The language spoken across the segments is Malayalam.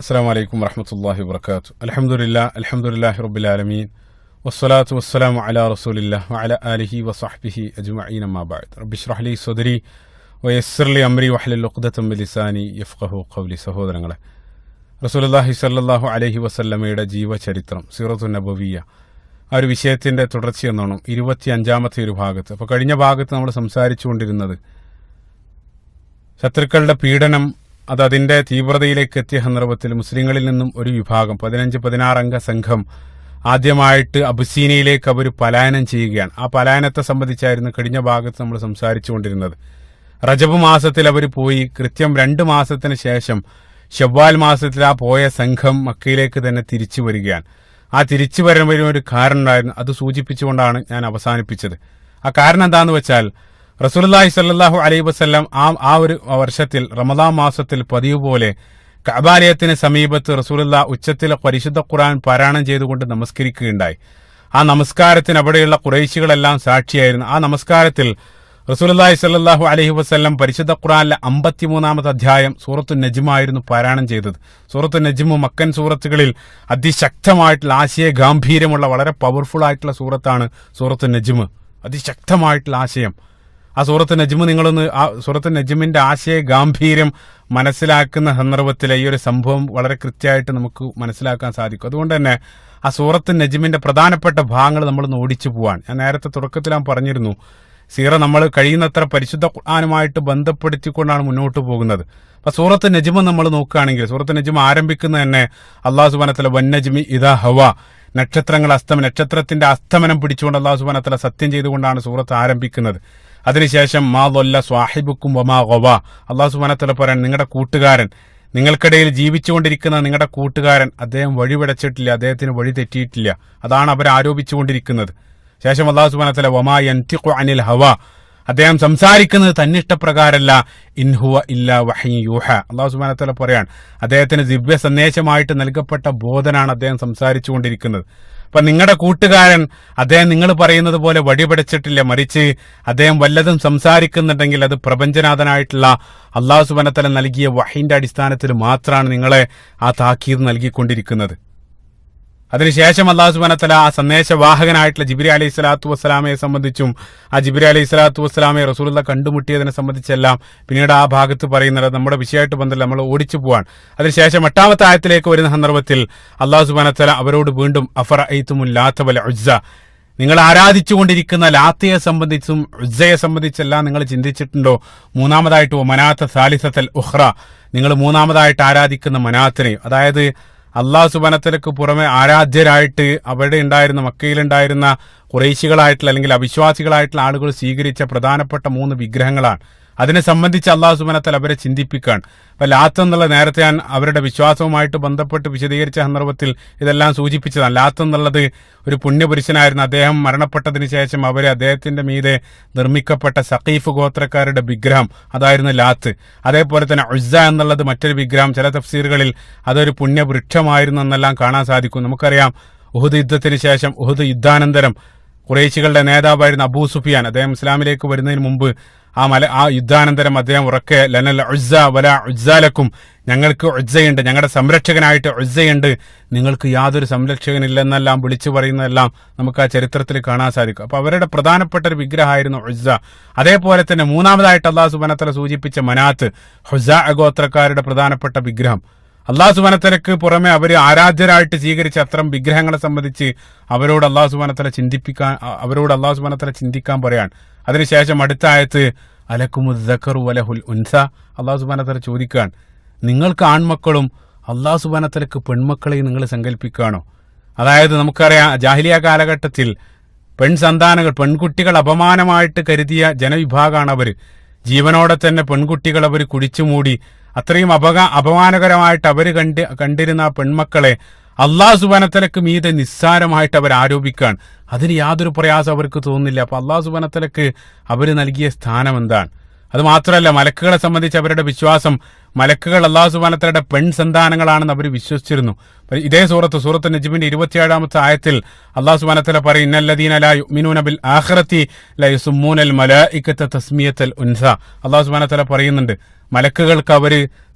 അസ്സലാമു അലൈക്കും വറഹ്മത്തുള്ളാഹി വബറകാതുഹു. അൽഹംദുലില്ലാഹി റബ്ബിൽ ആലമീൻ വസ്സലാത്തു വസ്സലാമു അലാ റസൂലില്ലാഹി വഅലാ ആലിഹി വസഹ്ബിഹി അജ്മഈൻ അമ്മാ ബഅദ്. റബ്ബി ഇശ്റഹ് ലി സദ്രി വയസ്സിർ ലി അംരി വഹ്ലുൽ ഉഖ്ദതം മിൻ ലിസാനി യഫ്ഖഹു ഖൗലി. സഹോദരങ്ങളെ, റസൂലുള്ളാഹി സ്വല്ലല്ലാഹു അലൈഹി വസല്ലമയുടെ ജീവചരിത്രം സീറത്തുൻ നബവിയ്യ ആ ഒരു വിഷയത്തിൻ്റെ തുടർച്ചയെന്നോണം 25-ാമത്തെ ഒരു ഭാഗത്ത്. അപ്പോൾ കഴിഞ്ഞ ഭാഗത്ത് നമ്മൾ സംസാരിച്ചുകൊണ്ടിരുന്നത് ശത്രുക്കളുടെ പീഡനം അതിൻ്റെ തീവ്രതയിലേക്ക് എത്തിയ സന്ദർഭത്തിൽ മുസ്ലിങ്ങളിൽ നിന്നും ഒരു വിഭാഗം 15-16 അംഗ സംഘം ആദ്യമായിട്ട് അബുസീനയിലേക്ക് അവർ പലായനം ചെയ്യുകയാണ്. ആ പലായനത്തെ സംബന്ധിച്ചായിരുന്നു കഴിഞ്ഞ ഭാഗത്ത് നമ്മൾ സംസാരിച്ചുകൊണ്ടിരുന്നത്. റജബ് മാസത്തിൽ അവർ പോയി കൃത്യം 2 മാസത്തിന് ശേഷം ശവ്വാൽ മാസത്തിൽ ആ പോയ സംഘം മക്കയിലേക്ക് തന്നെ തിരിച്ചു വരികയാണ്. ആ തിരിച്ചു വരുന്ന ഒരു കാരണം ഉണ്ടായിരുന്നു, അത് സൂചിപ്പിച്ചുകൊണ്ടാണ് ഞാൻ അവസാനിപ്പിച്ചത്. ആ കാരണം എന്താണെന്ന് വെച്ചാൽ റസൂലുള്ളാഹി സ്വല്ലല്ലാഹു അലൈഹി വസല്ലം ആ ഒരു വർഷത്തിൽ റമദാൻ മാസത്തിൽ പതിവ് പോലെ കഅബാലയത്തിന് സമീപത്ത് റസൂലുള്ളാഹി ഉച്ചത്തിൽ പരിശുദ്ധ ഖുർആൻ പാരായണം ചെയ്തുകൊണ്ട് നമസ്കരിക്കുകയുണ്ടായി. ആ നമസ്കാരത്തിന് അവിടെയുള്ള ഖുറൈശികളെല്ലാം സാക്ഷിയായിരുന്നു. ആ നമസ്കാരത്തിൽ റസൂലുള്ളാഹി സ്വല്ലല്ലാഹു അലൈഹി വസല്ലം പരിശുദ്ധ ഖുർആനിലെ 53-ാമത്തെ അധ്യായം സൂറത്തുൻ നജ്മായിരുന്നു പാരായണം ചെയ്തത്. സൂറത്തുൻ നജ്മ് മക്കൻ സൂറത്തുകളിൽ അതിശക്തമായിട്ടുള്ള ആശയ ഗാംഭീര്യമുള്ള വളരെ പവർഫുൾ ആയിട്ടുള്ള സൂറത്താണ് സൂറത്തുൻ നജ്മ്. അതിശക്തമായിട്ടുള്ള ആശയം. ആ സൂറത്ത് നജ്മ് നിങ്ങളൊന്ന് ആ സൂറത്ത് നജ്മിന്റെ ആശയ ഗാംഭീര്യം മനസ്സിലാക്കുന്ന സന്ദർഭത്തിലെ ഈ ഒരു സംഭവം വളരെ കൃത്യമായിട്ട് നമുക്ക് മനസ്സിലാക്കാൻ സാധിക്കും. അതുകൊണ്ട് തന്നെ ആ സൂറത്ത് നജ്മിന്റെ പ്രധാനപ്പെട്ട ഭാഗങ്ങൾ നമ്മളൊന്ന് ഓടിച്ചു പോവാൻ ഞാൻ നേരത്തെ തുടക്കത്തിൽ ഞാൻ പറഞ്ഞിരുന്നു. സീറ നമ്മൾ കഴിയുന്നത്ര പരിശുദ്ധ ഖുർആനുമായിട്ട് ബന്ധപ്പെടുത്തിക്കൊണ്ടാണ് മുന്നോട്ട് പോകുന്നത്. അപ്പൊ സൂറത്ത് നജ്മ് നമ്മൾ നോക്കുകയാണെങ്കിൽ സൂറത്ത് നജ്മ് ആരംഭിക്കുന്നത് തന്നെ അല്ലാഹു സുബ്ഹാനഹു വ തആല വന്നജ്മി ഇദാ ഹവ, നക്ഷത്രത്തിന്റെ അസ്തമനം പിടിച്ചുകൊണ്ട് അല്ലാഹു സുബ്ഹാനഹു വ തആല സത്യം ചെയ്തുകൊണ്ടാണ് സൂറത്ത് ആരംഭിക്കുന്നത്. അതിനുശേഷം മാ ദല്ല സ്വാഹിബുക്കും വമാ ഗവ, അല്ലാഹു സുബ്ഹാനഹു വ തആല പറയാൻ നിങ്ങളുടെ കൂട്ടുകാരൻ, നിങ്ങൾക്കിടയിൽ ജീവിച്ചുകൊണ്ടിരിക്കുന്ന നിങ്ങളുടെ കൂട്ടുകാരൻ അദ്ദേഹം വഴിപിടച്ചിട്ടില്ല, അദ്ദേഹത്തിന് വഴി തെറ്റിയിട്ടില്ല, അതാണ് അവർ ആരോപിച്ചുകൊണ്ടിരിക്കുന്നത്. ശേഷം അല്ലാഹു സുബ്ഹാനഹു വ തആല വമാ യൻതിഖു അനിൽ ഹവ, അദ്ദേഹം സംസാരിക്കുന്നത് തന്നിഷ്ടപ്രകാരമല്ല, ഇൻഹുവ ഇല്ലാ വഹ്യു യൂഹ, അല്ലാഹു സുബ്ഹാനഹു വ തആല പറയാൻ അദ്ദേഹത്തിന് ദിവ്യ സന്ദേശമായിട്ട് നൽകപ്പെട്ട ബോധനാണ് അദ്ദേഹം സംസാരിച്ചുകൊണ്ടിരിക്കുന്നത്. അപ്പൊ നിങ്ങളുടെ കൂട്ടുകാരൻ അദ്ദേഹം നിങ്ങൾ പറയുന്നത് പോലെ വഴിപടച്ചിട്ടില്ല, മറിച്ച് അദ്ദേഹം വല്ലതും സംസാരിക്കുന്നുണ്ടെങ്കിൽ അത് പ്രപഞ്ചനാഥനായിട്ടുള്ള അല്ലാഹു സുബ്ഹാനഹു വ തആല നൽകിയ വഹീന്റെ അടിസ്ഥാനത്തിൽ മാത്രമാണ് നിങ്ങളെ ആ താക്കീത് നൽകിക്കൊണ്ടിരിക്കുന്നത്. അതിനുശേഷം അല്ലാഹു സുബ്ഹാനഹു വ തആല ആ സന്ദേശവാഹകനായിട്ടുള്ള ജിബ്രീൽ അലൈഹി സ്വലാത്തു വസ്സലാമയെ സംബന്ധിച്ചും ആ ജിബ്രീൽ അലൈഹി സ്വലാത്തു വസ്സലാമയെ റസൂലുള്ളാഹി കണ്ടുമുട്ടിയതിനെ സംബന്ധിച്ചെല്ലാം പിന്നീട് ആ ഭാഗത്ത് പറയുന്നത് നമ്മുടെ വിഷയമായിട്ട് ബന്ധമില്ല, നമ്മൾ ഓടിച്ചു പോവാൻ. അതിനുശേഷം 8-ാമത്തെ ആയത്തിലേക്ക് വരുന്ന സന്ദർഭത്തിൽ അല്ലാഹു സുബ്ഹാനഹു വ തആല അവരോട് വീണ്ടും അഫറഅയ്തുമുൽ ലാത്ത വൽ ഉസ്സ, നിങ്ങൾ ആരാധിച്ചുകൊണ്ടിരിക്കുന്ന ലാത്തയെ സംബന്ധിച്ചും ഉസ്സയെ സംബന്ധിച്ചെല്ലാം നിങ്ങൾ ചിന്തിച്ചിട്ടുണ്ടോ? മൂന്നാമതായിട്ട് മനാത്ത സാലിസത്തൽ ഉഖ്റ, നിങ്ങൾ മൂന്നാമതായിട്ട് ആരാധിക്കുന്ന മനാത്തിനെ, അതായത് അല്ലാഹു സുബ്ഹാനഹു വ തആലയ്ക്ക് പുറമെ ആരാധ്യരായിട്ട് അവിടെ ഉണ്ടായിരുന്ന മക്കയിലുണ്ടായിരുന്ന ഖുറൈശികളായിട്ടുള്ള അല്ലെങ്കിൽ അവിശ്വാസികളായിട്ടുള്ള ആളുകൾ സ്വീകരിച്ച പ്രധാനപ്പെട്ട 3 വിഗ്രഹങ്ങളാണ്. അതിനെ സംബന്ധിച്ച് അല്ലാഹു സുബ്ഹാനഹു വ തആല അവരെ ചിന്തിപ്പിക്കാൻ. അപ്പൊ ലാത്ത് എന്നുള്ള നേരത്തെ ഞാൻ അവരുടെ വിശ്വാസവുമായിട്ട് ബന്ധപ്പെട്ട് വിശദീകരിച്ച സന്ദർഭത്തിൽ ഇതെല്ലാം സൂചിപ്പിച്ചതാണ്. ലാത്ത് എന്നുള്ളത് ഒരു പുണ്യപുരുഷനായിരുന്നു. അദ്ദേഹം മരണപ്പെട്ടതിന് ശേഷം അദ്ദേഹത്തിന്റെ മീതെ നിർമ്മിക്കപ്പെട്ട സഖീഫ് ഗോത്രക്കാരുടെ വിഗ്രഹം അതായിരുന്നു ലാത്ത്. അതേപോലെ തന്നെ ഉസ്സ എന്നുള്ളത് മറ്റൊരു വിഗ്രഹം. ചില തഫ്സീറുകളിൽ അതൊരു പുണ്യവൃക്ഷമായിരുന്നു എന്നെല്ലാം കാണാൻ സാധിക്കും. നമുക്കറിയാം ഉഹുദ് യുദ്ധത്തിന് ശേഷം ഉഹുദ് യുദ്ധാനന്തരം ഖുറൈശികളുടെ നേതാവായിരുന്ന അബൂ സുഫിയാൻ അദ്ദേഹം ഇസ്ലാമിലേക്ക് വരുന്നതിന് മുമ്പ് ആ യുദ്ധാനന്തരം അദ്ദേഹം ഉറക്കെ ലനൽ ഉസ്സ വലാ ഉസ്സലക്കും, ഞങ്ങൾക്ക് ഉസ്സയുണ്ട്, ഞങ്ങളുടെ സംരക്ഷകനായിട്ട് ഉസ്സയുണ്ട്, നിങ്ങൾക്ക് യാതൊരു സംരക്ഷകനില്ലെന്നെല്ലാം വിളിച്ചു പറയുന്നതെല്ലാം നമുക്ക് ആ ചരിത്രത്തിൽ കാണാൻ സാധിക്കും. അപ്പൊ അവരുടെ പ്രധാനപ്പെട്ട ഒരു വിഗ്രഹമായിരുന്നു ഉസ്സ. അതേപോലെ തന്നെ മൂന്നാമതായിട്ട് അല്ലാഹു സുബ്ഹാനഹു വ തആല സൂചിപ്പിച്ച മനാത്ത്, ഹുസാ ഗോത്രക്കാരുടെ പ്രധാനപ്പെട്ട വിഗ്രഹം. അല്ലാഹു സുബ്ഹാനഹു വ തആലയ്ക്ക് പുറമെ അവർ ആരാധ്യരായിട്ട് സ്വീകരിച്ച അത്തരം വിഗ്രഹങ്ങളെ സംബന്ധിച്ച് അവരോട് അല്ലാഹു സുബ്ഹാനഹു വ തആല ചിന്തിക്കാൻ പറയാൻ. അതിനുശേഷം അടുത്ത ആയത്ത് അലക്കുമുദ് ദക്കറു വലഹുൽ ഉൻസ, അല്ലാഹു സുബ്ഹാനഹു വ തആല ചോദിക്കാൻ, നിങ്ങൾക്ക് ആൺമക്കളും അല്ലാഹു സുബ്ഹാനഹു വ തആലയ്ക്ക് പെൺമക്കളെയും നിങ്ങൾ സങ്കല്പിക്കുകയാണോ? അതായത് നമുക്കറിയാം ജാഹിലിയ കാലഘട്ടത്തിൽ പെൺകുട്ടികൾ അപമാനമായിട്ട് കരുതിയ ജനവിഭാഗമാണ് അവർ. ജീവനോടെ തന്നെ പെൺകുട്ടികൾ അവർ കുഴിച്ചുമൂടി അത്രയും അപമാനകരമായിട്ട് അവർ കണ്ടിരുന്ന പെൺമക്കളെ അല്ലാഹു സുബ്ഹാനഹു വ തആലയ്ക്ക് മീതെ നിസ്സാരമായിട്ട് അവർ ആരോപിക്കാൻ. അതിന് യാതൊരു പ്രയാസം അവർക്ക് തോന്നുന്നില്ല. അപ്പൊ അല്ലാഹു സുബ്ഹാനഹു വ തആലയ്ക്ക് അവർ നൽകിയ സ്ഥാനം എന്താണ്? അത് മാത്രമല്ല മലക്കുകളെ സംബന്ധിച്ച് അവരുടെ വിശ്വാസം, മലക്കുകൾ അല്ലാഹു സുബ്ഹാനഹു വ തആലയുടെ പെൺസന്താനങ്ങളാണെന്ന് അവർ വിശ്വസിച്ചിരുന്നു. ഇതേ സൂറത്ത് നജ്മിന്റെ 27-ാമത്തെ ആയത്തിൽ അല്ലാഹു സുബ്ഹാനഹു വ തആല പറയും ഇന്നല്ലദീന ലാ യുഅ്മിനൂന ബിൽ ആഖിറതി ലാ യസുമ്മൂനൽ മലായികത തസ്മിയത്തൽ ഉൻസ, അല്ലാഹു സുബ്ഹാനഹു വ തആല പറയുന്നുണ്ട് മലക്കുകൾക്ക് അവർ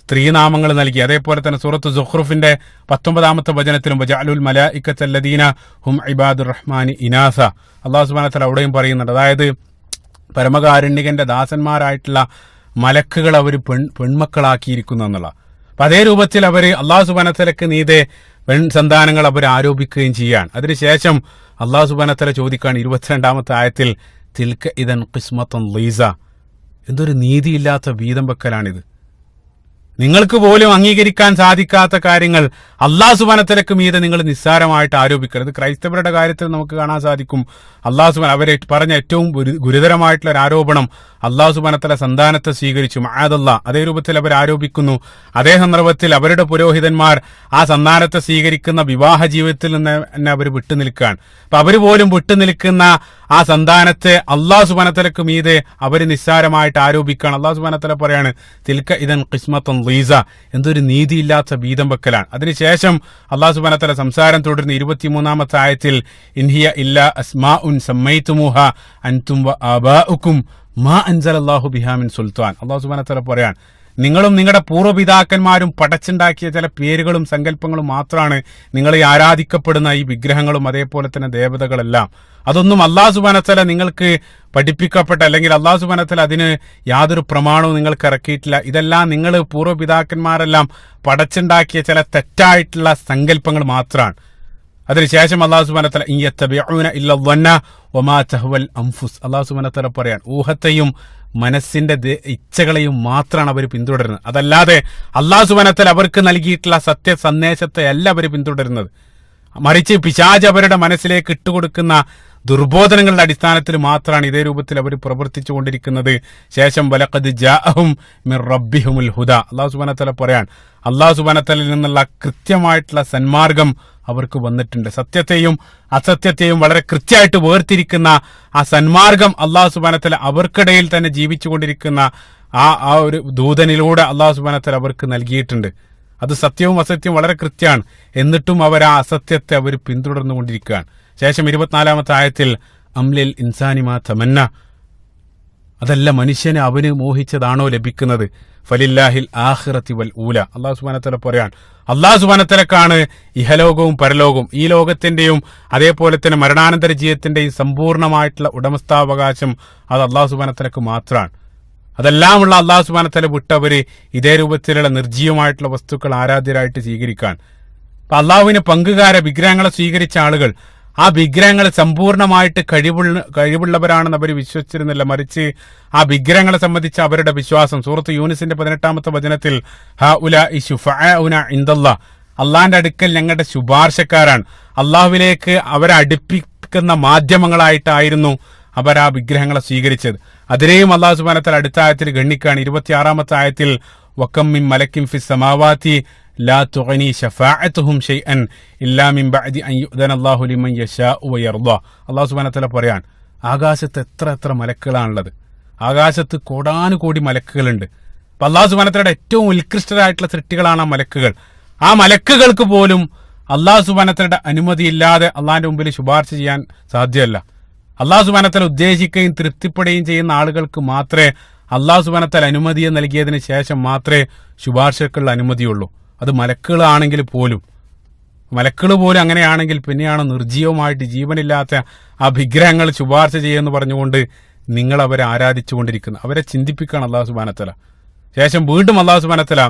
സ്ത്രീനാമങ്ങൾ നൽകി. അതേപോലെ തന്നെ സൂറത്ത് സുഖ്റുഫിന്റെ 19-ാമത്തെ വചനത്തിലും വജഅലുൽ മലായികത്തല്ലദീന ഹും ഇബാദുർ റഹ്മാനി ഇനാസ, അല്ലാഹു സുബ്ഹാനഹു വ തആല അവിടെയും പറയുന്നുണ്ട്. അതായത് പരമകാരുണ്യകന്റെ ദാസന്മാരായിട്ടുള്ള മലക്കുകൾ അവർ പെൺമക്കളാക്കിയിരിക്കുന്നു എന്നുള്ള. അപ്പൊ അതേ രൂപത്തിൽ അവർ അല്ലാഹു സുബ്ഹാനഹു വ തആലക്ക് നീതെ സന്താനങ്ങൾ അവർ ആരോപിക്കുകയും ചെയ്യാണ്. അതിനുശേഷം അല്ലാഹു സുബ്ഹാനഹു വ തആല ചോദിക്കുകയാണ് 22-ാമത്തെ ആയത്തിൽ, തിൽക ഇദൻ ഖിസ്മത്തുൻ ലീസ, എന്തൊരു നീതിയില്ലാത്ത വീതം വെക്കലാണിത്. നിങ്ങൾക്ക് പോലും അംഗീകരിക്കാൻ സാധിക്കാത്ത കാര്യങ്ങൾ അല്ലാഹു സുബ്ഹാനഹു വ തആലക്ക് മീതെ നിങ്ങൾ നിസ്സാരമായിട്ട് ആരോപിക്കരുത്. ക്രൈസ്തവരുടെ കാര്യത്തിൽ നമുക്ക് കാണാൻ സാധിക്കും. അല്ലാഹു സുബ്ഹാനഹു അവരെ പറഞ്ഞ ഏറ്റവും ഗുരുതരമായിട്ടുള്ള ഒരു ആരോപണം, അല്ലാഹു സുബ്ഹാനഹു വ തആല സന്താനത്തെ സ്വീകരിച്ചു, മഅദല്ലാഹ്. അതേ രൂപത്തിൽ അവർ ആരോപിക്കുന്നു. അതേ സന്ദർഭത്തിൽ അവരുടെ പുരോഹിതന്മാർ ആ സന്താനത്തെ സ്വീകരിക്കുന്ന വിവാഹ ജീവിതത്തിൽ നിന്ന് തന്നെ അവർ വിട്ടുനിൽക്കുകയാണ്. അപ്പൊ അവർ പോലും വിട്ടുനിൽക്കുന്ന ആ സന്താനത്തെ അല്ലാഹു സുബ്ഹാനഹു വ തആലക്ക് മീതെ അവർ നിസ്സാരമായിട്ട് ആരോപിക്കുകയാണ്. അല്ലാഹു സുബ്ഹാനഹു വ തആല പറയാണ്, തിൽക ഇദൻ ഖിസ്മത്തുൻ ലീസ, എന്തൊരു നീതിയില്ലാത്ത വീതം വെക്കലാണ്. അതിനുശേഷം അല്ലാഹു സുബ്ഹാനഹു വ തആല സംസാരം തുടർന്ന് 23-ാമത്തെ ആയത്തിൽ, ഇൻഹിയ ഇല്ലാ അസ്മാഉൻ സമ്മൈതുമുഹ അൻതും വ ആബാഉകും മാ അൻസലല്ലാഹു ബിഹാ മിൻ സുൽത്താൻ. അല്ലാഹു സുബ്ഹാനഹു വ തആല പറയാൻ, നിങ്ങളും നിങ്ങളുടെ പൂർവ്വപിതാക്കന്മാരും പടച്ചുണ്ടാക്കിയ ചില പേരുകളും സങ്കല്പങ്ങളും മാത്രമാണ് നിങ്ങൾ ഈ ആരാധിക്കപ്പെടുന്ന ഈ വിഗ്രഹങ്ങളും അതേപോലെ തന്നെ ദേവതകളെല്ലാം. അതൊന്നും അല്ലാഹു സുബ്ഹാനഹു വ തആല നിങ്ങൾക്ക് പഠിപ്പിക്കപ്പെട്ട, അല്ലെങ്കിൽ അല്ലാഹു സുബ്ഹാനഹു വ തആല അതിന് യാതൊരു പ്രമാണവും നിങ്ങൾക്ക് ഇറക്കിയിട്ടില്ല. ഇതെല്ലാം നിങ്ങൾ പൂർവ്വപിതാക്കന്മാരെല്ലാം പടച്ചുണ്ടാക്കിയ ചില തെറ്റായിട്ടുള്ള സങ്കല്പങ്ങൾ മാത്രമാണ്. അതിനുശേഷം അല്ലാഹു സുബ്ഹാനഹു വ തആല ഇയ്യത്തബിഊന ഇല്ല ളന്ന വമാ തഹവൽ അൻഫുസ്, അല്ലാഹു സുബ്ഹാനഹു വ തആല പറയാൻ, ഊഹത്തെയും മനസ്സിന്റെ ഇച്ഛകളെയും മാത്രമാണ് അവർ പിന്തുടരുന്നത്. അതല്ലാതെ അല്ലാഹു സുബ്ഹാനഹു വ തആല അവർക്ക് നൽകിയിട്ടുള്ള സത്യ സന്ദേശത്തെ അല്ല അവർ പിന്തുടരുന്നത്. മറിച്ച് പിശാച് അവരുടെ മനസ്സിലേക്ക് ഇട്ടുകൊടുക്കുന്ന ദുർബോധനങ്ങളുടെ അടിസ്ഥാനത്തിൽ മാത്രമാണ് ഇതേ രൂപത്തിൽ അവർ പ്രവർത്തിച്ചു കൊണ്ടിരിക്കുന്നത്. ശേഷം വലഖദ് ജാഅഹും മിർ റബ്ബിഹിമുൽ ഹുദ, അല്ലാഹു സുബ്ഹാനഹു വ തആല പറയാൻ, അല്ലാഹു സുബ്ഹാനഹു വ തആലയിൽ നിന്നുള്ള കൃത്യമായിട്ടുള്ള സന്മാർഗം അവർക്ക് വന്നിട്ടുണ്ട്. സത്യത്തെയും അസത്യത്തെയും വളരെ കൃത്യമായിട്ട് വേർതിരിക്കുന്ന ആ സന്മാർഗം അല്ലാഹു സുബ്ഹാനഹു വ തആല അവർക്കിടയിൽ തന്നെ ജീവിച്ചുകൊണ്ടിരിക്കുന്ന ആ ഒരു ദൂതനിലൂടെ അല്ലാഹു സുബ്ഹാനഹു വ തആല അവർക്ക് നൽകിയിട്ടുണ്ട്. അത് സത്യവും അസത്യവും വളരെ കൃത്യമാണ്. എന്നിട്ടും അവർ ആ അസത്യത്തെ അവർ പിന്തുടർന്നുകൊണ്ടിരിക്കുകയാണ്. ശേഷം 24-ാമത്തെ ആയത്തിൽ, അംലിൽ ഇൻസാനിമാ തമന്ന, അതല്ല മനുഷ്യന് അവന് മോഹിച്ചതാണോ ലഭിക്കുന്നത്, ഫലില്ലാഹിൽ ആഖിറതി വൽ ഊല, അല്ലാഹു സുബ്ഹാനഹു വ തആല പറയാൻ, അല്ലാഹു സുബ്ഹാനഹു വ തആലക്കാണ് ഇഹലോകവും പരലോകവും, ഈ ലോകത്തിന്റെയും അതേപോലെ തന്നെ മരണാനന്തര ജീവിതത്തിന്റെയും സമ്പൂർണ്ണമായിട്ടുള്ള ഉടമസ്ഥാവകാശം അത് അല്ലാഹു സുബ്ഹാനഹു വ തആലക്ക് മാത്രമാണ്. അതെല്ലാമുള്ള അല്ലാഹു സുബ്ഹാനഹു വ തആല വിട്ടവര് ഇതേ രൂപത്തിലുള്ള നിർജ്ജീവമായിട്ടുള്ള വസ്തുക്കൾ ആരാധ്യരായിട്ട് സ്വീകരിക്കാൻ. അപ്പൊ അള്ളാഹുവിന് പങ്കുകാര വിഗ്രഹങ്ങളെ സ്വീകരിച്ച ആളുകൾ ആ വിഗ്രഹങ്ങൾ സമ്പൂർണ്ണമായിട്ട് കഴിവുള്ളവരാണെന്ന് അവർ വിശ്വസിച്ചിരുന്നില്ല. മറിച്ച് ആ വിഗ്രഹങ്ങളെ സംബന്ധിച്ച് അവരുടെ വിശ്വാസം സൂറത്ത് യൂനിസിന്റെ 18-ാമത്തെ വചനത്തിൽ, ഹഉലാഇ ശുഫഅഉന ഇൻദല്ലാഹ്, അള്ളാഹിന്റെ അടുക്കൽ ഞങ്ങളുടെ ശുപാർശക്കാരാണ്, അള്ളാഹുവിലേക്ക് അവരെ അടുപ്പിക്കുന്ന മാധ്യമങ്ങളായിട്ടായിരുന്നു അവർ ആ വിഗ്രഹങ്ങളെ സ്വീകരിച്ചത്. അതിനെയും അല്ലാഹു സുബ്ഹാനഹു വ തആല അടുത്ത ആയത്തിൽ ഗണ്ണിക്കുകയാണ്. 26-ാമത്തെ ആയത്തിൽ, വകം മിൻ മലക്കിൻ ഫിസ് സമാവാതി ലാ തുഗ്നി ശഫാഅതുഹും ഷൈഅൻ ഇല്ലാ മിൻ ബഅദി അൻ യുഅ്ദന അല്ലാഹു ലിമൻ യശാഉ വയർദാ. അല്ലാഹു സുബ്ഹാനഹു വ തആല പറയാൻ, ആകാശത്ത് എത്ര മലക്കുകളാണുള്ളത്. ആകാശത്ത് കോടാനുകോടി മലക്കുകളുണ്ട്. അപ്പൊ അല്ലാഹു സുബ്ഹാനഹു വ തആലയുടെ ഏറ്റവും ഉത്കൃഷ്ടരായിട്ടുള്ള സൃഷ്ടികളാണ് ആ മലക്കുകൾ. ആ മലക്കുകൾക്ക് പോലും അല്ലാഹു സുബ്ഹാനഹു വ തആലയുടെ അനുമതിയില്ലാതെ അള്ളാഹിന്റെ മുമ്പിൽ ശുപാർശ ചെയ്യാൻ സാധ്യമല്ല. അല്ലാഹു സുബ്ഹാനഹു വ തആല ഉദ്ദേശിക്കുകയും തൃപ്തിപ്പെടുകയും ചെയ്യുന്ന ആളുകൾക്ക് മാത്രമേ അല്ലാഹു സുബ്ഹാനഹു വ തആല അനുമതിയെ നൽകിയതിന് ശേഷം മാത്രമേ ശുപാർശക്കുള്ള അനുമതിയുള്ളൂ. അത് മലക്കുകളാണെങ്കിൽ പോലും, മലക്കുകൾ പോലും അങ്ങനെയാണെങ്കിൽ പിന്നെയാണ് നിർജ്ജീവമായിട്ട് ജീവനില്ലാത്ത ആ വിഗ്രഹങ്ങൾ ശുപാർശ ചെയ്യുമെന്ന് പറഞ്ഞുകൊണ്ട് നിങ്ങൾ അവരെ ആരാധിച്ചുകൊണ്ടിരിക്കുന്നത്. അവരെ ചിന്തിപ്പിക്കുകയാണ് അല്ലാഹു സുബ്ഹാനഹു വ തആല. ശേഷം വീണ്ടും അല്ലാഹു സുബ്ഹാനഹു വ തആല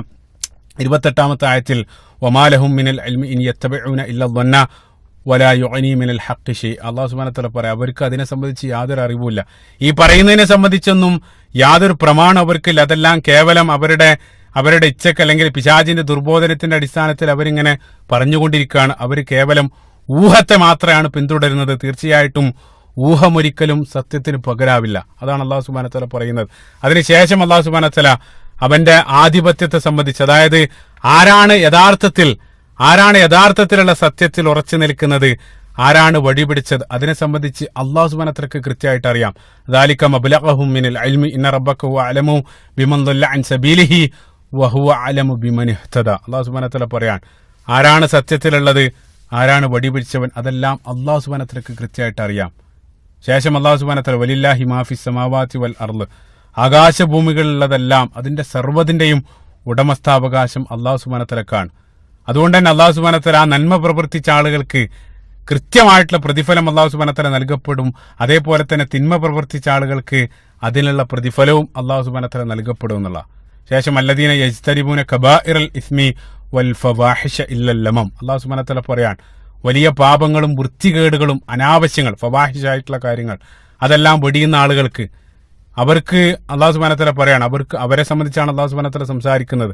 28-ാമത്തെ ആയത്തിൽ, വമാ ലഹും മിനൽ ഇൽമി ഇൻ യത്തബിഊന ഇല്ല ളന്ന വലാ യുഗ്നി മിനൽ ഹഖ് ഷൈ. അല്ലാഹു സുബ്ഹാനഹു വ തആല പറയാം, അവർക്ക് അതിനെ സംബന്ധിച്ച് യാതൊരു അറിവുമില്ല. ഈ പറയുന്നതിനെ സംബന്ധിച്ചൊന്നും യാതൊരു പ്രമാണം അവർക്കില്ല. അതെല്ലാം കേവലം അവരുടെ ഇച്ഛക്ക് അല്ലെങ്കിൽ പിശാചിന്റെ ദുർബോധനത്തിന്റെ അടിസ്ഥാനത്തിൽ അവരിങ്ങനെ പറഞ്ഞുകൊണ്ടിരിക്കുകയാണ്. അവർ കേവലം ഊഹത്തെ മാത്രമാണ് പിന്തുടരുന്നത്. തീർച്ചയായിട്ടും ഊഹമൊരിക്കലും സത്യത്തിന് പകരാവില്ല. അതാണ് അല്ലാഹു സുബ്ഹാനഹു വ തആല പറയുന്നത്. അതിനുശേഷം അല്ലാഹു സുബ്ഹാനഹു വ തആല അവന്റെ ആധിപത്യത്തെ സംബന്ധിച്ച്, അതായത് ആരാണ് യഥാർത്ഥത്തിലുള്ള സത്യത്തിൽ ഉറച്ചു നിൽക്കുന്നത്, ആരാണ് വഴിപിടിച്ചത്, അതിനെ സംബന്ധിച്ച് അല്ലാഹു സുബ്ഹാനഹു വ തആലക്ക് കൃത്യമായിട്ട് അറിയാം. ദാലിക മബ്ലഗഹും മിനൽ ഇൽമി ഇന്ന റബ്ബക ഹുവ അലമു ബിമൻ ളല്ല അൻ സബീലിഹി വഹുവ അലമു ബിമൻ ഇഹ്തദ. അല്ലാഹു സുബ്ഹാനഹു വ തആല പറയാൻ, ആരാണ് സത്യത്തിലുള്ളത്, ആരാണ് വഴിപിടിച്ചവൻ, അതെല്ലാം അല്ലാഹു സുബ്ഹാനഹു വ തആലക്ക് കൃത്യമായിട്ട് അറിയാം. ശേഷം അല്ലാഹു സുബ്ഹാനഹു വ തആല, വലില്ലാഹി മാ ഫിസ് സമാവാതി വൽ അർള്, ആകാശഭൂമികളിലുള്ളതെല്ലാം അതിന്റെ സർവ്വതിന്റെയും ഉടമസ്ഥാവകാശം അള്ളാഹു സുബ്ഹാനഹു വ തആലക്കാണ്. അതുകൊണ്ട് തന്നെ അള്ളാഹു സുബ്ഹാനഹു വ തആല ആ നന്മ പ്രവർത്തിച്ച ആളുകൾക്ക് കൃത്യമായിട്ടുള്ള പ്രതിഫലം അള്ളാഹു സുബ്ഹാനഹു വ തആല നൽകപ്പെടും. അതേപോലെ തന്നെ തിന്മ പ്രവർത്തിച്ച ആളുകൾക്ക് അതിനുള്ള പ്രതിഫലവും അള്ളാഹു സുബ്ഹാനഹു വ തആല നൽകപ്പെടും എന്നുള്ള. ശേഷം അല്ലദീന യജ്തനിബൂന കബാഇറൽ ഇസ്മി വൽ ഫവാഹിഷ ഇല്ലൽ ലമം, അള്ളാഹു സുബ്ഹാനഹു വ തആല പറയാൻ വലിയ പാപങ്ങളും വൃത്തികേടുകളും അനാവശ്യങ്ങൾ ഫവാഹിഷായിട്ടുള്ള കാര്യങ്ങൾ അതെല്ലാം വെടിയുന്ന ആളുകൾക്ക് അവർക്ക് അള്ളാഹു സുബ്ഹാനഹു വ തആല പറയാണ്, അവരെ സംബന്ധിച്ചാണ് അള്ളാഹു സുബ്ഹാനഹു വ തആല സംസാരിക്കുന്നത്.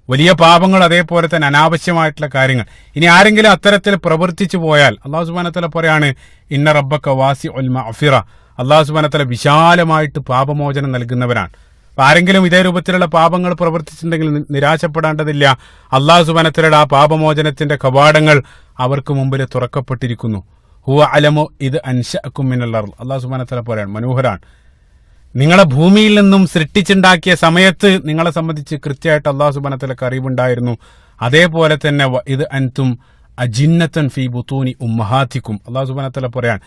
വലിയ പാപങ്ങൾ അതേപോലെ തന്നെ അനാവശ്യമായിട്ടുള്ള കാര്യങ്ങൾ. ഇനി ആരെങ്കിലും അത്തരത്തിൽ പ്രവർത്തിച്ചു പോയാൽ അള്ളാഹു സുബ്ഹാനഹു വ തആല പറയാണ് ഇന്ന റബ്ബക വാസിഉൽ മഗ്ഫിറ, അള്ളാഹു സുബ്ഹാനഹു വ തആല വിശാലമായിട്ട് പാപമോചനം നൽകുന്നവനാണ്. അപ്പൊ ആരെങ്കിലും ഇതേ രൂപത്തിലുള്ള പാപങ്ങൾ പ്രവർത്തിച്ചിട്ടുണ്ടെങ്കിൽ നിരാശപ്പെടേണ്ടതില്ല. അള്ളാഹു സുബ്ഹാനഹു വ തആലയുടെ ആ പാപമോചനത്തിന്റെ കവാടങ്ങൾ അവർക്ക് മുമ്പിൽ തുറക്കപ്പെട്ടിരിക്കുന്നു. ഹുവ അലമു ഇത് അൻശഅകും മിനൽ അർള്, അള്ളാഹു സുബ്ഹാനഹു വ തആല പറയാണ് മനോഹരാണ്, നിങ്ങളെ ഭൂമിയിൽ നിന്നും സൃഷ്ടിച്ചുണ്ടാക്കിയ സമയത്ത് നിങ്ങളെ സംബന്ധിച്ച് കൃത്യമായിട്ട് അള്ളാഹു സുബ്ഹാനഹു വ തആലക്ക് അറിവുണ്ടായിരുന്നു. അതേപോലെ തന്നെ ഇത് അൻതും അജിന്നത്തൻ ഫീ ബുതൂനി ഉമ്മഹാത്തിക്കും, അള്ളാഹു സുബ്ഹാനഹു വ തആല പറയാണ്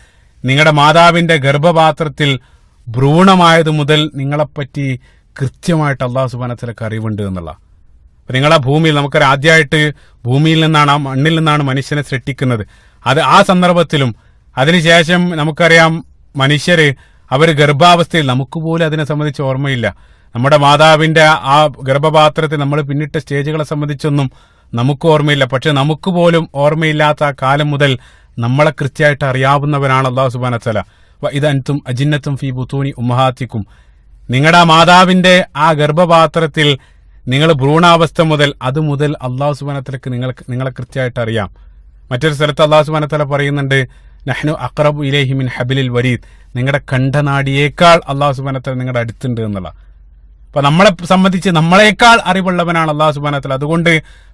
നിങ്ങളുടെ മാതാവിന്റെ ഗർഭപാത്രത്തിൽ ഭ്രൂണമായത് മുതൽ നിങ്ങളെപ്പറ്റി കൃത്യമായിട്ട് അള്ളാഹു സുബ്ഹാനഹു വ തആലക്ക് അറിവുണ്ട് എന്നുള്ള. നിങ്ങളെ ഭൂമിയിൽ നമുക്കറിയാം ആദ്യമായിട്ട് ഭൂമിയിൽ നിന്നാണ്, ആ മണ്ണിൽ നിന്നാണ് മനുഷ്യനെ സൃഷ്ടിക്കുന്നത്. അത് ആ സന്ദർഭത്തിലും അതിനുശേഷം നമുക്കറിയാം മനുഷ്യര് അവർ ഗർഭാവസ്ഥയിൽ നമുക്ക് പോലും അതിനെ സംബന്ധിച്ച് ഓർമ്മയില്ല. നമ്മുടെ മാതാവിന്റെ ആ ഗർഭപാത്രത്തിൽ നമ്മൾ പിന്നിട്ട സ്റ്റേജുകളെ സംബന്ധിച്ചൊന്നും നമുക്ക് ഓർമ്മയില്ല. പക്ഷെ നമുക്ക് പോലും ഓർമ്മയില്ലാത്ത ആ കാലം മുതൽ നമ്മളെ കൃത്യമായിട്ട് അറിയാവുന്നവനാണ് അള്ളാഹു സുബ്ഹാനഹു വ തആല. ഇത് അൻതും അജിന്നത്തും ഫീ ബുതൂനി ഉമ്മഹാത്തിക്കും, നിങ്ങളുടെ മാതാവിന്റെ ആ ഗർഭപാത്രത്തിൽ നിങ്ങൾ ഭ്രൂണാവസ്ഥ മുതൽ അത് മുതൽ അള്ളാഹു സുബ്ഹാനഹു വ തആലക്ക് നിങ്ങളെ കൃത്യമായിട്ട് അറിയാം. മറ്റൊരു സ്ഥലത്ത് അള്ളാഹു സുബ്ഹാനഹു വ തആല പറയുന്നുണ്ട് നഹ്നു അഖ്റബു ഇലൈഹി മിൻ ഹബിലിൽ വരീദ്, നിങ്ങളുടെ കണ്ഠനാടിയേക്കാൾ അള്ളാഹു സുബ്ഹാനഹു വ തആല നിങ്ങളുടെ അടുത്തുണ്ട് എന്നുള്ള. അപ്പൊ നമ്മളെ സംബന്ധിച്ച് നമ്മളെക്കാൾ അറിവുള്ളവനാണ് അള്ളാഹു സുബ്ഹാനഹു വ തആല. അതുകൊണ്ട്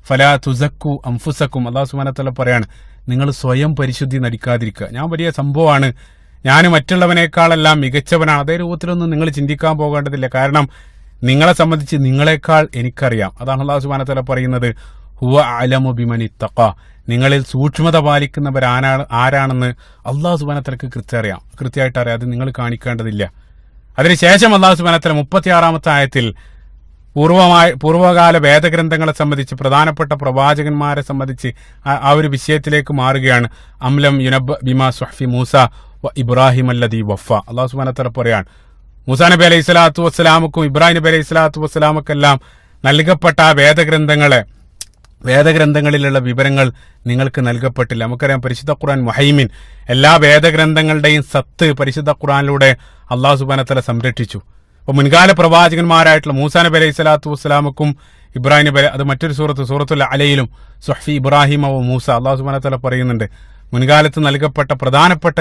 ഫലാ തുസക്കു അൻഫുസക്കും, അള്ളാഹു സുബ്ഹാനഹു വ തആല പറയാണ് നിങ്ങൾ സ്വയം പരിശുദ്ധി നടിക്കാതിരിക്കുക. ഞാൻ വലിയ സംഭവമാണ്, ഞാൻ മറ്റുള്ളവനേക്കാളെല്ലാം മികച്ചവനാണ്, അതേ രൂപത്തിലൊന്നും നിങ്ങൾ ചിന്തിക്കാൻ പോകേണ്ടതില്ല. കാരണം നിങ്ങളെ സംബന്ധിച്ച് നിങ്ങളെക്കാൾ എനിക്കറിയാം. അതാണ് അള്ളാഹു സുബ്ഹാനഹു വ തആല പറയുന്നത് ഹുവ അലമു ബിമൻ ഇത്തഖ, നിങ്ങളിൽ സൂക്ഷ്മത പാലിക്കുന്നവർ ആരാണെന്ന് അള്ളാഹു സുബ്ഹാനഹു വ തആലക്ക് കൃത്യമായിട്ട് അറിയാം. അത് നിങ്ങൾ കാണിക്കേണ്ടതില്ല. അതിനുശേഷം അള്ളാഹു സുബ്ഹാനഹു വ തആല 36-ാമത്തെ ആയത്തിൽ പൂർവ്വകാല വേദഗ്രന്ഥങ്ങളെ സംബന്ധിച്ച് പ്രധാനപ്പെട്ട പ്രവാചകന്മാരെ സംബന്ധിച്ച് ആ ഒരു വിഷയത്തിലേക്ക് മാറുകയാണ്. അംലം യുനബ് ബിമാ സുഹ്ഫി മൂസ വ ഇബ്രാഹിം അല്ലദീ വഫ, അള്ളാഹു സുബ്ഹാനഹു വ തആല പറയാണ് മൂസാ നബി അലൈഹി സ്വലാത്തു വസ്സലാമക്കും ഇബ്രാഹിം നബി അലൈഹി സ്വലാത്തു വസ്സലാമക്കെല്ലാം നൽകപ്പെട്ട ആ വേദഗ്രന്ഥങ്ങളിലുള്ള വിവരങ്ങൾ നിങ്ങൾക്ക് നൽകപ്പെട്ടില്ല. നമുക്കറിയാം പരിശുദ്ധ ഖുർആൻ മുഹൈമിൻ, എല്ലാ വേദഗ്രന്ഥങ്ങളുടെയും സത്ത് പരിശുദ്ധ ഖുർആനിലൂടെ അള്ളാഹു സുബ്ഹാനഹു വ തആല സംരക്ഷിച്ചു. അപ്പൊ മുൻകാല പ്രവാചകന്മാരായിട്ടുള്ള മൂസാ നബി അലൈഹി സ്വലാത്തു വസ്സലാമക്കും ഇബ്രാഹിം നബി, അത് മറ്റൊരു സൂറത്തുൽ അലയിലും സുഹ്ഫി ഇബ്രാഹിം വ മൂസ അള്ളാഹു സുബ്ഹാനഹു വ തആല പറയുന്നുണ്ട് മുൻകാലത്ത് നൽകപ്പെട്ട പ്രധാനപ്പെട്ട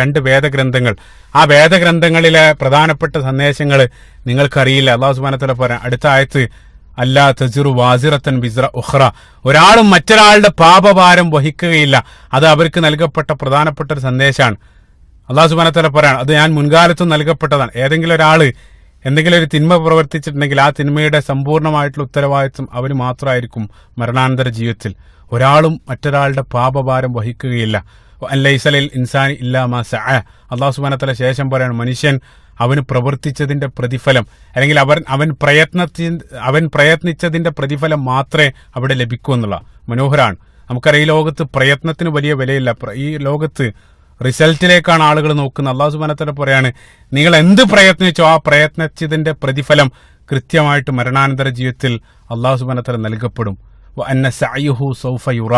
രണ്ട് വേദഗ്രന്ഥങ്ങൾ, ആ വേദഗ്രന്ഥങ്ങളിലെ പ്രധാനപ്പെട്ട സന്ദേശങ്ങൾ നിങ്ങൾക്കറിയില്ല. അള്ളാഹു സുബ്ഹാനഹു വ തആല പറയാം അടുത്ത ആയത്ത് അല്ലാ തസിറു വാസിറത്തൻ ബിസ്റ ഉഖ്റ, ഒരാളും മറ്റൊരാളുടെ പാപഭാരം വഹിക്കുകയില്ല. അത് അവർക്ക് നൽകപ്പെട്ട പ്രധാനപ്പെട്ട ഒരു സന്ദേശമാണ്. അള്ളാഹു സുബ്ഹാനഹു വ തആല പറയാണ് അത് ഞാൻ മുൻകാലത്തും നൽകപ്പെട്ടതാണ്. ഏതെങ്കിലും ഒരാള് എന്തെങ്കിലും ഒരു തിന്മ പ്രവർത്തിച്ചിട്ടുണ്ടെങ്കിൽ ആ തിന്മയുടെ സമ്പൂർണ്ണമായിട്ടുള്ള ഉത്തരവാദിത്വം അവന് മാത്രമായിരിക്കും മരണാനന്തര ജീവിതത്തിൽ. ഒരാളും മറ്റൊരാളുടെ പാപഭാരം വഹിക്കുകയില്ല. ലൈസലിൽ ഇൻസാനി ഇല്ലാ മാ സഅ, അള്ളാഹു സുബ്ഹാനഹു വ തആല ശേഷം പറയാണ് മനുഷ്യൻ അവന് പ്രവർത്തിച്ചതിന്റെ പ്രതിഫലം, അല്ലെങ്കിൽ അവൻ പ്രയത്നിച്ചതിന്റെ പ്രതിഫലം മാത്രമേ അവിടെ ലഭിക്കൂ എന്നുള്ള മനോഹരാണ്. നമുക്കറിയാം ഈ ലോകത്ത് പ്രയത്നത്തിന് വലിയ വിലയില്ല. ഈ ലോകത്ത് റിസൾട്ടിലേക്കാണ് ആളുകൾ നോക്കുന്നത്. അള്ളാഹു സുബ്ഹാനഹു വ തആല പറയാണ് നിങ്ങൾ എന്ത് പ്രയത്നിച്ചോ ആ പ്രയത്നിച്ചതിന്റെ പ്രതിഫലം കൃത്യമായിട്ട് മരണാനന്തര ജീവിതത്തിൽ അള്ളാഹു സുബ്ഹാനഹു വ തആല നൽകപ്പെടും. വ അന്ന സഅയുഹു സൗഫ യുറ,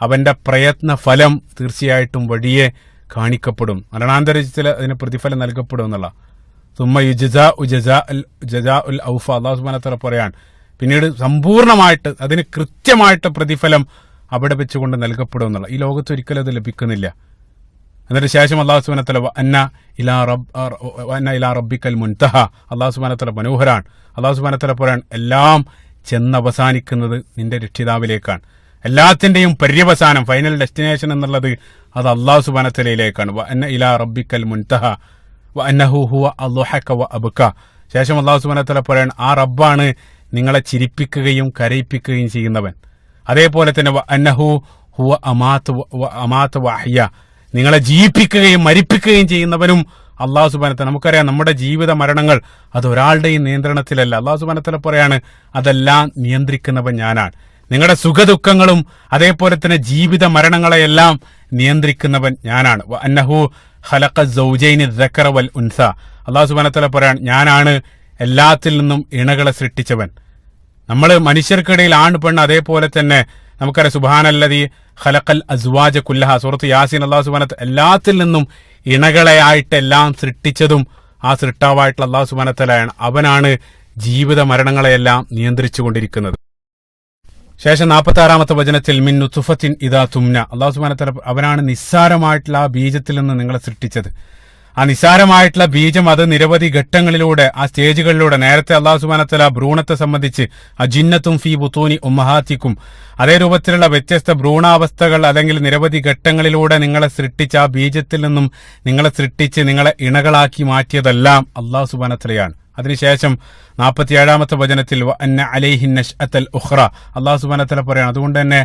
അവന്റെ പ്രയത്ന ഫലം തീർച്ചയായിട്ടും വഴിയെ കാണിക്കപ്പെടും. മരണാനന്തര ജീവിതത്തിൽ അതിന് പ്രതിഫലം നൽകപ്പെടും എന്നുള്ള. സുമ്മ ജസാഉൽ ഔഫ, അള്ളാഹു സുബ്ഹാനഹു വ തആല പറയാൻ പിന്നീട് സമ്പൂർണ്ണമായിട്ട് അതിന് കൃത്യമായിട്ട് പ്രതിഫലം അവിടെ വെച്ചുകൊണ്ട് നൽകപ്പെടും എന്നുള്ള. ഈ ലോകത്ത് ഒരിക്കലും അത് ലഭിക്കുന്നില്ല. എന്നിട്ട് ശേഷം അള്ളാഹു സുബ്ഹാനഹു വ തആല അന്ന ഇലാ റബ്ബിക്കൽ മുൻതഹ, അള്ളാഹു സുബ്ഹാനഹു വ തആല മനോഹരാണ്. അള്ളാഹു സുബ്ഹാനഹു വ തആല പറയാൻ എല്ലാം ചെന്നവസാനിക്കുന്നത് നിന്റെ രക്ഷിതാവിലേക്കാണ്. എല്ലാത്തിന്റെയും പര്യവസാനം, ഫൈനൽ ഡെസ്റ്റിനേഷൻ എന്നുള്ളത് അത് അള്ളാഹു സുബ്ഹാനഹു വ തആലയിലേക്കാണ്. അന്ന ഇലാ റബ്ബിക്കൽ മുൻതഹ വ അന്നഹു ഹുവ അദ്ഹക വ അബ്ക. ശേഷം അള്ളാഹു സുബ്ഹാനഹു വ തആല പറയാൻ ആ റബ്ബാണ് നിങ്ങളെ ചിരിപ്പിക്കുകയും കരയിപ്പിക്കുകയും ചെയ്യുന്നവൻ. അതേപോലെ തന്നെ വ അന്നഹു ഹുവ അമാത വ അഹ്യ, നിങ്ങളെ ജീവിപ്പിക്കുകയും മരിപ്പിക്കുകയും ചെയ്യുന്നവനും അള്ളാഹു സുബ്ഹാനഹു വ തആല. നമുക്കറിയാം നമ്മുടെ ജീവിത മരണങ്ങൾ അത് ഒരാളുടെയും നിയന്ത്രണത്തിലല്ല. അള്ളാഹു സുബ്ഹാനഹു വ തആല പറയാണ്, അതെല്ലാം നിയന്ത്രിക്കുന്നവൻ ഞാനാണ്. നിങ്ങളുടെ സുഖദുഃഖങ്ങളും അതേപോലെ തന്നെ ജീവിത മരണങ്ങളെയെല്ലാം നിയന്ത്രിക്കുന്നവൻ ഞാനാണ്. അന്നഹു ഖലഖ സൗജൈനി ദക്കറ വൽ ഉൻസ. അള്ളാഹു സുബ്ഹാനഹു വ തആല പറയാണ്, ഞാനാണ് എല്ലാത്തിൽ നിന്നും ഇണകളെ സൃഷ്ടിച്ചവൻ. നമ്മൾ മനുഷ്യർക്കിടയിൽ ആണ് പെണ്ണ്, അതേപോലെ തന്നെ നമുക്കറിയാം സുബ്ഹാനല്ലദീ ഖലഖൽ അസ്വാജ കുല്ലഹ, സൂറത്ത് യാസീൻ അള്ളാഹു സുബ്ഹാനഹു വ തആല എല്ലാത്തിൽ നിന്നും ഇണകളെ ആയിട്ടെല്ലാം സൃഷ്ടിച്ചതും ആ സൃഷ്ടാവായിട്ടുള്ള അള്ളാഹു സുബ്ഹാനഹു വ തആലയാണ്. അവനാണ് ജീവിത മരണങ്ങളെയെല്ലാം നിയന്ത്രിച്ചു കൊണ്ടിരിക്കുന്നത്. ശേഷം 46-ാമത്തെ വചനത്തിൽ മിൻ നുത്ഫത്തിൻ ഇദാ തുംന, അള്ളാഹു സുബ്ഹാനഹു വ തആല അവനാണ് നിസ്സാരമായിട്ടുള്ള ആ ബീജത്തിൽ നിന്ന് നിങ്ങളെ സൃഷ്ടിച്ചത്. ആ നിസ്സാരമായിട്ടുള്ള ബീജം അത് നിരവധി ഘട്ടങ്ങളിലൂടെ, ആ സ്റ്റേജുകളിലൂടെ, നേരത്തെ അള്ളാഹു സുബ്ഹാനഹു വ തആല ഭ്രൂണത്തെ സംബന്ധിച്ച് അജിന്നത്തും ഫീ ബുത്തൂനി ഉമ്മഹാത്തിക്കും, അതേ രൂപത്തിലുള്ള വ്യത്യസ്ത ഭ്രൂണാവസ്ഥകൾ അല്ലെങ്കിൽ നിരവധി ഘട്ടങ്ങളിലൂടെ നിങ്ങളെ സൃഷ്ടിച്ച് ആ ബീജത്തിൽ നിന്നും നിങ്ങളെ സൃഷ്ടിച്ച് നിങ്ങളെ ഇണകളാക്കി മാറ്റിയതെല്ലാം അള്ളാഹു സുബ്ഹാനഹു വ തആലയാണ്. അതിനുശേഷം 47-ാമത്തെ വചനത്തിൽ അന്ന അലൈഹി നശ്അത്തൽ ഉഖ്റ, അള്ളാഹു സുബ്ഹാനഹു വ തആല പറയാണ്, അതുകൊണ്ട് തന്നെ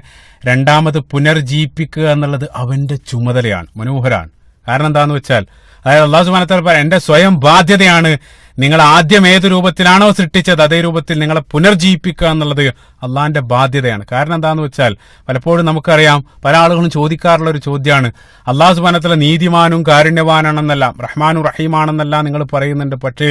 രണ്ടാമത് പുനർജീവിപ്പിക്കുക എന്നുള്ളത് അവന്റെ ചുമതലയാണ്, മനോഹരാണ്. കാരണം എന്താന്ന് വെച്ചാൽ, അതായത് അള്ളാഹു സുബ്ഹാനഹു വ തആല പറയാം, എന്റെ സ്വയം ബാധ്യതയാണ് നിങ്ങൾ ആദ്യം ഏത് രൂപത്തിലാണോ സൃഷ്ടിച്ചത് അതേ രൂപത്തിൽ നിങ്ങളെ പുനർജീവിപ്പിക്കുക എന്നുള്ളത് അള്ളാഹിന്റെ ബാധ്യതയാണ്. കാരണം എന്താന്ന് വെച്ചാൽ, പലപ്പോഴും നമുക്കറിയാം, പല ആളുകളും ചോദിക്കാറുള്ള ഒരു ചോദ്യമാണ്, അള്ളാഹു സുബ്ഹാനഹു വ തആല നീതിമാനും കാരുണ്യവാനാണെന്നെല്ലാം റഹ്മാനും റഹീമാണെന്നെല്ലാം നിങ്ങൾ പറയുന്നുണ്ട്, പക്ഷേ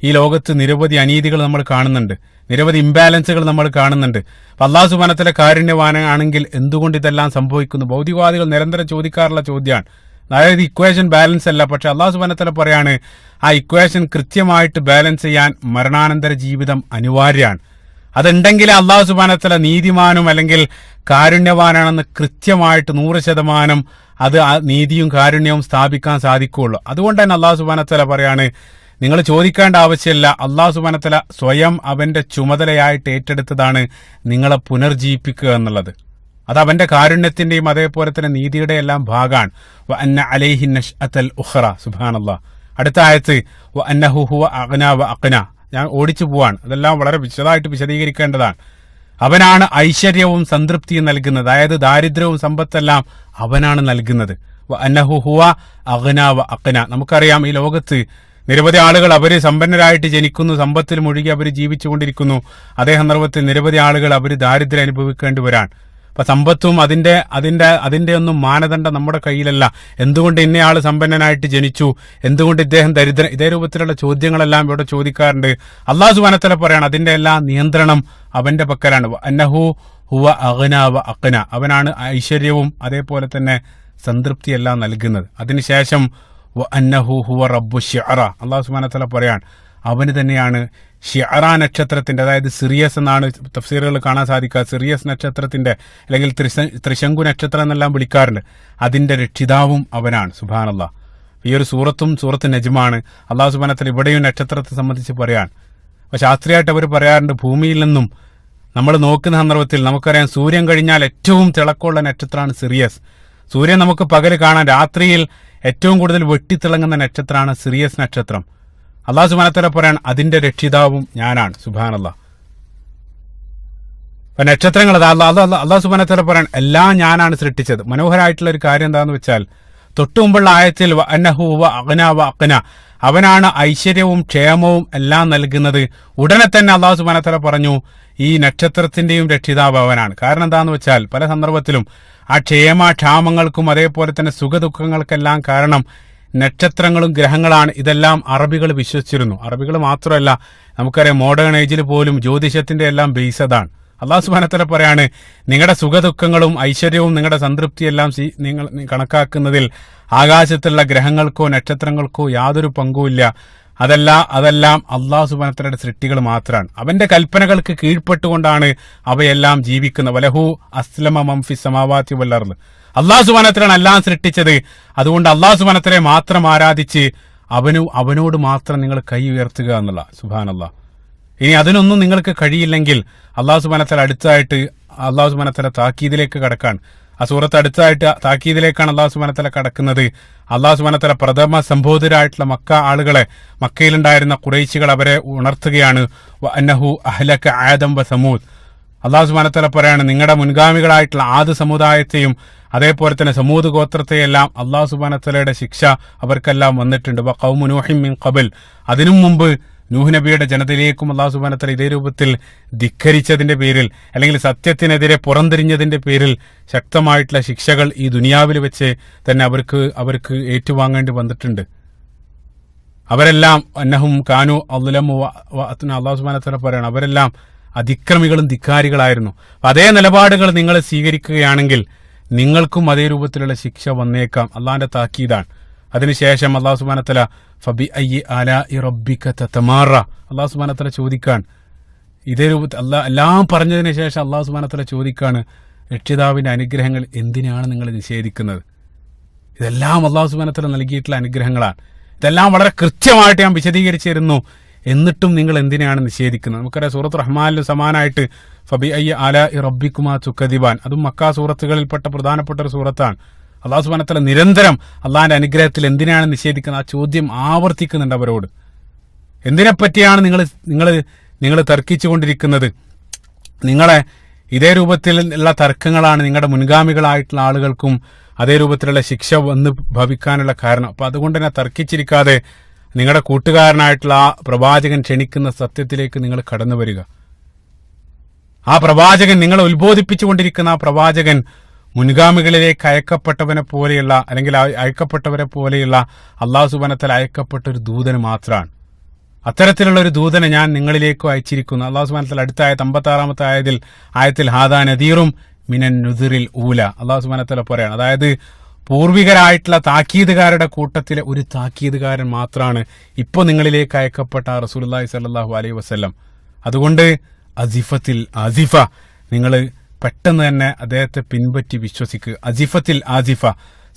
ഈ ലോകത്ത് നിരവധി അനീതികൾ നമ്മൾ കാണുന്നുണ്ട്, നിരവധി ഇംബാലൻസുകൾ നമ്മൾ കാണുന്നുണ്ട്. അപ്പൊ അള്ളാഹു സുബ്ഹാനഹു വ തആല കാരുണ്യവാനാണെങ്കിൽ എന്തുകൊണ്ട് ഇതെല്ലാം സംഭവിക്കുന്നു? ഭൗതികവാദികൾ നിരന്തരം ചോദിക്കാറുള്ള ചോദ്യമാണ്. അതായത് ഇക്വേഷൻ ബാലൻസ് അല്ല, പക്ഷെ അള്ളാഹു സുബ്ഹാനഹു വ തആല പറയാണ്, ആ ഇക്വേഷൻ കൃത്യമായിട്ട് ബാലൻസ് ചെയ്യാൻ മരണാനന്തര ജീവിതം അനിവാര്യമാണ്. അതുണ്ടെങ്കിൽ അള്ളാഹു സുബ്ഹാനഹു വ തആല നീതിമാനും അല്ലെങ്കിൽ കാരുണ്യവാനാണെന്ന് കൃത്യമായിട്ട് 100% അത് ആ നീതിയും കാരുണ്യവും സ്ഥാപിക്കാൻ സാധിക്കുകയുള്ളൂ. അതുകൊണ്ട് തന്നെ അള്ളാഹു സുബ്ഹാനഹു വ തആല പറയാണ്, നിങ്ങൾ ചോദിക്കേണ്ട ആവശ്യമില്ല, അള്ളാഹു സുബ്ഹാനഹു വ തആല സ്വയം അവന്റെ ചുമതലയായിട്ട് ഏറ്റെടുത്തതാണ് നിങ്ങളെ പുനർജീവിപ്പിക്കുക എന്നുള്ളത്. അത് അവന്റെ കാരുണ്യത്തിന്റെയും അതേപോലെ തന്നെ നീതിയുടെ എല്ലാം ഭാഗമാണ്. വഅന്ന അലൈഹി നശ്അത്തൽ ഉഖ്റ, സുബ്ഹാനല്ലാഹ്. അടുത്ത ആയത്ത് വഅന്നഹു ഹുവ അഗ്നാ വഅഖ്നാ, ഞാൻ ഓടിച്ചു പോവാണ്, അതെല്ലാം വളരെ വിശദമായിട്ട് വിശദീകരിക്കേണ്ടതാണ്. അവനാണ് ഐശ്വര്യവും സംതൃപ്തിയും നൽകുന്നത്, അതായത് ദാരിദ്ര്യവും സമ്പത്തെല്ലാം അവനാണ് നൽകുന്നത്. വഅന്നഹു ഹുവ അഗ്നാ വഅഖ്നാ, നമുക്കറിയാം ഈ ലോകത്ത് നിരവധി ആളുകൾ അവര് സമ്പന്നരായിട്ട് ജനിക്കുന്നു, സമ്പത്തിൽ മുഴുകി അവർ ജീവിച്ചുകൊണ്ടിരിക്കുന്നു. അതേ സന്ദർഭത്തിൽ നിരവധി ആളുകൾ അവർ ദാരിദ്ര്യം അനുഭവിക്കേണ്ടി വരാൻ. അപ്പൊ സമ്പത്തും അതിന്റെ ഒന്നും മാനദണ്ഡം നമ്മുടെ കയ്യിലല്ല. എന്തുകൊണ്ട് ഇന്നയാൾ സമ്പന്നനായിട്ട് ജനിച്ചു, എന്തുകൊണ്ട് ഇദ്ദേഹം ദരിദ്രൻ, ഇതേ രൂപത്തിലുള്ള ചോദ്യങ്ങളെല്ലാം ഇവിടെ ചോദിക്കാറുണ്ട്. അള്ളാഹു സുബ്ഹാനഹു വ തആല പറയാണ്, അതിന്റെ എല്ലാ നിയന്ത്രണം അവന്റെ പക്കലാണ്. അന്നഹു ഹുവ അഗ്നാ വഅഖ്നാ, അവനാണ് ഐശ്വര്യവും അതേപോലെ തന്നെ സംതൃപ്തിയെല്ലാം നൽകുന്നത്. അതിനുശേഷം അന്നഹു ഹുവ റബ്ബു ശിഅറ, അള്ളാഹു സുബ്ഹാനഹു വ തആല പറയാണ്, അവന് തന്നെയാണ് ഷിഅറ നക്ഷത്രത്തിന്റെ, അതായത് സിറിയസ് എന്നാണ് തഫ്സീറുകൾ കാണാൻ സാധിക്കുക, സിറിയസ് നക്ഷത്രത്തിന്റെ അല്ലെങ്കിൽ ത്രിശങ്കു നക്ഷത്രം എന്നെല്ലാം വിളിക്കാറുണ്ട്, അതിന്റെ രക്ഷിതാവും അവനാണ്. സുബ്ഹാനല്ലാഹ്. ഈ ഒരു സൂറത്ത് നജ്മാണ്. അള്ളാഹു സുബ്ഹാനഹു വ തആല ഇവിടെയും നക്ഷത്രത്തെ സംബന്ധിച്ച് പറയാൻ. അപ്പൊ ശാസ്ത്രീയമായിട്ട് അവർ പറയാറുണ്ട്, ഭൂമിയിൽ നിന്നും നമ്മൾ നോക്കുന്ന സന്ദർഭത്തിൽ നമുക്കറിയാം, സൂര്യൻ കഴിഞ്ഞാൽ ഏറ്റവും തിളക്കമുള്ള നക്ഷത്രമാണ് സിറിയസ്. സൂര്യൻ നമുക്ക് പകല് കാണാൻ, രാത്രിയിൽ ഏറ്റവും കൂടുതൽ വെട്ടിത്തിളങ്ങുന്ന നക്ഷത്രമാണ് സിറിയസ് നക്ഷത്രം. അള്ളാഹു സുബ്ഹാനഹു വ തആല പറയാൻ, അതിന്റെ രക്ഷിതാവും ഞാനാണ്. സുബ്ഹാനല്ലാഹ്. അപ്പൊ നക്ഷത്രങ്ങൾ അള്ളാഹു സുബ്ഹാനഹു വ തആല പറയാൻ, എല്ലാം ഞാനാണ് സൃഷ്ടിച്ചത്. മനോഹരമായിട്ടുള്ള ഒരു കാര്യം എന്താണെന്ന് വെച്ചാൽ, തൊട്ടു മുമ്പുള്ള ആയത്തിൽ അന്നഹു ഹുവ അഗ്നാ വഅഖ്നാ, അവനാണ് ഐശ്വര്യവും ക്ഷേമവും എല്ലാം നൽകുന്നത്. ഉടനെ തന്നെ അള്ളാഹു സുബ്ഹാനഹു വ തആല പറഞ്ഞു, ഈ നക്ഷത്രത്തിന്റെയും രക്ഷിതാവ് അവനാണ്. കാരണം എന്താണെന്ന് വെച്ചാൽ, പല സന്ദർഭത്തിലും ആ ക്ഷാമങ്ങൾക്കും അതേപോലെ തന്നെ സുഖദുഃഖങ്ങൾക്കെല്ലാം കാരണം നക്ഷത്രങ്ങളും ഗ്രഹങ്ങളാണ്. ഇതെല്ലാം അറബികൾ വിശ്വസിച്ചിരുന്നു. അറബികൾ മാത്രമല്ല, നമുക്കറിയാം മോഡേൺ ഏജിൽ പോലും ജ്യോതിഷത്തിന്റെ എല്ലാം ബേസ് അതാണ്. അള്ളാഹു സുബ്ഹാനഹു വ തആല പറയാണ്, നിങ്ങളുടെ സുഖദുഃഖങ്ങളും ഐശ്വര്യവും നിങ്ങളുടെ സംതൃപ്തിയെല്ലാം നിങ്ങൾ കണക്കാക്കുന്നതിൽ ആകാശത്തുള്ള ഗ്രഹങ്ങൾക്കോ നക്ഷത്രങ്ങൾക്കോ യാതൊരു പങ്കുമില്ല. അതെല്ലാം അള്ളാഹു സുബ്ഹാനഹു വ തആലയുടെ സൃഷ്ടികൾ മാത്രമാണ്. അവന്റെ കൽപ്പനകൾക്ക് കീഴ്പ്പെട്ടുകൊണ്ടാണ് അവയെല്ലാം ജീവിക്കുന്നത്. വലഹു അസ്ലമ മൻ ഫിസ് സമാവാതി വൽ അർള്, അള്ളാഹു സുബ്ഹാനഹു വ തആലയാണ് എല്ലാം സൃഷ്ടിച്ചത്. അതുകൊണ്ട് അള്ളാഹു സുബ്ഹാനഹു വ തആലയെ മാത്രം ആരാധിച്ച് അവനോട് മാത്രം നിങ്ങൾ കൈ ഉയർത്തുക എന്നുള്ള. സുബ്ഹാനല്ലാഹ്. ഇനി അതിനൊന്നും നിങ്ങൾക്ക് കഴിയില്ലെങ്കിൽ അള്ളാഹു സുബ്ഹാനഹു വ തആല അടുത്തായിട്ട് അള്ളാഹു സുബ്ഹാനഹു വ തആല താക്കീദിലേക്ക് കടക്കാൻ. ആ സൂറത്ത് അടുത്തായിട്ട് താക്കീദിലേക്കാണ് അള്ളാഹു സുബ്ഹാനഹു വ തആല കടക്കുന്നത്. അള്ളാഹു സുബ്ഹാനഹു വ തആല പ്രഥമ സംബോധരായിട്ടുള്ള ആളുകളെ, മക്കയിലുണ്ടായിരുന്ന ഖുറൈശികൾ, അവരെ ഉണർത്തുകയാണ്. അന്നഹു അഹ്ലക ആദം വ സമൂദ്, അള്ളാഹു സുബ്ഹാനഹു വ തആല പറയാണ്, നിങ്ങളുടെ മുൻഗാമികളായിട്ടുള്ള ആദ് സമുദായത്തെയും അതേപോലെ തന്നെ സമൂദ് ഗോത്രത്തെയെല്ലാം അള്ളാഹു സുബ്ഹാനഹു വ തആലയുടെ ശിക്ഷ അവർക്കെല്ലാം വന്നിട്ടുണ്ട്. ഖൗമു നൂഹിൻ മിൻ ഖബൽ, അതിനു മുമ്പ് നൂഹ് നബിയുടെ ജനതയിലേക്കും അള്ളാഹു സുബ്ഹാനഹു വ തആല ഇതേ രൂപത്തിൽ ധിക്കരിച്ചതിന്റെ പേരിൽ അല്ലെങ്കിൽ സത്യത്തിനെതിരെ പുറംതിരിഞ്ഞതിന്റെ പേരിൽ ശക്തമായിട്ടുള്ള ശിക്ഷകൾ ഈ ദുനിയാവിൽ വെച്ച് തന്നെ അവർക്ക് ഏറ്റുവാങ്ങേണ്ടി വന്നിട്ടുണ്ട്. അവരെല്ലാം അന്നഹും കാനു അദ്ലമു അള്ളാഹു സുബ്ഹാനഹു വ തആല പറയാണ്, അവരെല്ലാം അതിക്രമികളും ധിക്കാരികളായിരുന്നു. അതേ നിലപാടുകൾ നിങ്ങൾ സ്വീകരിക്കുകയാണെങ്കിൽ നിങ്ങൾക്കും അതേ രൂപത്തിലുള്ള ശിക്ഷ വന്നേക്കാം. അള്ളാഹിന്റെ താക്കീതാണ്. അതിനുശേഷം അള്ളാഹു സുബ്ഹാനഹു വ തആല ഫബി അയ്യി ആലാഇ റബ്ബിക തതമാറ, അള്ളാഹു സുബ്ഹാനഹു വ തആല ചോദിക്കാൻ, ഇതേ രൂപത്തിൽ എല്ലാം പറഞ്ഞതിന് ശേഷം അള്ളാഹു സുബ്ഹാനഹു വ തആല ചോദിക്കാണ്, രക്ഷിതാവിന്റെ അനുഗ്രഹങ്ങൾ എന്തിനാണ് നിങ്ങൾ നിഷേധിക്കുന്നത്? ഇതെല്ലാം അള്ളാഹു സുബ്ഹാനഹു വ തആല നൽകിയിട്ടുള്ള അനുഗ്രഹങ്ങളാണ്. ഇതെല്ലാം വളരെ കൃത്യമായിട്ട് ഞാൻ വിശദീകരിച്ചിരുന്നു. എന്നിട്ടും നിങ്ങൾ എന്തിനാണ് നിഷേധിക്കുന്നത്? നമുക്കറിയാം സൂറത്ത് റഹ്മാനിൽ സമാനായിട്ട് ഫബി അയ്യ ആലാഇ റബ്ബിക്കുമാ തുകദിബാൻ, അതും മക്കാ സൂറത്തുകളിൽപ്പെട്ട പ്രധാനപ്പെട്ട ഒരു സൂറത്താണ്. അള്ളാഹു സുബ്ഹാനഹു വ തആല നിരന്തരം അള്ളാഹിന്റെ അനുഗ്രഹത്തിൽ എന്തിനാണ് നിഷേധിക്കുന്നത് ആ ചോദ്യം ആവർത്തിക്കുന്നുണ്ട് അവരോട്. എന്തിനെപ്പറ്റിയാണ് നിങ്ങൾ തർക്കിച്ചു കൊണ്ടിരിക്കുന്നത്? നിങ്ങളെ ഇതേ രൂപത്തിലുള്ള തർക്കങ്ങളാണ് നിങ്ങളുടെ മുൻഗാമികളായിട്ടുള്ള ആളുകൾക്കും അതേ രൂപത്തിലുള്ള ശിക്ഷ വന്ന് ഭവിക്കാനുള്ള കാരണം. അപ്പൊ അതുകൊണ്ട് തന്നെ തർക്കിച്ചിരിക്കാതെ നിങ്ങളുടെ കൂട്ടുകാരനായിട്ടുള്ള ആ പ്രവാചകൻ ക്ഷണിക്കുന്ന സത്യത്തിലേക്ക് നിങ്ങൾ കടന്നു വരിക. ആ പ്രവാചകൻ, നിങ്ങളെ ഉത്ബോധിപ്പിച്ചുകൊണ്ടിരിക്കുന്ന ആ പ്രവാചകൻ മുൻഗാമികളിലേക്ക് അയക്കപ്പെട്ടവനെ പോലെയുള്ള അല്ലെങ്കിൽ അയക്കപ്പെട്ടവരെ പോലെയുള്ള അള്ളാഹു സുബ്ഹാനഹു വ തആല അയക്കപ്പെട്ട ഒരു ദൂതന് മാത്രമാണ്. അത്തരത്തിലുള്ള ഒരു ദൂതനെ ഞാൻ നിങ്ങളിലേക്കും അയച്ചിരിക്കുന്നു. അള്ളാഹു സുബ്ഹാനഹു വ തആല അടുത്ത ആയത്ത് 56-ാമത്തെ ആയത്തിൽ ഹാദാ നദീറും മിനൻ നുദിറിൽ ഊല, അള്ളാഹു സുബ്ഹാനഹു വ തആല പറയാണ്, അതായത് പൂർവികരായിട്ടുള്ള താക്കീതുകാരുടെ കൂട്ടത്തിലെ ഒരു താക്കീതുകാരൻ മാത്രമാണ് ഇപ്പോൾ നിങ്ങളിലേക്ക് അയക്കപ്പെട്ട റസൂലുള്ളാഹി സ്വല്ലല്ലാഹു അലൈഹി വസല്ലം. അതുകൊണ്ട് അസിഫത്തിൽ ആസിഫ, നിങ്ങൾ പെട്ടെന്ന് തന്നെ അദ്ദേഹത്തെ പിൻപറ്റി വിശ്വസിക്കുക. അസിഫത്തിൽ ആസിഫ,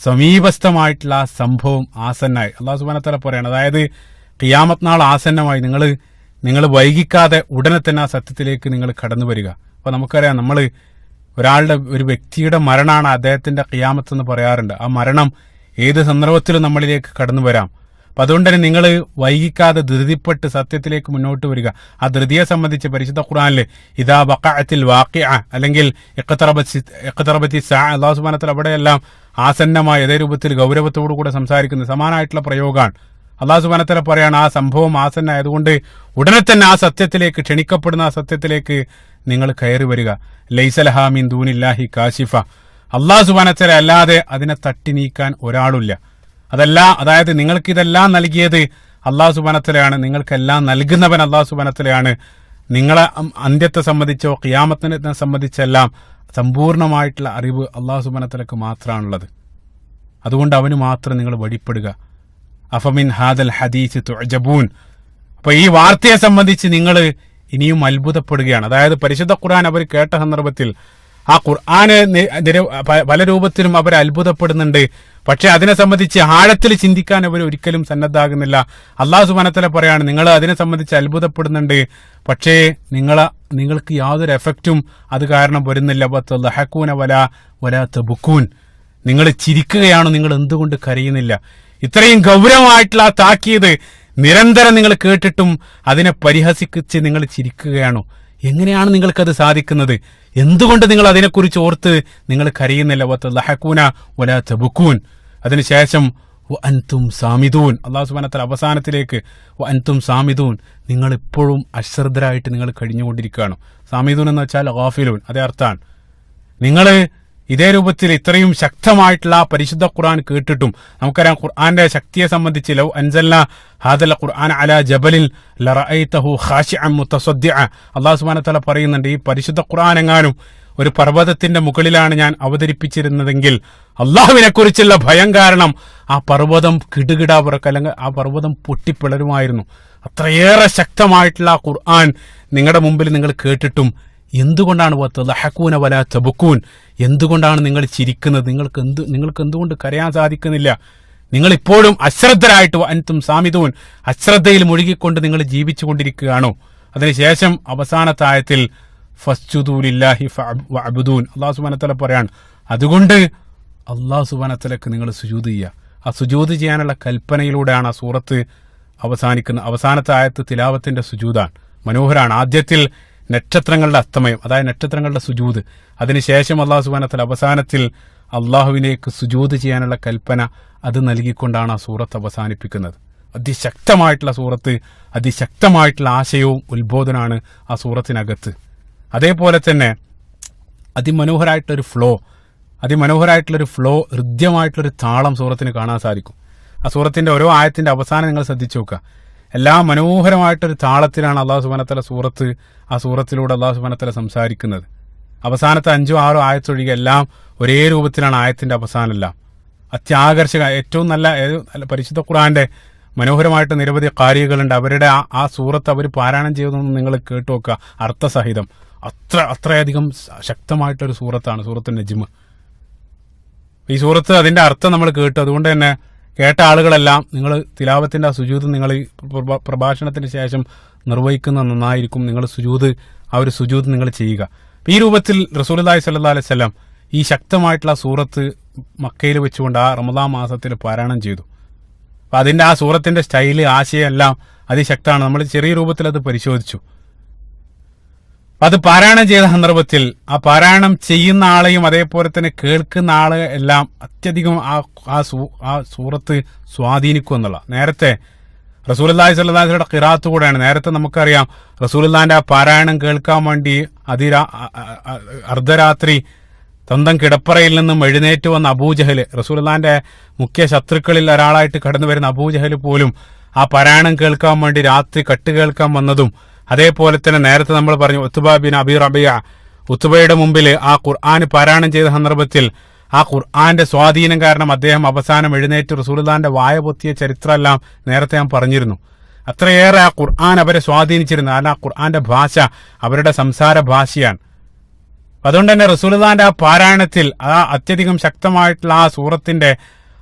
സമീപസ്ഥമായിട്ടുള്ള ആ സംഭവം ആസന്നായി അള്ളാഹു സുബ്ഹാനഹു വ തആല പറയാണ്. അതായത് ഖിയാമത്ത് നാൾ ആസന്നമായി, നിങ്ങൾ വൈകിക്കാതെ ഉടനെ തന്നെ ആ സത്യത്തിലേക്ക് നിങ്ങൾ കടന്നു വരിക. അപ്പൊ നമുക്കറിയാം, ഒരു വ്യക്തിയുടെ മരണമാണ് അദ്ദേഹത്തിന്റെ ഖിയാമത്ത് എന്ന് പറയാറുണ്ട്. ആ മരണം ഏത് സന്ദർഭത്തിലും നമ്മളിലേക്ക് കടന്നു വരാം. അപ്പൊ അതുകൊണ്ട് തന്നെ നിങ്ങൾ വൈകിക്കാതെ ധൃതിപ്പെട്ട് സത്യത്തിലേക്ക് മുന്നോട്ട് വരിക. ആ ധൃതിയെ സംബന്ധിച്ച് പരിശുദ്ധ ഖുർആനിൽ ഇദാ വഖഅത്തിൽ വാഖിഅ അല്ലെങ്കിൽ ഇഖ്തറബത്തി സാഅ, അല്ലാഹു സുബ്ഹാനഹു വ തആല അവിടെയെല്ലാം ആസന്നമായ അതേ രൂപത്തിൽ ഗൗരവത്തോടു കൂടെ സംസാരിക്കുന്ന സമാനമായിട്ടുള്ള പ്രയോഗമാണ്. അല്ലാഹു സുബ്ഹാനഹു വ തആല പറയാണ്, ആ സംഭവം ആസന്നമായതുകൊണ്ട് ഉടനെ തന്നെ ആ സത്യത്തിലേക്ക്, ക്ഷണിക്കപ്പെടുന്ന ആ സത്യത്തിലേക്ക് നിങ്ങൾ കയറി വരിക. ലൈസ ലഹാ മിൻ ദൂനില്ലാഹി കാശിഫ, അല്ലാഹു സുബ്ഹാനഹു വ തആല അല്ലാതെ അതിനെ തട്ടി നീക്കാൻ ഒരാളില്ല. അതായത് നിങ്ങൾക്ക് ഇതെല്ലാം നൽകിയത് അല്ലാഹു സുബ്ഹാനഹു വ തആലയാണ്. നിങ്ങൾക്കെല്ലാം നൽകുന്നവൻ അല്ലാഹു സുബ്ഹാനഹു വ തആലയാണ്. നിങ്ങളെ അന്ത്യത്തെ സംബന്ധിച്ചോ ഖിയാമത്തിനെ സംബന്ധിച്ചെല്ലാം സമ്പൂർണമായിട്ടുള്ള അറിവ് അല്ലാഹു സുബ്ഹാനഹു വ തആലക്ക് മാത്രമാണുള്ളത്. അതുകൊണ്ട് അവന് മാത്രം നിങ്ങൾ വഴിപ്പെടുക. അഫമിൻ ഹാദൽ ഹദീസ് തുഅജബൂൻ, അപ്പൊ ഈ വാർത്തയെ സംബന്ധിച്ച് നിങ്ങൾ ഇനിയും അത്ഭുതപ്പെടുകയാണ്. അതായത് പരിശുദ്ധ ഖുർആൻ അവർ കേട്ട സന്ദർഭത്തിൽ ആ ഖുർആന് പല രൂപത്തിലും അവർ അത്ഭുതപ്പെടുന്നുണ്ട്. പക്ഷെ അതിനെ സംബന്ധിച്ച് ആഴത്തിൽ ചിന്തിക്കാൻ അവർ ഒരിക്കലും സന്നദ്ധാകുന്നില്ല. അല്ലാഹു സുബ്ഹാനഹു വ തആല പറയാണ്, നിങ്ങൾ അതിനെ സംബന്ധിച്ച് അത്ഭുതപ്പെടുന്നുണ്ട്, പക്ഷേ നിങ്ങൾക്ക് യാതൊരു എഫക്റ്റും അത് കാരണം വരുന്നില്ല. വതളഹകൂന വലാ തബുക്കൂൻ, നിങ്ങൾ ചിരിക്കുകയാണോ, നിങ്ങൾ എന്തുകൊണ്ട് കരയുന്നില്ല? ഇത്രയും ഗൗരവമായിട്ടുള്ള ആ താക്കീത് നിരന്തരം നിങ്ങൾ കേട്ടിട്ടും അതിനെ പരിഹസിച്ച് നിങ്ങൾ ചിരിക്കുകയാണോ? എങ്ങനെയാണ് നിങ്ങൾക്കത് സാധിക്കുന്നത്? എന്തുകൊണ്ട് നിങ്ങൾ അതിനെക്കുറിച്ച് ഓർത്ത് നിങ്ങൾ കരയുന്നില്ല? വതളഹകൂന വലാ തബുക്കൂൻ. അതിനുശേഷം വഅൻതും സാമിദൂൻ, അല്ലാഹു സുബ്ഹാനഹു വ തആല അവസാനത്തിലേക്ക് വഅൻതും സാമിദൂൻ, നിങ്ങൾ ഇപ്പോഴും അശ്രദ്ധരായിട്ട് നിങ്ങൾ കഴിഞ്ഞുകൊണ്ടിരിക്കുകയാണ്. സാമിദൂൻ എന്ന് വെച്ചാൽ ഗാഫിലൂൻ, അതേ അർത്ഥമാണ്. നിങ്ങൾ ഇതേ രൂപത്തിൽ ഇത്രയും ശക്തമായിട്ടുള്ള പരിശുദ്ധ ഖുർആൻ കേട്ടിട്ടും, നമുക്കറിയാം ഖുർആന്റെ ശക്തിയെ സംബന്ധിച്ച് ലൗ അൻസൽനാ ഹാദൽ ഖുർആൻ അലാ ജബലിൻ ലറഅയ്തഹു ഖാശിഅൻ മുതസദ്ദിഅ, അല്ലാഹു സുബ്ഹാനഹു വ തആല പറയുന്നുണ്ട്, ഈ പരിശുദ്ധ ഖുർആൻ എങ്ങാനും ഒരു പർവ്വതത്തിന്റെ മുകളിലാണ് ഞാൻ അവതരിപ്പിച്ചിരുന്നതെങ്കിൽ അള്ളാഹുവിനെ കുറിച്ചുള്ള ഭയം കാരണം ആ പർവ്വതം കിടുകിടാ പുറക്ക്, അല്ലെങ്കിൽ ആ പർവ്വതം പൊട്ടിപ്പിളരുമായിരുന്നു. അത്രയേറെ ശക്തമായിട്ടുള്ള ആ ഖുർആൻ നിങ്ങളുടെ മുമ്പിൽ നിങ്ങൾ കേട്ടിട്ടും എന്തുകൊണ്ടാണ് വതളഹകൂന വലാ തബുക്കൂൻ, എന്തുകൊണ്ടാണ് നിങ്ങൾ ചിരിക്കുന്നത്? നിങ്ങൾക്ക് എന്തുകൊണ്ട് കരയാൻ സാധിക്കുന്നില്ല? നിങ്ങൾ ഇപ്പോഴും അശ്രദ്ധരായിട്ട് അൻതും സാമിദൂൻ, അശ്രദ്ധയിൽ മുഴുകിക്കൊണ്ട് നിങ്ങൾ ജീവിച്ചു കൊണ്ടിരിക്കുകയാണോ? അതിനുശേഷം അവസാനത്തെ ആയത്തിൽ ഫസ്ജുദൂ ലില്ലാഹി വഅബ്ദൂൻ, അല്ലാഹു സുബ്ഹാനഹു വ തആല പറയാണ്, അതുകൊണ്ട് അല്ലാഹു സുബ്ഹാനഹു വ തആലക്ക് നിങ്ങൾ സുജൂദ് ചെയ്യുക. ആ സുജൂദ് ചെയ്യാനുള്ള കൽപ്പനയിലൂടെയാണ് ആ സൂറത്ത് അവസാനിക്കുന്നത്. അവസാനത്തെ ആയത്ത് തിലാവത്തിന്റെ സുജൂദാണ്, മനോഹരാണ്. ആദ്യത്തിൽ നക്ഷത്രങ്ങളുടെ അസ്തമയം, അതായത് നക്ഷത്രങ്ങളുടെ സുജൂദ്. അതിനുശേഷം അള്ളാഹു സുബ്ഹാനഹു വ തആല അവസാനത്തിൽ അള്ളാഹുവിലേക്ക് സുജൂദ് ചെയ്യാനുള്ള കൽപ്പന അത് നൽകിക്കൊണ്ടാണ് ആ സൂറത്ത് അവസാനിപ്പിക്കുന്നത്. അതിശക്തമായിട്ടുള്ള സൂറത്ത്, അതിശക്തമായിട്ടുള്ള ആശയവും ഉത്ബോധനമാണ് ആ സൂറത്തിനകത്ത്. അതേപോലെ തന്നെ അതിമനോഹരമായിട്ടൊരു ഫ്ലോ, ഹൃദ്യമായിട്ടുള്ളൊരു താളം സൂറത്തിന് കാണാൻ സാധിക്കും. ആ സൂറത്തിന്റെ ഓരോ ആയത്തിന്റെ അവസാനം നിങ്ങൾ ശ്രദ്ധിച്ചു നോക്കുക. എല്ലാം മനോഹരമായിട്ടൊരു താളത്തിലാണ് അള്ളാഹു സുബ്ഹാനഹു വ തആല ആ സൂറത്തിലൂടെ അള്ളാഹു സുബ്ഹാനഹു വ തആല സംസാരിക്കുന്നത്. അവസാനത്തെ 5-6 ആയത്തൊഴികെ എല്ലാം ഒരേ രൂപത്തിലാണ് ആയത്തിന്റെ അവസാനമെല്ലാം. അത്യാകർഷക, ഏറ്റവും നല്ല പരിശുദ്ധ ഖുർആന്റെ മനോഹരമായിട്ട് നിരവധി കാരികളുണ്ട്. അവരുടെ ആ സൂറത്ത് അവർ പാരായണം ചെയ്തതെന്ന് നിങ്ങൾ കേട്ടു നോക്കുക, അർത്ഥസഹിതം. അത്രയധികം ശക്തമായിട്ടൊരു സൂറത്താണ് സൂറത്തുൽ നജ്മ്. ഈ സൂറത്ത് അതിന്റെ അർത്ഥം നമ്മൾ കേട്ടു. അതുകൊണ്ട് തന്നെ കേട്ട ആളുകളെല്ലാം നിങ്ങൾ തിലാവത്തിന്റെ ആ സുജൂദ് നിങ്ങൾ പ്രഭാഷണത്തിന് ശേഷം നിർവഹിക്കുന്നത് നന്നായിരിക്കും. നിങ്ങൾ ആ ഒരു സുജൂദ് നിങ്ങൾ ചെയ്യുക. ഈ രൂപത്തിൽ റസൂലുള്ളാഹി സ്വല്ലല്ലാഹു അലൈഹി വസല്ലം ഈ ശക്തമായിട്ടുള്ള സൂറത്ത് മക്കയിൽ വെച്ചുകൊണ്ട് ആ റമദാൻ മാസത്തിൽ പാരായണം ചെയ്തു. അപ്പൊ അതിന്റെ ആ സൂറത്തിന്റെ സ്റ്റൈല്, ആശയം എല്ലാം അതിശക്തമാണ്. നമ്മൾ ചെറിയ രൂപത്തിൽ അത് പരിശോധിച്ചു. അത് പാരായണം ചെയ്ത സന്ദർഭത്തിൽ ആ പാരായണം ചെയ്യുന്ന ആളെയും അതേപോലെ തന്നെ കേൾക്കുന്ന ആളെ എല്ലാം അത്യധികം ആ സൂറത്ത് സ്വാധീനിക്കും എന്നുള്ള. നേരത്തെ റസൂലുള്ളാഹി സ്വല്ലല്ലാഹു അലൈഹി വസല്ലം ഖിറാഅത്ത് കൂടെയാണ്. നേരത്തെ നമുക്കറിയാം റസൂലുള്ളാഹിന്റെ ആ പാരായണം കേൾക്കാൻ വേണ്ടി അർദ്ധരാത്രി സ്വന്തം കിടപ്പറയിൽ നിന്നും എഴുന്നേറ്റ് വന്ന അബൂജഹൽ, റസൂലുള്ളാഹിന്റെ മുഖ്യ ശത്രുക്കളിൽ ഒരാളായിട്ട് കടന്നു വരുന്ന അബൂജഹൽ പോലും ആ പാരായണം കേൾക്കാൻ വേണ്ടി രാത്രി കട്ട് കേൾക്കാൻ വന്നതും, അതേപോലെ തന്നെ നേരത്തെ നമ്മൾ പറഞ്ഞു ഉത്ബ ബിൻ അബി റബിയ, ഉത്ബയുടെ മുമ്പിൽ ആ ഖുർആൻ പാരായണം ചെയ്ത സന്ദർഭത്തിൽ ആ ഖുർആന്റെ സ്വാധീനം കാരണം അദ്ദേഹം അവസാനം എഴുന്നേറ്റ് റസൂലുള്ളാഹിന്റെ വായ പൊത്തിയ ചരിത്രമെല്ലാം നേരത്തെ ഞാൻ പറഞ്ഞിരുന്നു. അത്രയേറെ ആ ഖുർആൻ അവരെ സ്വാധീനിച്ചിരുന്നു. കാരണം ആ ഖുർആന്റെ ഭാഷ അവരുടെ സംസാര ഭാഷയാണ്. അതുകൊണ്ട് തന്നെ റസൂലുള്ളാഹിന്റെ ആ പാരായണത്തിൽ ആ അത്യധികം ശക്തമായിട്ടുള്ള ആ സൂറത്തിന്റെ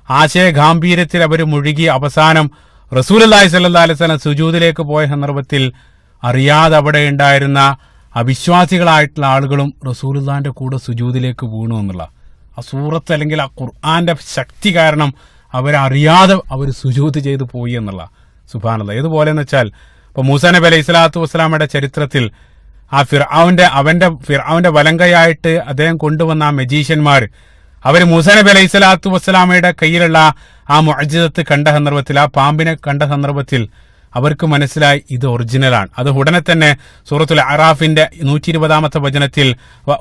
ആശയ ഗാംഭീര്യത്തിൽ അവർ മുഴുകി അവസാനം റസൂലുള്ളാഹി സ്വല്ലല്ലാഹു അലൈഹി വസല്ലം സുജൂദിലേക്ക് പോയ സന്ദർഭത്തിൽ അറിയാതെ അവിടെ ഉണ്ടായിരുന്ന അവിശ്വാസികളായിട്ടുള്ള ആളുകളും റസൂലുള്ളാഹിന്റെ കൂടെ സുജൂദിലേക്ക് വീണു എന്നുള്ള ആ സൂറത്ത് അല്ലെങ്കിൽ ആ ഖുർആന്റെ ശക്തി കാരണം അവരറിയാതെ അവർ സുജൂദ് ചെയ്തു പോയി എന്നുള്ള. സുബ്ഹാനല്ലാഹ്. ഏതുപോലെ എന്ന് വെച്ചാൽ ഇപ്പൊ മൂസാ നബി അലൈഹി സ്വലാത്തു വസ്സലാമയുടെ ചരിത്രത്തിൽ ആ ഫിർഔന്റെ വലങ്കയായിട്ട് അദ്ദേഹം കൊണ്ടുവന്ന ആ മജീഷ്യന്മാർ അവർ മൂസാ നബി അലൈഹി സ്വലാത്തു വസ്സലാമയുടെ കയ്യിലുള്ള ആ മുഅ്ജിസത്ത് കണ്ട സന്ദർഭത്തിൽ, ആ പാമ്പിനെ കണ്ട സന്ദർഭത്തിൽ അവർക്ക് മനസ്സിലായി ഇത് ഒറിജിനലാണ്. അത് ഉടനെ തന്നെ സൂറത്തുൽ അറാഫിന്റെ 120-ാമത്തെ വചനത്തിൽ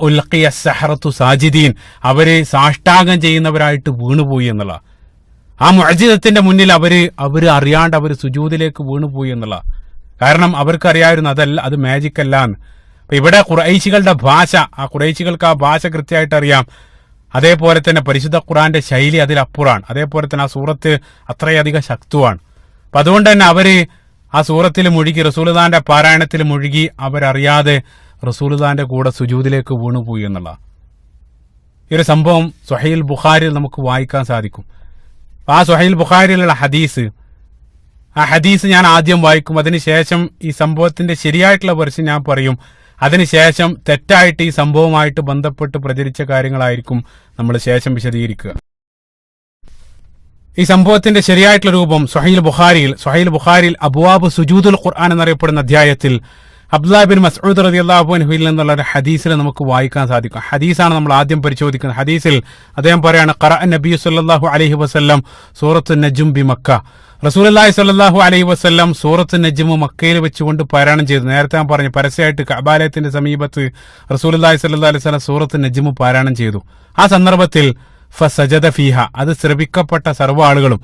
ഉൽഖിയ സഹറത്തു സാജിദീൻ, അവര് സാഷ്ടാംഗം ചെയ്യുന്നവരായിട്ട് വീണുപോയി എന്നുള്ള. ആ മുഅ്ജിസത്തിന്റെ മുന്നിൽ അവര് അറിയാണ്ട് അവർ സുജൂദിലേക്ക് വീണുപോയി എന്നുള്ള. കാരണം അവർക്കറിയായിരുന്നു അത് മാജിക് അല്ല എന്ന്. അപ്പൊ ഇവിടെ ഖുറൈശികളുടെ ഭാഷ, ആ ഖുറൈശികൾക്ക് ആ ഭാഷ കൃത്യമായിട്ട് അറിയാം. അതേപോലെ തന്നെ പരിശുദ്ധ ഖുർആന്റെ ശൈലി അതിലപ്പുറമാണ്. അതേപോലെ തന്നെ ആ സൂറത്ത് അത്രയധികം ശക്തമാണ്. അപ്പൊ അതുകൊണ്ട് തന്നെ അവര് ആ സൂറത്തിൽ മുഴുകി, റസൂലുള്ളാഹിന്റെ പാരായണത്തിൽ മുഴുകി, അവരറിയാതെ റസൂലുള്ളാഹിന്റെ കൂടെ സുജൂദിലേക്ക് വീണുപോയി എന്നുള്ള ഈ ഒരു സംഭവം സ്വഹീൽ ബുഖാരിയിൽ നമുക്ക് വായിക്കാൻ സാധിക്കും. ആ സ്വഹീൽ ബുഖാരിയിലുള്ള ആ ഹദീസ് ഞാൻ ആദ്യം വായിക്കും. അതിനുശേഷം ഈ സംഭവത്തിന്റെ ശരിയായിട്ടുള്ള വെർഷൻ ഞാൻ പറയും. അതിനുശേഷം തെറ്റായിട്ട് ഈ സംഭവവുമായിട്ട് ബന്ധപ്പെട്ട് പ്രചരിച്ച കാര്യങ്ങളായിരിക്കും നമ്മൾ ശേഷം വിശദീകരിക്കുക. ഈ സംഭവത്തിന്റെ ശരിയായിട്ടുള്ള രൂപം സ്വഹീൽ ബുഖാരിയിൽ അബ്വാബ് സുജൂദുൽ ഖുർആൻ എന്നറിയപ്പെടുന്ന അധ്യായത്തിൽ അബ്ദുല്ലാഹ് ബിൻ മസ്ഊദ് റളിയല്ലാഹു അൻഹുവിൽ നിന്നുള്ള ഒരു ഹദീസിൽ നമുക്ക് വായിക്കാൻ സാധിക്കും. ഹദീസാണ് നമ്മൾ ആദ്യം പരിശോധിക്കുന്നത്. ഹദീസിൽ അദ്ദേഹം പറയാണ്, ഖറഅ നബി സല്ലല്ലാഹു അലൈഹി വസല്ലം സൂറത്തുൻ നജ്ം ബി മക്ക. റസൂലുള്ളാഹി സ്വല്ലല്ലാഹു അലൈഹി വസല്ലം സൂറത്തുൻ നജ്ം മക്കയിൽ വെച്ചുകൊണ്ട് പാരായണം ചെയ്തു. നേരത്തെ ഞാൻ പറഞ്ഞു, പരസ്യമായിട്ട് കഅബാലയത്തിന്റെ സമീപത്ത് റസൂലുള്ളാഹി സ്വല്ലല്ലാഹു അലൈഹി വസല്ലം സൂറത്തുൻ നജ്ം പാരായണം ചെയ്തു. ആ സന്ദർഭത്തിൽ ഫസജദ ഫീഹ, അത് ശ്രവിക്കപ്പെട്ട സർവ്വ ആളുകളും,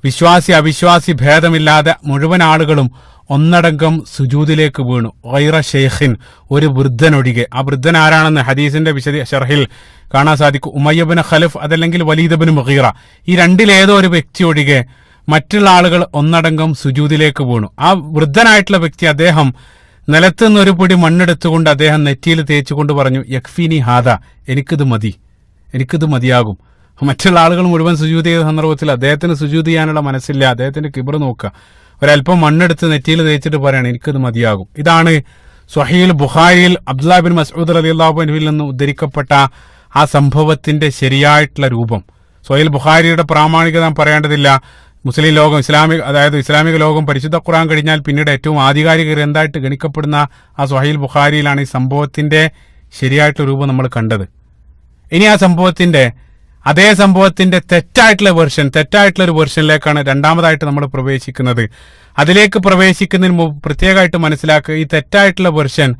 വിശ്വാസി അവിശ്വാസി ഭേദമില്ലാതെ മുഴുവൻ ആളുകളും ഒന്നടങ്കം സുജൂദിലേക്ക് വീണു. ഗൈറ ഷെയ്ഖിൻ, ഒരു വൃദ്ധനൊഴികെ. ആ വൃദ്ധൻ ആരാണെന്ന് ഹദീസിന്റെ ഷർഹിൽ കാണാൻ സാധിക്കും. ഉമയ്യ ഇബ്നു ഖലഫ് അതല്ലെങ്കിൽ വലീദ് ഇബ്നു മുഗീറ, ഈ രണ്ടിലേതോ ഒരു വ്യക്തി ഒഴികെ മറ്റുള്ള ആളുകൾ ഒന്നടങ്കം സുജൂദിലേക്ക് വീണു. ആ വൃദ്ധനായിട്ടുള്ള വ്യക്തി അദ്ദേഹം നിലത്തുനിന്ന് ഒരു പൊടി മണ്ണെടുത്തുകൊണ്ട് അദ്ദേഹം നെറ്റിയിൽ തേച്ചുകൊണ്ട് പറഞ്ഞു, യക്ഫീനി ഹാദ, എനിക്കിത് മതിയാകും. മറ്റുള്ള ആളുകൾ മുഴുവൻ സുജൂദ് ചെയ്ത സന്ദർഭത്തിൽ അദ്ദേഹത്തിന് സുജൂദ് ചെയ്യാനുള്ള മനസ്സില്ല. അദ്ദേഹത്തിന്റെ കിബർ നോക്കുക, ഒരല്പം മണ്ണെടുത്ത് നെറ്റിയിൽ തേച്ചിട്ട് പറയാണ്, എനിക്കിത് മതിയാകും. ഇതാണ് സ്വഹീൽ ബുഖാരിയിൽ അബ്ദുല്ലാഹ് ബിൻ മസ്ഊദ് റളിയല്ലാഹു അൻഹുവിൽ നിന്ന് ഉദ്ധരിക്കപ്പെട്ട ആ സംഭവത്തിന്റെ ശരിയായിട്ടുള്ള രൂപം. സ്വഹീൽ ബുഖാരിയുടെ പ്രാമാണികത നാം പറയേണ്ടതില്ല. മുസ്ലിം ലോകം ഇസ്ലാമിക ലോകം പരിശുദ്ധ ഖുർആൻ കഴിഞ്ഞാൽ പിന്നീട് ഏറ്റവും ആധികാരിക ഗ്രന്ഥമായിട്ട് ഗണിക്കപ്പെടുന്ന ആ സ്വഹീൽ ബുഖാരിയിലാണ് ഈ സംഭവത്തിന്റെ ശരിയായിട്ടുള്ള രൂപം നമ്മൾ കണ്ടത്. ഇനി ആ അതേ സംഭവത്തിന്റെ തെറ്റായിട്ടുള്ള ഒരു വെർഷനിലേക്കാണ് രണ്ടാമതായിട്ട് നമ്മൾ പ്രവേശിക്കുന്നത്. അതിലേക്ക് പ്രവേശിക്കുന്നതിന് മുമ്പ് പ്രത്യേകമായിട്ട് മനസ്സിലാക്കുക, ഈ തെറ്റായിട്ടുള്ള വെർഷൻ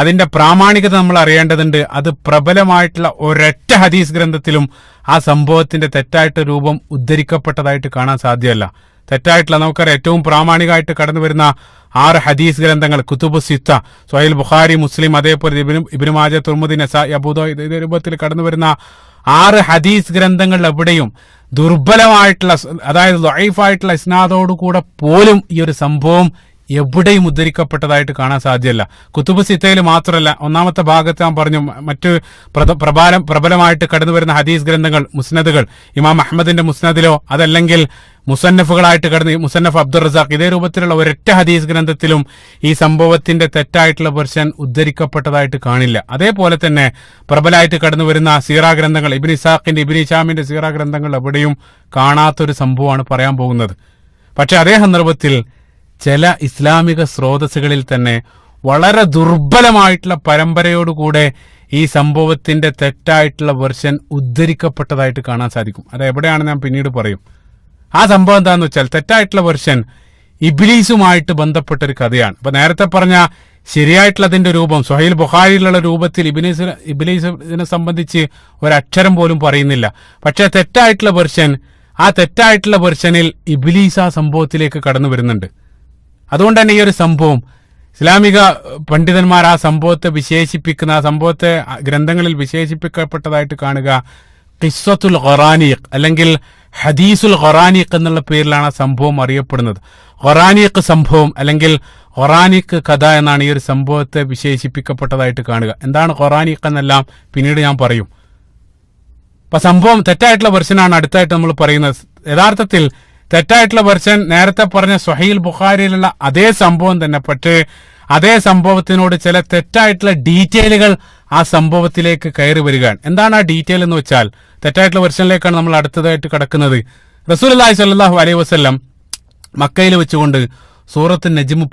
അതിന്റെ പ്രാമാണികത നമ്മൾ അറിയേണ്ടതുണ്ട്. അത് പ്രബലമായിട്ടുള്ള ഒരൊറ്റ ഹദീസ് ഗ്രന്ഥത്തിലും ആ സംഭവത്തിന്റെ തെറ്റായിട്ട് രൂപം ഉദ്ധരിക്കപ്പെട്ടതായിട്ട് കാണാൻ സാധ്യമല്ല. തെറ്റായിട്ടുള്ള നമുക്കറിയാം ഏറ്റവും പ്രാമാണികമായിട്ട് കടന്നു വരുന്ന 6 ഹദീസ് ഗ്രന്ഥങ്ങൾ കുതുബു സിത്ത, സ്വഹീൽ ബുഖാരി, മുസ്ലിം, അതേപോലെ ഇബ്നു മാജ, തുർമുദി, നസായി, അബൂദാവൂദ് ഇതേ രൂപത്തിൽ കടന്നു വരുന്ന 6 ഹദീസ് ഗ്രന്ഥങ്ങൾ എവിടെയും ദുർബലമായിട്ടുള്ള ദഈഫായിട്ടുള്ള ഇസ്നാദോടുകൂടെ പോലും ഈ ഒരു സംഭവം എവിടെയും ഉദ്ധരിക്കപ്പെട്ടതായിട്ട് കാണാൻ സാധ്യമല്ല. കുതുബ് സിത്തയിൽ മാത്രമല്ല, ഒന്നാമത്തെ ഭാഗത്ത് ഞാൻ പറഞ്ഞു മറ്റ് പ്രബലമായിട്ട് കടന്നു വരുന്ന ഹദീസ് ഗ്രന്ഥങ്ങൾ, മുസ്നദുകൾ, ഇമാം അഹ്മദിന്റെ മുസ്നദിലോ അതല്ലെങ്കിൽ മുസന്നഫുകളായിട്ട് മുസന്നഫ് അബ്ദുർ റസാഖ്, ഇതേ രൂപത്തിലുള്ള ഒരൊറ്റ ഹദീസ് ഗ്രന്ഥത്തിലും ഈ സംഭവത്തിന്റെ തെറ്റായിട്ടുള്ള വെർഷൻ ഉദ്ധരിക്കപ്പെട്ടതായിട്ട് കാണില്ല. അതേപോലെ തന്നെ പ്രബലമായിട്ട് കടന്നു വരുന്ന സീറാ ഗ്രന്ഥങ്ങൾ, ഇബ്നു ഇസാഖിന്റെ, ഇബ്നു ഹിശാമിന്റെ സീറാ ഗ്രന്ഥങ്ങൾ എവിടെയും കാണാത്തൊരു സംഭവമാണ് പറയാൻ പോകുന്നത്. പക്ഷെ അതേ സന്ദർഭത്തിൽ ചില ഇസ്ലാമിക സ്രോതസ്സുകളിൽ തന്നെ വളരെ ദുർബലമായിട്ടുള്ള പരമ്പരയോടുകൂടെ ഈ സംഭവത്തിന്റെ തെറ്റായിട്ടുള്ള വെർഷൻ ഉദ്ധരിക്കപ്പെട്ടതായിട്ട് കാണാൻ സാധിക്കും. അത് എവിടെയാണെന്ന് ഞാൻ പിന്നീട് പറയും. ആ സംഭവം എന്താന്ന് വെച്ചാൽ തെറ്റായിട്ടുള്ള വെർഷൻ ഇബ്ലീസുമായിട്ട് ബന്ധപ്പെട്ട ഒരു കഥയാണ്. അപ്പൊ നേരത്തെ പറഞ്ഞ ശരിയായിട്ടുള്ളതിന്റെ രൂപം സ്വഹീൽ ബുഖാരിയിലുള്ള രൂപത്തിൽ ഇബ്ലീസിനെ സംബന്ധിച്ച് ഒരക്ഷരം പോലും പറയുന്നില്ല. പക്ഷെ തെറ്റായിട്ടുള്ള വെർഷനിൽ ഇബ്ലീസ് ആ സംഭവത്തിലേക്ക് കടന്നു വരുന്നുണ്ട്. അതുകൊണ്ട് തന്നെ ഈ ഒരു സംഭവം ഇസ്ലാമിക പണ്ഡിതന്മാർ ആ സംഭവത്തെ ആ സംഭവത്തെ ഗ്രന്ഥങ്ങളിൽ വിശേഷിപ്പിക്കപ്പെട്ടതായിട്ട് കാണുക ഖിസ്സത്തുൽ ഖറാനീഖ് അല്ലെങ്കിൽ ഹദീസുൽ ഖറാനീഖ് എന്നുള്ള പേരിലാണ് ആ സംഭവം അറിയപ്പെടുന്നത്. ഖറാനീഖ് സംഭവം അല്ലെങ്കിൽ ഖറാനീഖ് കഥ എന്നാണ് ഈ ഒരു സംഭവത്തെ വിശേഷിപ്പിക്കപ്പെട്ടതായിട്ട് കാണുക. എന്താണ് ഖറാനീഖ് എന്നെല്ലാം പിന്നീട് ഞാൻ പറയും. അപ്പൊ സംഭവം തെറ്റായിട്ടുള്ള വെർഷനാണ് അടുത്തായിട്ട് നമ്മൾ പറയുന്നത്. യഥാർത്ഥത്തിൽ തെറ്റായിട്ടുള്ള വെർഷൻ നേരത്തെ പറഞ്ഞ സ്വഹീൽ ബുഖാരിയിലുള്ള അതേ സംഭവം തന്നെ, പക്ഷേ അതേ സംഭവത്തിനോട് ചില തെറ്റായിട്ടുള്ള ഡീറ്റെയിലുകൾ ആ സംഭവത്തിലേക്ക് കയറി വരികയാണ്. എന്താണ് ആ ഡീറ്റെയിൽ എന്ന് വെച്ചാൽ, തെറ്റായിട്ടുള്ള വെർഷനിലേക്കാണ് നമ്മൾ അടുത്തതായിട്ട് കടക്കുന്നത്. റസൂലുള്ളാഹി സ്വല്ലല്ലാഹു അലൈഹി വസല്ലം മക്കയിൽ വെച്ചുകൊണ്ട് സൂറത്തുൻ നജ്മ്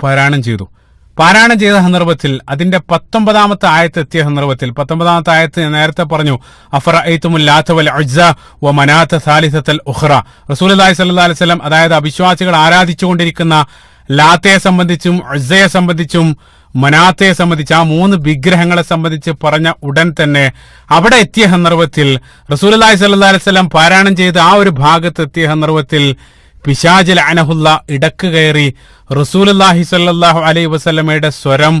പാരായണം ചെയ്ത സന്ദർഭത്തിൽ അതിന്റെ 19ാമത്തെ ആയത്ത് എത്തിയ സന്ദർഭത്തിൽ 19ാമത്തെ ആയത്ത് നേരത്തെ പറഞ്ഞു അഫറഅയ്തുമുൽ ലാത വൽ ഉസ്സ വ മനാത സാലിസത്തുൽ ഉഖ്റ. റസൂലുള്ളാഹി സ്വല്ലല്ലാഹു അലൈഹി വസല്ലം അതായത് അവിശ്വാസികൾ ആരാധിച്ചുകൊണ്ടിരിക്കുന്ന ലാത്തയെ സംബന്ധിച്ചും ഉസ്സയെ സംബന്ധിച്ചും മനാത്തയെ സംബന്ധിച്ച് ആ 3 വിഗ്രഹങ്ങളെ സംബന്ധിച്ച് പറഞ്ഞ ഉടൻ തന്നെ അവിടെ എത്തിയ സന്ദർഭത്തിൽ റസൂലുള്ളാഹി സ്വല്ലല്ലാഹു അലൈഹി വസല്ലം പാരായണം ചെയ്ത് ആ ഒരു ഭാഗത്ത് എത്തിയ സന്ദർഭത്തിൽ പിശാച് ലഅനഹുല്ല ഇടക്ക് കയറി റസൂലുള്ളാഹി സ്വല്ലല്ലാഹു അലൈഹി വസല്ലമയുടെ സ്വരം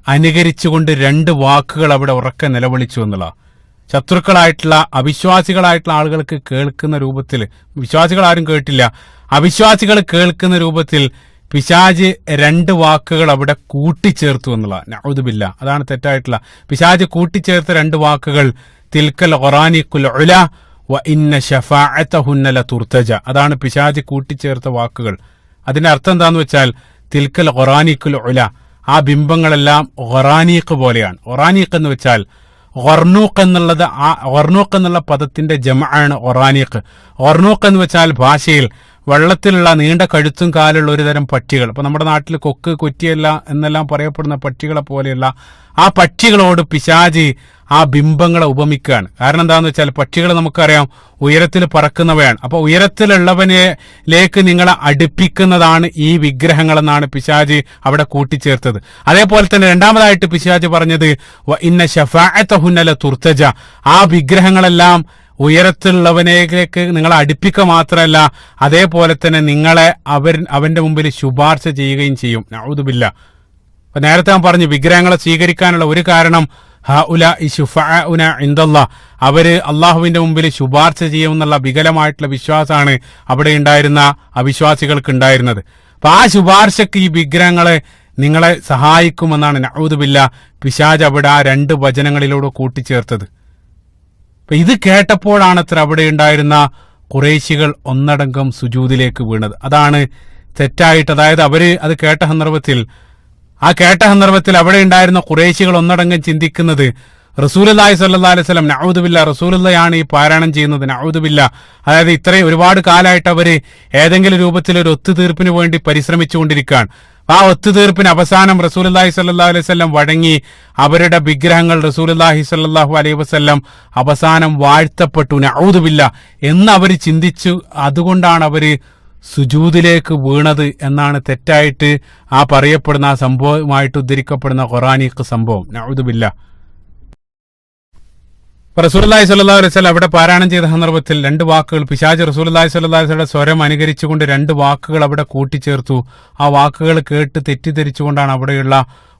അനുകരിച്ചുകൊണ്ട് 2 വാക്കുകൾ അവിടെ ഉറക്കെ നിലവിളിച്ചു എന്നുള്ള ശത്രുക്കളായിട്ടുള്ള അവിശ്വാസികളായിട്ടുള്ള ആളുകൾക്ക് കേൾക്കുന്ന രൂപത്തിൽ, വിശ്വാസികൾ ആരും കേട്ടില്ല, അവിശ്വാസികൾ കേൾക്കുന്ന രൂപത്തിൽ പിശാച് 2 വാക്കുകൾ അവിടെ കൂട്ടിച്ചേർത്തു എന്നുള്ള നഊദു ബില്ലാ. അതാണ് തെറ്റായിട്ടുള്ള പിശാച് കൂട്ടിച്ചേർത്ത 2 വാക്കുകൾ തിൽക്കൽ ഖുറാനിഖുൽ ഉല വ ഇന്ന ശഫാഅതഹുന്ന ലതുർതജ. അതാണ് പിശാച് കൂട്ടിച്ചേർത്ത വാക്കുകൾ. അതിന്റെ അർത്ഥം എന്താന്ന് വെച്ചാൽ തിൽക്കൽ ഖുറാനിഖുൽ ഉല, ആ ബിംബങ്ങളെല്ലാം ഖുറാനീഖ് പോലെയാണ്. ഖുറാനീഖ് എന്ന് വെച്ചാൽ ഖർനൂഖ് എന്നുള്ള പദത്തിന്റെ ജമഅാണ് ഖുറാനീഖ്. ഖർനൂഖ് എന്ന് വെച്ചാൽ ഭാഷയിൽ വെള്ളത്തിലുള്ള നീണ്ട കഴുത്തും കാലുള്ള ഒരു തരം പക്ഷികൾ. അപ്പൊ നമ്മുടെ നാട്ടിൽ കൊക്ക്, കൊറ്റിയല്ല എന്നെല്ലാം പറയപ്പെടുന്ന പക്ഷികളെ പോലെയുള്ള ആ പക്ഷികളോട് പിശാചി ആ ബിംബങ്ങളെ ഉപമിക്കുകയാണ്. കാരണം എന്താണെന്ന് വെച്ചാൽ പക്ഷികൾ നമുക്കറിയാം ഉയരത്തിൽ പറക്കുന്നവയാണ്. അപ്പൊ ഉയരത്തിലുള്ളവനിലേക്ക് നിങ്ങളെ അടുപ്പിക്കുന്നതാണ് ഈ വിഗ്രഹങ്ങളെന്നാണ് പിശാചി അവിടെ കൂട്ടിച്ചേർത്തത്. അതേപോലെ തന്നെ രണ്ടാമതായിട്ട് പിശാചി പറഞ്ഞത് വ ഇന്ന ശഫാഅതഹുന്ന ലതുർതജ, ആ വിഗ്രഹങ്ങളെല്ലാം ഉയരത്തിലുള്ളവനിലേക്ക് നിങ്ങളെ അടുപ്പിക്കുക മാത്രമല്ല അതേപോലെ തന്നെ നിങ്ങളെ അവന്റെ മുമ്പിൽ ശുപാർശ ചെയ്യുകയും ചെയ്യും. നഊദു ബില്ലാ. അപ്പൊ നേരത്തെ ഞാൻ പറഞ്ഞു വിഗ്രഹങ്ങളെ സ്വീകരിക്കാനുള്ള ഒരു കാരണം ഹഉലാഇ ശുഫഅഉന ഇൻദല്ലാഹ്, അവര് അള്ളാഹുവിന്റെ മുമ്പിൽ ശുപാർശ ചെയ്യുമെന്നുള്ള വികലമായിട്ടുള്ള വിശ്വാസമാണ് അവിടെ ഉണ്ടായിരുന്ന അവിശ്വാസികൾക്ക് ഉണ്ടായിരുന്നത്. അപ്പൊ ആ ശുപാർശക്ക് ഈ വിഗ്രഹങ്ങളെ നിങ്ങളെ സഹായിക്കുമെന്നാണ് നഊദു ബില്ലാ പിശാച് അവിടെ ആ 2 വചനങ്ങളിലൂടെ കൂട്ടിച്ചേർത്തത്. അപ്പൊ ഇത് കേട്ടപ്പോഴാണത്ര അവിടെ ഉണ്ടായിരുന്ന ഖുറൈശികൾ ഒന്നടങ്കം സുജൂദിലേക്ക് വീണത്. അതാണ് തെറ്റായിട്ട്, അതായത് അവര് അത് കേട്ട സന്ദർഭത്തിൽ അവിടെ ഉണ്ടായിരുന്ന ഖുറൈശികൾ ഒന്നടങ്കം ചിന്തിക്കുന്നത് റസൂലുള്ളാഹി സ്വല്ലല്ലാഹു അലൈഹി വസല്ലം നഊദുബില്ലാ റസൂലുള്ളാഹിയാണ് ഈ പാരായണം ചെയ്യുന്നത്, നഊദുബില്ലാ. അതായത് ഇത്രയും ഒരുപാട് കാലമായിട്ട് അവര് ഏതെങ്കിലും രൂപത്തിൽ ഒരു ഒത്തുതീർപ്പിന് വേണ്ടി പരിശ്രമിച്ചുകൊണ്ടിരിക്കുകയാണ്. ആ ഒത്തുതീർപ്പിന് അവസാനം റസൂലുള്ളാഹി സ്വല്ലല്ലാഹു അലൈഹി വസല്ലം വഴങ്ങി അവരുടെ വിഗ്രഹങ്ങൾ റസൂലുള്ളാഹി സ്വല്ലല്ലാഹു അലൈഹി വസല്ലം അവസാനം വാഴ്ത്തപ്പെട്ടു, നഊദുബില്ലാ എന്ന് അവർ ചിന്തിച്ചു. അതുകൊണ്ടാണ് അവര് സുജൂദിലേക്ക് വീണത് എന്നാണ് തെറ്റായിട്ട് ആ പറയപ്പെടുന്ന ആ സംഭവമായിട്ട് ഉദ്ധരിക്കപ്പെടുന്ന ഖുർആനിക് സംഭവം, നഊദുബില്ലാ. റസൂലുള്ളാഹി സ്വല്ലല്ലാഹു അലൈഹി വസല്ലം അവിടെ പാരായണം ചെയ്ത സന്ദർഭത്തിൽ രണ്ട് വാക്കുകൾ പിശാച് റസൂലുള്ളാഹി സ്വല്ലല്ലാഹു അലൈഹി വസല്ലം സ്വരം അനുകരിച്ചുകൊണ്ട് രണ്ട് വാക്കുകൾ അവിടെ കൂട്ടിച്ചേർത്തു. ആ വാക്കുകൾ കേട്ട് തെറ്റിദ്ധരിച്ചുകൊണ്ടാണ് അവിടെയുള്ള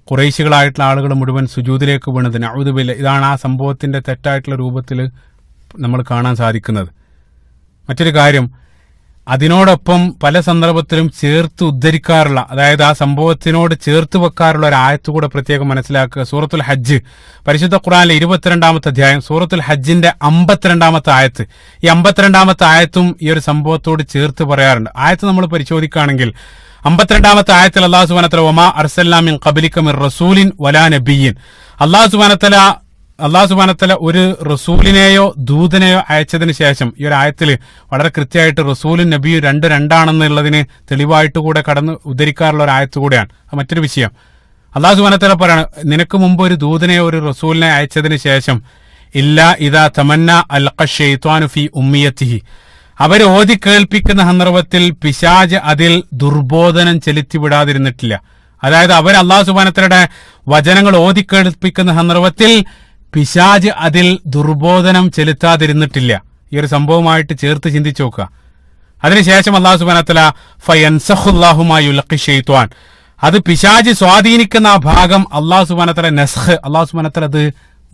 ഖുറൈശികളായിട്ടുള്ള ആളുകൾ മുഴുവൻ സുജൂദിലേക്ക് വീണത്, നഊദുബില്ലാ. ഇതാണ് ആ സംഭവത്തിന്റെ തെറ്റായിട്ടുള്ള രൂപത്തിൽ നമ്മൾ കാണാൻ സാധിക്കുന്നത്. മറ്റൊരു കാര്യം, അതിനോടൊപ്പം പല സന്ദർഭത്തിലും ചേർത്ത് ഉദ്ധരിക്കാറുള്ള, അതായത് ആ സംഭവത്തിനോട് ചേർത്ത് വെക്കാറുള്ള ഒരു ആയത്ത് കൂടെ പ്രത്യേകം മനസ്സിലാക്കുക. സൂറത്തുൽ ഹജ്ജ്, പരിശുദ്ധ ഖുർആനിലെ 22-ാമത്തെ അധ്യായം, സൂറത്തുൽ ഹജ്ജിന്റെ 52-ാമത്തെ ആയത്ത്. ഈ 52-ാമത്തെ ആയത്തും ഈ ഒരു സംഭവത്തോട് ചേർത്ത് പറയാറുണ്ട്. ആയത്ത് നമ്മൾ പരിശോധിക്കുകയാണെങ്കിൽ 52-ാമത്തെ ആയത്തിൽ അല്ലാഹു സുബ്ഹാനഹു വ തആല വമാ അർസൽനാ മിൻ ഖബ്ലിക മിർ റസൂലിൻ വലാ നബിയ്യിൻ, അല്ലാഹു സുബ്ഹാനഹു വ തആല ഒരു റസൂലിനെയോ ദൂതനെയോ അയച്ചതിന് ശേഷം, ഈ ഒരു ആയത്തിൽ വളരെ കൃത്യമായിട്ട് റസൂലും നബിയും രണ്ടാണെന്നുള്ളതിന് തെളിവായിട്ട് കൂടെ കടന്ന് ഉദ്ധരിക്കാറുള്ള ഒരു ആയത്ത് കൂടെയാണ്. മറ്റൊരു വിഷയം, അല്ലാഹു സുബ്ഹാനഹു വ തആല പറയാണ്, നിനക്ക് മുമ്പ് ഒരു ദൂതനെയോ ഒരു റസൂലിനെ അയച്ചതിന് ശേഷം ഇല്ലാ ഇദാ തമന്ന അൽഖ ശൈത്വാനു ഫീ ഉമ്മിയത്തിഹി, അവർ ഓതി കേൾപ്പിക്കുന്ന സന്ദർഭത്തിൽ പിശാച് അതിൽ ദുർബോധനം ചെലുത്തി വിടാതിരുന്നിട്ടില്ല. അതായത് അവർ അല്ലാഹു സുബ്ഹാനഹു വ തആലയുടെ വചനങ്ങൾ ഓതി കേൾപ്പിക്കുന്ന സന്ദർഭത്തിൽ പിശാച് അതിൽ ദുർബോധനം ചെലുത്താതിരുന്നിട്ടില്ല. ഈ ഒരു സംഭവമായിട്ട് ചേർത്ത് ചിന്തിച്ചു നോക്കുക. അതിനുശേഷം അല്ലാഹു സുബ്ഹാനഹു വ തആല ഫയൻസഖുല്ലാഹു മാ യുൽഖി ശൈത്വാൻ, അത് പിശാച് സ്വാധീനിക്കുന്ന ആ ഭാഗം അല്ലാഹു സുബ്ഹാനഹു വ തആല നസ്ഖ്, അല്ലാഹു സുബ്ഹാനഹു വ തആല അത്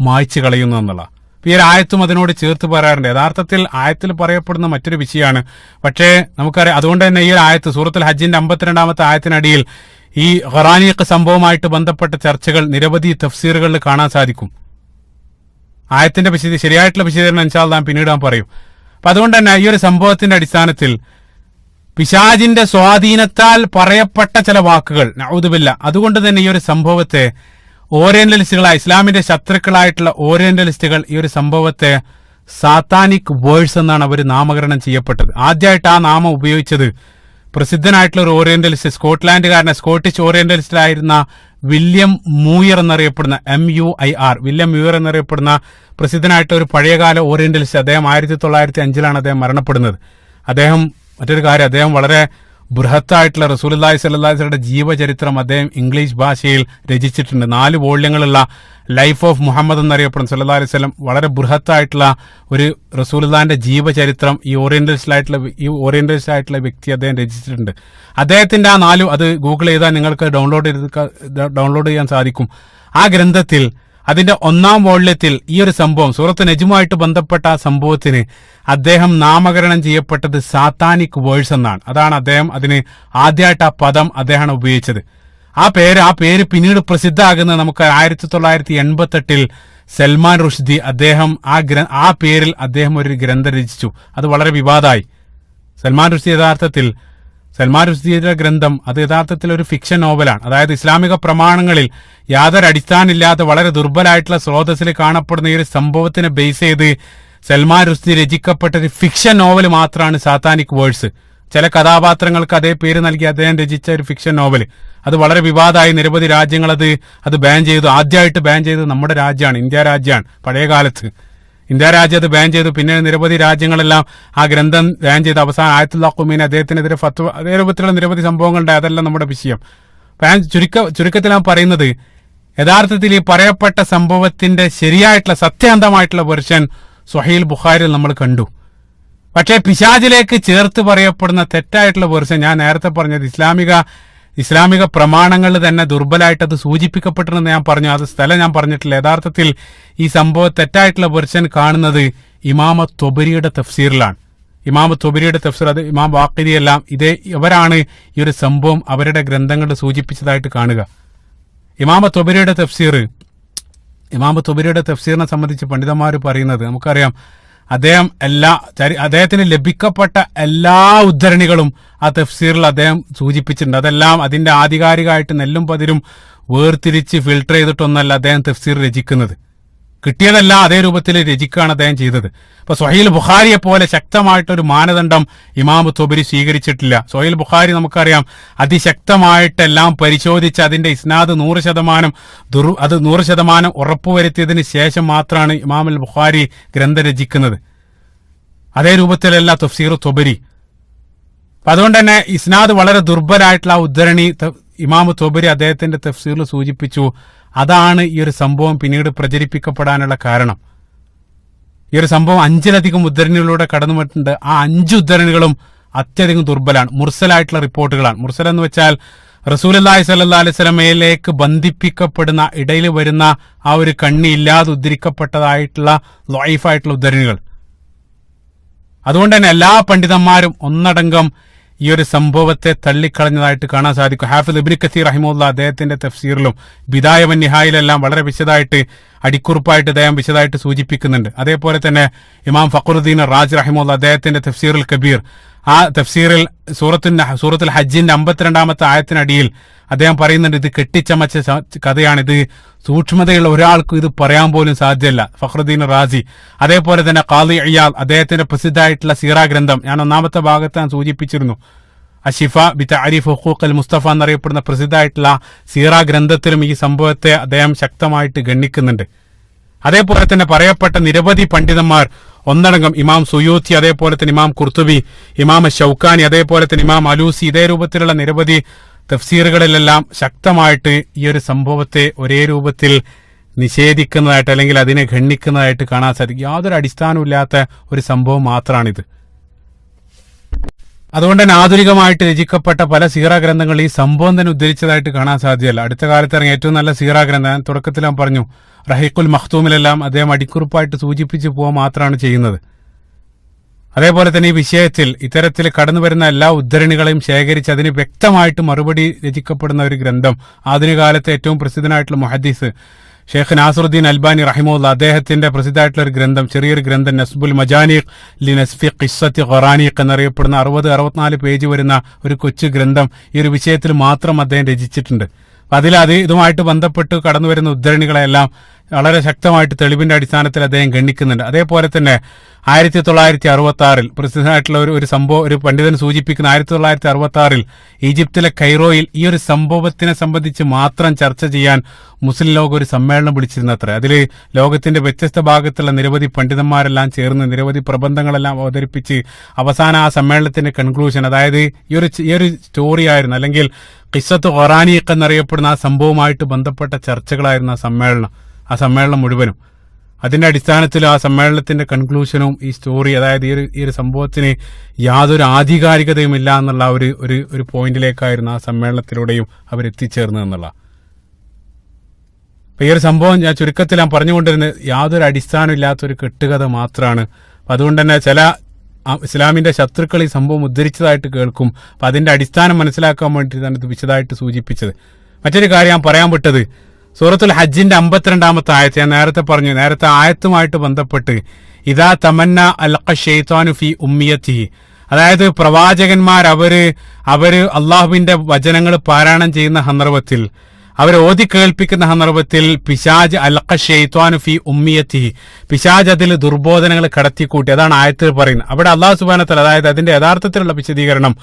മായ്ച്ചു കളയുന്നു എന്നുള്ള ഈ ഒരു ആയത്തും അതിനോട് ചേർത്ത് പറയാറുണ്ട്. യഥാർത്ഥത്തിൽ ആയത്തിൽ പറയപ്പെടുന്ന മറ്റൊരു വിഷയമാണ്. പക്ഷേ നമുക്കറിയാം, അതുകൊണ്ട് തന്നെ ഈ ഒരു ആയത്ത് സൂറത്തുൽ ഹജ്ജിന്റെ 52-ാമത്തെ ആയത്തിനടിയിൽ ഈ ഖുർആനിക് സംഭവമായിട്ട് ബന്ധപ്പെട്ട ചർച്ചകൾ നിരവധി തഫ്സീറുകളിൽ കാണാൻ സാധിക്കും. ആയത്തിന്റെ ശരിയായിട്ടുള്ള വിശദീകരണം ഇൻഷാ അല്ലാഹ് പിന്നീട് ഞാൻ പറയും. അപ്പൊ അതുകൊണ്ട് തന്നെ ഈ ഒരു സംഭവത്തിന്റെ അടിസ്ഥാനത്തിൽ പിശാചിന്റെ സ്വാധീനത്താൽ പറയപ്പെട്ട ചില വാക്കുകൾ, നഊദുബില്ലാ, അതുകൊണ്ട് തന്നെ ഈ ഒരു സംഭവത്തെ ഓറിയന്റലിസ്റ്റുകളായ, ഇസ്ലാമിന്റെ ശത്രുക്കളായിട്ടുള്ള ഓറിയന്റലിസ്റ്റുകൾ ഈ ഒരു സംഭവത്തെ സാത്താനിക് വേഴ്സ് എന്നാണ് അവർ നാമകരണം ചെയ്യപ്പെട്ടത്. ആദ്യമായിട്ട് ആ നാമം ഉപയോഗിച്ചത് പ്രസിദ്ധനായിട്ടുള്ള ഒരു ഓറിയന്റലിസ്റ്റ്, സ്കോട്ടിഷ് ഓറിയന്റലിസ്റ്റിലായിരുന്ന വില്യം മൂയർ എന്നറിയപ്പെടുന്ന MUIR, വില്യം മൂയർ എന്നറിയപ്പെടുന്ന പ്രസിദ്ധനായിട്ട് ഒരു പഴയകാല ഓറിയന്റലിസ്റ്റ്. അദ്ദേഹം 1905 അദ്ദേഹം മരണപ്പെടുന്നത്. മറ്റൊരു കാര്യം, അദ്ദേഹം വളരെ ബൃഹത്തായിട്ടുള്ള റസൂലുള്ളാഹി സ്വല്ലല്ലാഹു അലൈഹി വസല്ലമയുടെ ജീവചരിത്രം അദ്ദേഹം ഇംഗ്ലീഷ് ഭാഷയിൽ രചിച്ചിട്ടുണ്ട്. 4 വോള്യങ്ങളുള്ള ലൈഫ് ഓഫ് മുഹമ്മദ് എന്നറിയപ്പെടുന്ന സല്ലല്ലാഹു അലൈഹി വസല്ലം വളരെ ബൃഹത്തായിട്ടുള്ള ഒരു റസൂലുള്ളാഹിന്റെ ജീവചരിത്രം ഈ ഓറിയന്റലിസ്റ്റ് ആയിട്ടുള്ള വ്യക്തി അദ്ദേഹം രചിച്ചിട്ടുണ്ട്. അദ്ദേഹത്തിന്റെ ആ 4, അത് ഗൂഗിൾ ചെയ്താൽ നിങ്ങൾക്ക് ഡൗൺലോഡ് ചെയ്യാൻ സാധിക്കും. ആ ഗ്രന്ഥത്തിൽ അതിന്റെ 1-ാം വോള്യത്തിൽ ഈ ഒരു സംഭവം, സൂറത്ത് നജ്മുമായിട്ട് ബന്ധപ്പെട്ട ആ സംഭവത്തിന് അദ്ദേഹം നാമകരണം ചെയ്യപ്പെട്ടത് സാത്താനിക് വേഴ്സ് എന്നാണ്. അതാണ് അദ്ദേഹം അതിന് ആദ്യമായിട്ട് ആ പദം അദ്ദേഹമാണ് ഉപയോഗിച്ചത്. ആ പേര് പിന്നീട് പ്രസിദ്ധമാകുന്നത് നമുക്ക് 1988 സൽമാൻ റുഷ്ദി അദ്ദേഹം ആ പേരിൽ അദ്ദേഹം ഒരു ഗ്രന്ഥം രചിച്ചു. അത് വളരെ വിവാദമായി. സൽമാൻ റുഷ്ദിയുടെ ഗ്രന്ഥം അത് യഥാർത്ഥത്തിൽ ഒരു ഫിക്ഷൻ നോവലാണ്. അതായത് ഇസ്ലാമിക പ്രമാണങ്ങളിൽ യാതൊരു അടിസ്ഥാനമില്ലാത്ത വളരെ ദുർബലമായിട്ടുള്ള സ്രോതസ്സിൽ കാണപ്പെടുന്ന ഈ ഒരു സംഭവത്തിനെ ബേസ് ചെയ്ത് സൽമാൻ റുഷ്ദി രചിക്കപ്പെട്ട ഒരു ഫിക്ഷൻ നോവൽ മാത്രമാണ് സാത്താനിക് വേഴ്സ്. ചില കഥാപാത്രങ്ങൾക്ക് അതേ പേര് നൽകി അദ്ദേഹം രചിച്ച ഒരു ഫിക്ഷൻ നോവൽ. അത് വളരെ വിവാദമായി. നിരവധി രാജ്യങ്ങൾ അത് ബാൻ ചെയ്തു. ആദ്യമായിട്ട് ബാൻ ചെയ്തത് നമ്മുടെ രാജ്യമാണ്, ഇന്ത്യ രാജ്യമാണ്. പഴയ കാലത്ത് ഇന്ത്യ രാജ്യം അത് ബാൻ ചെയ്തു. പിന്നെ നിരവധി രാജ്യങ്ങളെല്ലാം ആ ഗ്രന്ഥം ബാൻ ചെയ്ത് അവസാനം ആയത്തുല്ലാഹ് ഖുമൈനി അദ്ദേഹത്തിനെതിരെ ഫത്വ, അതേ രൂപത്തിലുള്ള നിരവധി സംഭവങ്ങളുണ്ട്. അതെല്ലാം നമ്മുടെ വിഷയം. ചുരുക്കത്തിൽ ഞാൻ പറയുന്നത്, യഥാർത്ഥത്തിൽ ഈ പറയപ്പെട്ട സംഭവത്തിന്റെ ശരിയായിട്ടുള്ള സത്യാന്തമായിട്ടുള്ള വെർഷൻ സ്വഹീഹ് ബുഖാരിയിൽ നമ്മൾ കണ്ടു. പക്ഷേ പിശാചിലേക്ക് ചേർത്ത് പറയപ്പെടുന്ന തെറ്റായിട്ടുള്ള വെർഷൻ, ഞാൻ നേരത്തെ പറഞ്ഞത് ഇസ്ലാമിക പ്രമാണങ്ങളിൽ തന്നെ ദുർബലമായിട്ട് അത് സൂചിപ്പിക്കപ്പെട്ടിരുന്നെന്ന് ഞാൻ പറഞ്ഞു. അത് സ്ഥലം ഞാൻ പറഞ്ഞിട്ടില്ല. യഥാർത്ഥത്തിൽ ഈ സംഭവം തെറ്റായിട്ടുള്ള വെർഷൻ കാണുന്നത് ഇമാം ത്വബരിയുടെ തഫ്സീറിലാണ്. ഇമാം ത്വബരിയുടെ തഫ്സീർ, അത് ഇമാം വാഖിദി എല്ലാം ഇവരാണ് ഈ ഒരു സംഭവം അവരുടെ ഗ്രന്ഥങ്ങളിൽ സൂചിപ്പിച്ചതായിട്ട് കാണുക. ഇമാം ത്വബരിയുടെ തഫ്സീറിനെ സംബന്ധിച്ച് പണ്ഡിതന്മാർ പറയുന്നത് നമുക്കറിയാം, അദ്ദേഹത്തിന് ലഭിക്കപ്പെട്ട എല്ലാ ഉദ്ധരണികളും ആ തഫ്സീറിൽ അദ്ദേഹം സൂചിപ്പിച്ചിട്ടുണ്ട്. അതെല്ലാം അതിന്റെ ആധികാരികമായിട്ട് നെല്ലും പതിരും വേർതിരിച്ച് ഫിൽട്ടർ ചെയ്തിട്ടൊന്നല്ല അദ്ദേഹം തഫ്സീർ രചിക്കുന്നത്. കിട്ടിയതെല്ലാം അതേ രൂപത്തിൽ രചിക്കുകയാണ് അദ്ദേഹം ചെയ്തത്. ഇപ്പൊ സ്വഹീൽ ബുഖാരിയെ പോലെ ശക്തമായിട്ടൊരു മാനദണ്ഡം ഇമാം തൊബരി സ്വീകരിച്ചിട്ടില്ല. സ്വഹീൽ ബുഖാരി നമുക്കറിയാം അതിശക്തമായിട്ടെല്ലാം പരിശോധിച്ച് അതിന്റെ ഇസ്നാദ് 100% ഉറപ്പുവരുത്തിയതിന് ശേഷം മാത്രമാണ് ഇമാം അൽ ബുഖാരി ഗ്രന്ഥം രചിക്കുന്നത്. അതേ രൂപത്തിലല്ല തഫ്സീർ തൊബരി. അതുകൊണ്ട് തന്നെ ഇസ്നാദ് വളരെ ദുർബലായിട്ടുള്ള ആ ഉദ്ധരണി ഇമാം തൊബരി അദ്ദേഹത്തിന്റെ തഫ്സീറിൽ സൂചിപ്പിച്ചു. അതാണ് ഈ ഒരു സംഭവം പിന്നീട് പ്രചരിപ്പിക്കപ്പെടാനുള്ള കാരണം. ഈ ഒരു സംഭവം 5ലധികം ഉദ്ധരണികളിലൂടെ കടന്നു വന്നിട്ടുണ്ട്. ആ 5 ഉദ്ധരണികളും അത്യധികം ദുർബലാണ്, മുർസലായിട്ടുള്ള റിപ്പോർട്ടുകളാണ്. മുർസൽ എന്ന് വെച്ചാൽ റസൂലുള്ളാഹി സ്വല്ലല്ലാഹു അലൈഹി വസല്ലമയിലേക്ക് ബന്ധിപ്പിക്കപ്പെടുന്ന ഇടയിൽ വരുന്ന ആ ഒരു കണ്ണി ഇല്ലാതെ ഉദ്ധരിക്കപ്പെട്ടതായിട്ടുള്ള ലൈഫായിട്ടുള്ള ഉദ്ധരണികൾ. അതുകൊണ്ട് തന്നെ എല്ലാ പണ്ഡിതന്മാരും ഒന്നടങ്കം ഈ ഒരു സംഭവത്തെ തള്ളിക്കളഞ്ഞതായിട്ട് കാണാൻ സാധിക്കും. ഹാഫിദ് ഇബ്നു കസീർ റഹിമഹുല്ലാ അദ്ദേഹത്തിന്റെ തഫ്സീറിലും ബിദായ വൻ നിഹായിലെല്ലാം വളരെ വിശദമായിട്ട് അടിക്കുറിപ്പായിട്ട് അദ്ദേഹം വിശദമായിട്ട് സൂചിപ്പിക്കുന്നുണ്ട്. അതേപോലെ തന്നെ ഇമാം ഫഖറുദ്ദീൻ റാജി റഹിമഹുല്ലാ അദ്ദേഹത്തിന്റെ തഫ്സീറുൽ കബീർ, ആ തഫ്സീറിൽ സൂറത്തുൽ ഹജ്ജിന്റെ 52-ാമത്തെ ആയത്തിനടിയിൽ അദ്ദേഹം പറയുന്നുണ്ട്, ഇത് കെട്ടിച്ചമച്ച കഥയാണ്, ഇത് സൂക്ഷ്മതയുള്ള ഒരാൾക്കും ഇത് പറയാൻ പോലും സാധ്യമല്ല. ഫഖറുദ്ദീൻ റാസി, അതേപോലെ തന്നെ ഖാദി ഇയാദ് അദ്ദേഹത്തിന്റെ പ്രസിദ്ധമായിട്ടുള്ള സീറ ഗ്രന്ഥം ഞാൻ 1-ാമത്തെ ഭാഗത്ത് ഞാൻ സൂചിപ്പിച്ചിരുന്നു. അഷിഫ ബി തഅരീഫ് ഹുഖൂഖ് അൽ മുസ്തഫ എന്നറിയപ്പെടുന്ന പ്രസിദ്ധമായിട്ടുള്ള സീറ ഗ്രന്ഥത്തിലും ഈ സംഭവത്തെ അദ്ദേഹം ശക്തമായിട്ട് ഗണ്ണിക്കുന്നുണ്ട്. അതേപോലെ തന്നെ പറയപ്പെട്ട നിരവധി പണ്ഡിതന്മാർ ഒന്നടങ്കം ഇമാം സുയൂത്തി, അതേപോലെ തന്നെ ഇമാം ഖുർത്തുബി, ഇമാം ഷൗക്കാനി, അതേപോലെ തന്നെ ഇമാം അലൂസി, ഇതേ രൂപത്തിലുള്ള നിരവധി തഫ്സീറുകളിലെല്ലാം ശക്തമായിട്ട് ഈ ഒരു സംഭവത്തെ ഒരേ രൂപത്തിൽ നിഷേധിക്കുന്നതായിട്ട് അല്ലെങ്കിൽ അതിനെ ഖണ്ഡിക്കുന്നതായിട്ട് കാണാൻ സാധിക്കും. യാതൊരു അടിസ്ഥാനമില്ലാത്ത ഒരു സംഭവം മാത്രമാണിത്. അതുകൊണ്ട് തന്നെ ആധുനികമായിട്ട് രചിക്കപ്പെട്ട പല സീറ ഗ്രന്ഥങ്ങൾ ഈ സംഭവം തന്നെ ഉദ്ധരിച്ചതായിട്ട് കാണാൻ സാധ്യമല്ല. അടുത്ത കാലത്ത് ഇറങ്ങിയ ഏറ്റവും നല്ല സീറ ഗ്രന്ഥം തുടക്കത്തിൽ ഞാൻ പറഞ്ഞു, റഹീഖുൽ മഖ്തൂമിലെല്ലാം അദ്ദേഹം അടിക്കുറിപ്പായിട്ട് സൂചിപ്പിച്ചു പോവുക മാത്രമാണ് ചെയ്യുന്നത്. അതേപോലെ തന്നെ ഈ വിഷയത്തിൽ ഇത്തരത്തിൽ കടന്നു വരുന്ന എല്ലാ ഉദ്ധരണികളെയും ശേഖരിച്ച് അതിന് വ്യക്തമായിട്ട് മറുപടി രചിക്കപ്പെടുന്ന ഒരു ഗ്രന്ഥം ആധുനിക കാലത്തെ ഏറ്റവും പ്രസിദ്ധനായിട്ടുള്ള മുഹദ്ദിസ് ഷെയ്ഖ് നാസറുദ്ദീൻ അൽബാനി റഹിമഹുല്ലാ അദ്ദേഹത്തിന്റെ പ്രസിദ്ധമായിട്ടുള്ള ഒരു ഗ്രന്ഥം, ചെറിയൊരു ഗ്രന്ഥം നസ്ബുൽ മജാനീഖ് ലി നസ്ഫി ഖിസ്സത്തി ഖറാനീഖ് എന്നറിയപ്പെടുന്ന 60-64 പേജ് വരുന്ന ഒരു കൊച്ചു ഗ്രന്ഥം ഈ ഒരു വിഷയത്തിൽ മാത്രം അദ്ദേഹം രചിച്ചിട്ടുണ്ട്. ഇതുമായിട്ട് ബന്ധപ്പെട്ട് കടന്നു വരുന്ന ഉദ്ധരണികളെല്ലാം വളരെ ശക്തമായിട്ട് തെളിവിന്റെ അടിസ്ഥാനത്തിൽ അദ്ദേഹം ഗണ്ണിക്കുന്നുണ്ട്. അതേപോലെ തന്നെ 1966 പ്രസിദ്ധമായിട്ടുള്ള ഒരു സംഭവം ഒരു പണ്ഡിതൻ സൂചിപ്പിക്കുന്ന 1966 ഈജിപ്തിലെ കൈറോയിൽ ഈ ഒരു സംഭവത്തിനെ സംബന്ധിച്ച് മാത്രം ചർച്ച ചെയ്യാൻ മുസ്ലിം ലോകം ഒരു സമ്മേളനം വിളിച്ചിരുന്നത്ര. അതിൽ ലോകത്തിന്റെ വ്യത്യസ്ത ഭാഗത്തുള്ള നിരവധി പണ്ഡിതന്മാരെല്ലാം ചേർന്ന് നിരവധി പ്രബന്ധങ്ങളെല്ലാം അവതരിപ്പിച്ച് അവസാനം ആ സമ്മേളനത്തിന്റെ കൺക്ലൂഷൻ, അതായത് ഈ ഒരു സ്റ്റോറി ആയിരുന്നു, അല്ലെങ്കിൽ ഖിസ്സത്ത് ഖറാനീഖ് എന്നറിയപ്പെടുന്ന ആ സംഭവമായിട്ട് ബന്ധപ്പെട്ട ചർച്ചകളായിരുന്നു ആ സമ്മേളനം മുഴുവനും. അതിന്റെ അടിസ്ഥാനത്തിൽ ആ സമ്മേളനത്തിന്റെ കൺക്ലൂഷനും ഈ സ്റ്റോറി, അതായത് ഈ ഒരു സംഭവത്തിന് യാതൊരു ആധികാരികതയും ഇല്ല എന്നുള്ള ഒരു പോയിന്റിലേക്കായിരുന്നു ആ സമ്മേളനത്തിലൂടെയും അവരെത്തിച്ചേർന്നത് എന്നുള്ള. അപ്പൊ ഈ ഒരു സംഭവം ഞാൻ ചുരുക്കത്തിൽ ഞാൻ പറഞ്ഞുകൊണ്ടിരുന്നത് യാതൊരു അടിസ്ഥാനം ഇല്ലാത്തൊരു കെട്ടുകഥ മാത്രമാണ്. അപ്പൊ അതുകൊണ്ട് തന്നെ ചില ഇസ്ലാമിന്റെ ശത്രുക്കൾ ഈ സംഭവം ഉദ്ധരിച്ചതായിട്ട് കേൾക്കും. അപ്പൊ അതിന്റെ അടിസ്ഥാനം മനസ്സിലാക്കാൻ വേണ്ടിയിട്ടാണ് ഇത് വിശദമായിട്ട് സൂചിപ്പിച്ചത്. മറ്റൊരു കാര്യം ഞാൻ പറയാൻ വിട്ടത്, സൂറത്തുൽ ഹജ്ജിന്റെ 52-ാമത്തെ ആയത്ത് ഞാൻ നേരത്തെ പറഞ്ഞു. നേരത്തെ ആയത്തുമായിട്ട് ബന്ധപ്പെട്ട് ഇദാ തമന്ന അൽഖ ശൈത്വാനു ഫീ ഉമ്മിയത്തിഹി, അതായത് പ്രവാചകന്മാർ അവര് അള്ളാഹുവിന്റെ വചനങ്ങൾ പാരായണം ചെയ്യുന്ന സന്ദർഭത്തിൽ, അവരെ ഓതി കേൾപ്പിക്കുന്ന സന്ദർഭത്തിൽ പിശാജ് അൽഖ ശൈത്വാനു ഫീ ഉമ്മിയത്തിഹി, പിശാജ് അതിൽ ദുർബോധനങ്ങൾ കടത്തിക്കൂട്ടി. അതാണ് ആയത്തിൽ പറയുന്നത്. അവിടെ അള്ളാഹു സുബ്ഹാനഹു വ തആല, അതായത് അതിന്റെ യഥാർത്ഥത്തിലുള്ള വിശദീകരണം,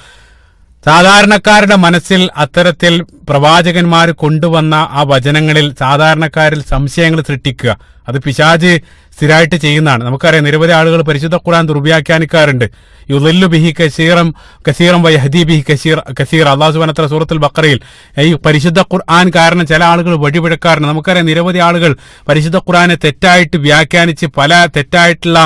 സാധാരണക്കാരുടെ മനസ്സിൽ അത്തരത്തിൽ പ്രവാചകന്മാർ കൊണ്ടുവന്ന ആ വചനങ്ങളിൽ സാധാരണക്കാരിൽ സംശയങ്ങൾ സൃഷ്ടിക്കുക, അത് പിശാജ് സ്ഥിരമായിട്ട് ചെയ്യുന്നതാണ്. നമുക്കറിയാം നിരവധി ആളുകൾ പരിശുദ്ധ ഖുർആൻ ദുർവ്യാഖ്യാനിക്കാറുണ്ട്. യുളില്ലു ബിഹി കസീറൻ വയഹ്ദി ബിഹി കസീറ. അല്ലാഹു സുബ്ഹാനഹു വ തആല സൂറത്തുൽ ബഖറയിൽ ഈ പരിശുദ്ധ ഖുർആൻ കാരണം ചില ആളുകൾ വഴിപിഴക്കാറുണ്ട്. നമുക്കറിയാം നിരവധി ആളുകൾ പരിശുദ്ധ ഖുർആനെ തെറ്റായിട്ട് വ്യാഖ്യാനിച്ച് പല തെറ്റായിട്ടുള്ള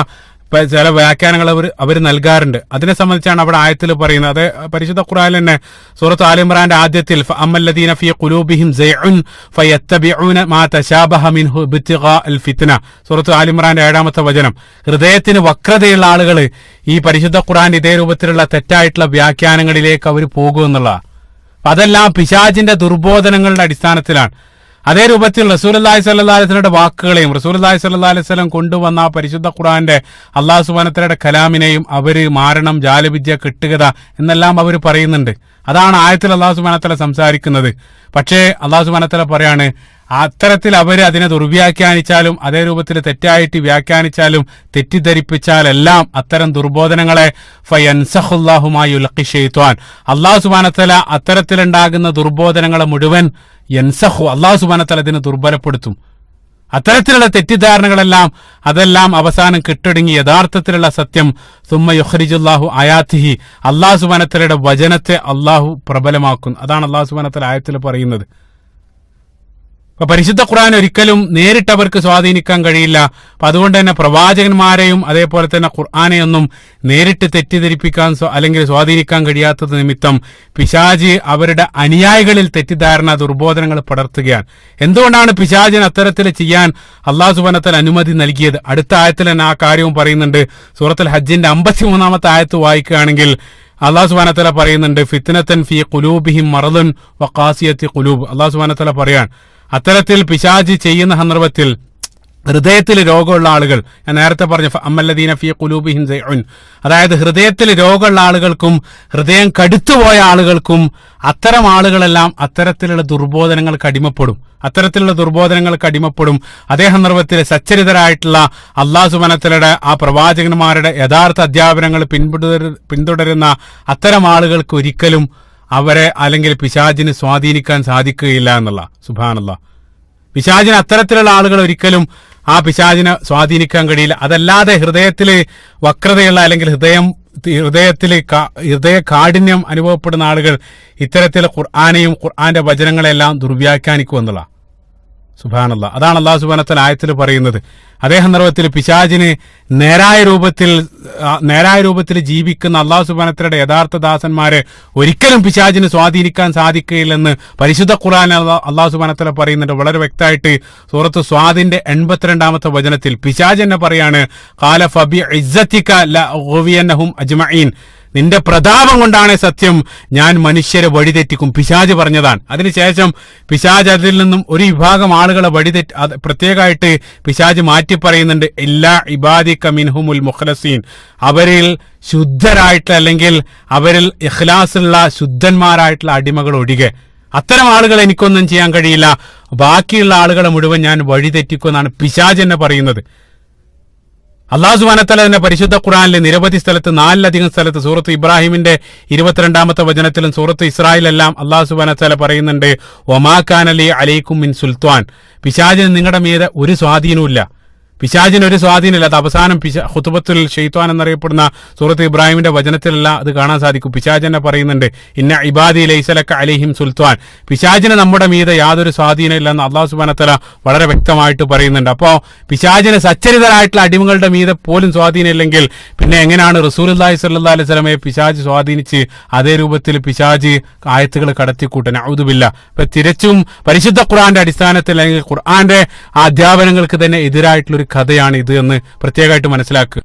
ചില വ്യാഖ്യാനങ്ങൾ അവർ നൽകാറുണ്ട്. അതിനെ സംബന്ധിച്ചാണ് അവിടെ ആയത്തിൽ പറയുന്നത്. അത് പരിശുദ്ധ ഖുർആനിൽ തന്നെ സൂറത്ത് ആൽ ഇംറാന്റെ ആദ്യത്തിൽ ഫഅമ്മല്ലദീന ഫീ ഖുലൂബിഹിം സൈഉൻ ഫയത്തബിഊന മാ തശാബഹ മിൻഹു ഇബ്തിഗാഅൽ ഫിത്ന. സൂറത്ത് ആൽ ഇംറാന്റെ 7-ാമത്തെ വചനം. ഹൃദയത്തിന് വക്രതയുള്ള ആളുകൾ ഈ പരിശുദ്ധ ഖുർആന്റെ ഇതേ രൂപത്തിലുള്ള തെറ്റായിട്ടുള്ള വ്യാഖ്യാനങ്ങളിലേക്ക് അവർ പോകുമെന്നുള്ളതാണ്. അതെല്ലാം പിശാചിന്റെ ദുർബോധനങ്ങളുടെ അടിസ്ഥാനത്തിലാണ്. അതേ രൂപത്തിൽ റസൂലുള്ളാഹി സ്വല്ലല്ലാഹു അലൈഹി വസല്ലമയുടെ വാക്കുകളെയും റസൂലുള്ളാഹി സ്വല്ലല്ലാഹു അലൈഹി വസല്ലം കൊണ്ടുവന്ന ആ പരിശുദ്ധ ഖുർആന്റെ അല്ലാഹു സുബ്ഹാനഹു വ തആലയുടെ കലാമിനെയും അവര് മാരണം, ജാലവിദ്യ, കെട്ടുകഥ എന്നെല്ലാം അവർ പറയുന്നുണ്ട്. അതാണ് ആയത്തിൽ അല്ലാഹു സുബ്ഹാനഹു വ തആല സംസാരിക്കുന്നത്. പക്ഷേ അല്ലാഹു സുബ്ഹാനഹു വ തആല പറയാണ് അത്തരത്തിൽ അവർ അതിനെ ദുർവ്യാഖ്യാനിച്ചാലും അതേ രൂപത്തിൽ തെറ്റായിട്ട് വ്യാഖ്യാനിച്ചാലും തെറ്റിദ്ധരിപ്പിച്ചാലെല്ലാം അത്തരം ദുർബോധനങ്ങളെ ഫയൻസഖുല്ലാഹു മാ യുൽഖി ശൈത്വാൻ, അല്ലാഹു സുബ്ഹാനഹു വതആല അത്തരത്തിലുണ്ടാകുന്ന ദുർബോധനങ്ങളെ മുഴുവൻ യൻസഖു, അല്ലാഹു സുബ്ഹാനഹു വതആല അതിനെ ദുർബലപ്പെടുത്തും. അത്തരത്തിലുള്ള തെറ്റിദ്ധാരണകളെല്ലാം അതെല്ലാം അവസാനം കെട്ടടങ്ങി യഥാർത്ഥത്തിലുള്ള സത്യം സുമ്മ യുഖ്രിജുല്ലാഹു ആയാത്തിഹി, അല്ലാഹു സുബ്ഹാനഹു വതആലയുടെ വചനത്തെ അല്ലാഹു പ്രബലമാക്കും. അതാണ് അല്ലാഹു സുബ്ഹാനഹു വതആല ആയത്തിൽ പറയുന്നത്. അപ്പൊ പരിശുദ്ധ ഖുർആൻ ഒരിക്കലും നേരിട്ട് അവർക്ക് സ്വാധീനിക്കാൻ കഴിയില്ല. അപ്പൊ അതുകൊണ്ട് തന്നെ പ്രവാചകന്മാരെയും അതേപോലെ തന്നെ ഖുർആനെയൊന്നും നേരിട്ട് തെറ്റിദ്ധരിപ്പിക്കാൻ അല്ലെങ്കിൽ സ്വാധീനിക്കാൻ കഴിയാത്തത് നിമിത്തം പിശാച് അവരുടെ അനുയായികളിൽ തെറ്റിദ്ധാരണ ദുർബോധനങ്ങൾ പടർത്തുകയാണ്. എന്തുകൊണ്ടാണ് പിശാചിന് അത്തരത്തിൽ ചെയ്യാൻ അല്ലാഹു സുബ്ഹാനഹു വതആല അനുമതി നൽകിയത്? അടുത്ത ആയത്തിൽ തന്നെ ആ കാര്യവും പറയുന്നുണ്ട്. സൂറത്തുൽ ഹജ്ജിന്റെ 53-ാമത്തെ ആയത്ത് വായിക്കുകയാണെങ്കിൽ അല്ലാഹു സുബ്ഹാനഹു വതആല പറയുന്നുണ്ട്, ഫിത്നതൻ ഫീ ഖുലൂബിഹിം മറദുൻ വഖാസിയത്തി ഖുലൂബ്. അല്ലാഹു സുബ്ഹാനഹു വതആല പറയാൻ അത്തരത്തിൽ പിശാചി ചെയ്യുന്ന സന്ദർഭത്തിൽ ഹൃദയത്തിൽ രോഗമുള്ള ആളുകൾ, ഞാൻ നേരത്തെ പറഞ്ഞു അമ്മല്ലദീന ഫീ ഖുലൂബിഹിം സൈഉൻ, അതായത് ഹൃദയത്തിൽ രോഗമുള്ള ആളുകൾക്കും ഹൃദയം കടുത്തുപോയ ആളുകൾക്കും അത്തരം ആളുകളെല്ലാം അത്തരത്തിലുള്ള ദുർബോധനങ്ങൾക്ക് അടിമപ്പെടും. അതേ സന്ദർഭത്തിൽ സച്ചരിതരായിട്ടുള്ള അല്ലാഹു സുബ്ഹാനഹു വതആലയുടെ ആ പ്രവാചകന്മാരുടെ യഥാർത്ഥ അധ്യാപനങ്ങൾ പിന്തുടരുന്ന അത്തരം ആളുകൾക്ക് ഒരിക്കലും അവരെ അല്ലെങ്കിൽ പിശാചിന് സ്വാധീനിക്കാൻ സാധിക്കുകയില്ല എന്നുള്ള. സുബ്ഹാനല്ലാഹ്, പിശാചിന് അത്തരത്തിലുള്ള ആളുകൾ ഒരിക്കലും ആ പിശാചിനെ സ്വാധീനിക്കാൻ കഴിയില്ല. അതല്ലാതെ ഹൃദയത്തിൽ വക്രതയുള്ള അല്ലെങ്കിൽ ഹൃദയ കാഠിന്യം അനുഭവപ്പെടുന്ന ആളുകൾ ഇത്തരത്തിലുള്ള ഖുർആനെയും ഖുർആന്റെ വചനങ്ങളെല്ലാം ദുർവ്യാഖ്യാനിക്കുമെന്നുള്ള. സുബ്ഹാനല്ലാഹ്, അതാണ് അല്ലാഹു സുബ്ഹാനഹു വതആല ആയത്തിൽ പറയുന്നത്. അതേ സന്ദർഭത്തിൽ പിശാചിന് നേരായ രൂപത്തിൽ ജീവിക്കുന്ന അല്ലാഹു സുബ്ഹാനഹു വതആലയുടെ യഥാർത്ഥ ദാസന്മാരെ ഒരിക്കലും പിശാചിന് സ്വാധീനിക്കാൻ സാധിക്കുകയില്ലെന്ന് പരിശുദ്ധ ഖുർആൻ അല്ലാഹു സുബ്ഹാനഹു വതആല പറയുന്നുണ്ട് വളരെ വ്യക്തമായിട്ട്. സൂറത്ത് സ്വാദിന്റെ 82-ാമത്തെ വചനത്തിൽ പിശാച് എന്നെ പറയാണ്, ഖാല ഫബി ഇസ്സതിക ലഅഗ്വിയന്നഹും അജ്മഈൻ, നിന്റെ പ്രതാപം കൊണ്ടാണ് സത്യം ഞാൻ മനുഷ്യരെ വഴിതെറ്റിക്കും. പിശാച് പറഞ്ഞതാണ്. അതിനുശേഷം പിശാച് അതിൽ നിന്നും ഒരു വിഭാഗം ആളുകളെ പ്രത്യേകമായിട്ട് പിശാച് മാറ്റി പറയുന്നുണ്ട്, ഇല്ലാ ഇബാദിക മിൻഹുമുൽ മുഖ്ലസീൻ, അവരിൽ ശുദ്ധരായിട്ടുള്ള അല്ലെങ്കിൽ അവരിൽ ഇഖ്ലാസുള്ള ശുദ്ധന്മാരായിട്ടുള്ള അടിമകൾ ഒഴികെ അത്തരം ആളുകൾ എനിക്കൊന്നും ചെയ്യാൻ കഴിയില്ല, ബാക്കിയുള്ള ആളുകളെ മുഴുവൻ ഞാൻ വഴിതെറ്റിക്കുമെന്നാണ് പിശാച് എന്നെ പറയുന്നത്. അല്ലാഹു സുബ്ഹാനഹു വതആല തന്നെ പരിശുദ്ധ ഖുർആനിലെ നിരവധി സ്ഥലത്ത് 4-ലധികം സ്ഥലത്ത് സൂറത്ത് ഇബ്രാഹിമിന്റെ 22-ാമത്തെ വചനത്തിലും സൂറത്ത് ഇസ്രായിലെല്ലാം അല്ലാഹു സുബ്ഹാനഹു വതആല പറയുന്നുണ്ട്, വമാ കാന ലി അലൈക്കും മിൻ സുൽത്താൻ, പിശാചിന് നിങ്ങളുടെ മീതെ ഒരു സ്വാധീനവുമില്ല. പിശാചിന് ഒരു സ്വാധീനമില്ല. അത് അവസാനം ഖുതുബത്തുൽ ശൈത്വാൻ എന്നറിയപ്പെടുന്ന സൂറത്ത് ഇബ്രാഹിമിന്റെ വചനത്തിലല്ല അത് കാണാൻ സാധിക്കും. പിശാച് തന്നെ പറയുന്നുണ്ട്, ഇന്ന ഇബാദി ലൈസ ലക അലൈഹിം സുൽത്താൻ, പിശാചിന് നമ്മുടെ മീതെ യാതൊരു സ്വാധീനം ഇല്ലെന്ന് അല്ലാഹു സുബ്ഹാനഹു വതആല വളരെ വ്യക്തമായിട്ട് പറയുന്നുണ്ട്. അപ്പോ പിശാചിന് സച്ചരിതരായിട്ടുള്ള അടിമകളുടെ മീതെ പോലും സ്വാധീനമില്ലെങ്കിൽ പിന്നെ എങ്ങനെയാണ് റസൂലുള്ളാഹി സ്വല്ലല്ലാഹു അലൈഹി വസല്ലമയെ പിശാച് സ്വാധീനിച്ച് അതേ രൂപത്തിൽ പിശാച് ആയത്തുകൾ കടത്തിക്കൂട്ടാൻ? അഊദു ബില്ലാഹ്. അപ്പൊ തിരച്ചും പരിശുദ്ധ ഖുർആന്റെ അടിസ്ഥാനത്തിൽ അല്ലെങ്കിൽ ഖുർആന്റെ അധ്യാപനങ്ങൾക്ക് തന്നെ എതിരായിട്ടുള്ള കഥയാണ് ഇത് എന്ന് പ്രത്യേകമായിട്ട് മനസ്സിലാക്കുക.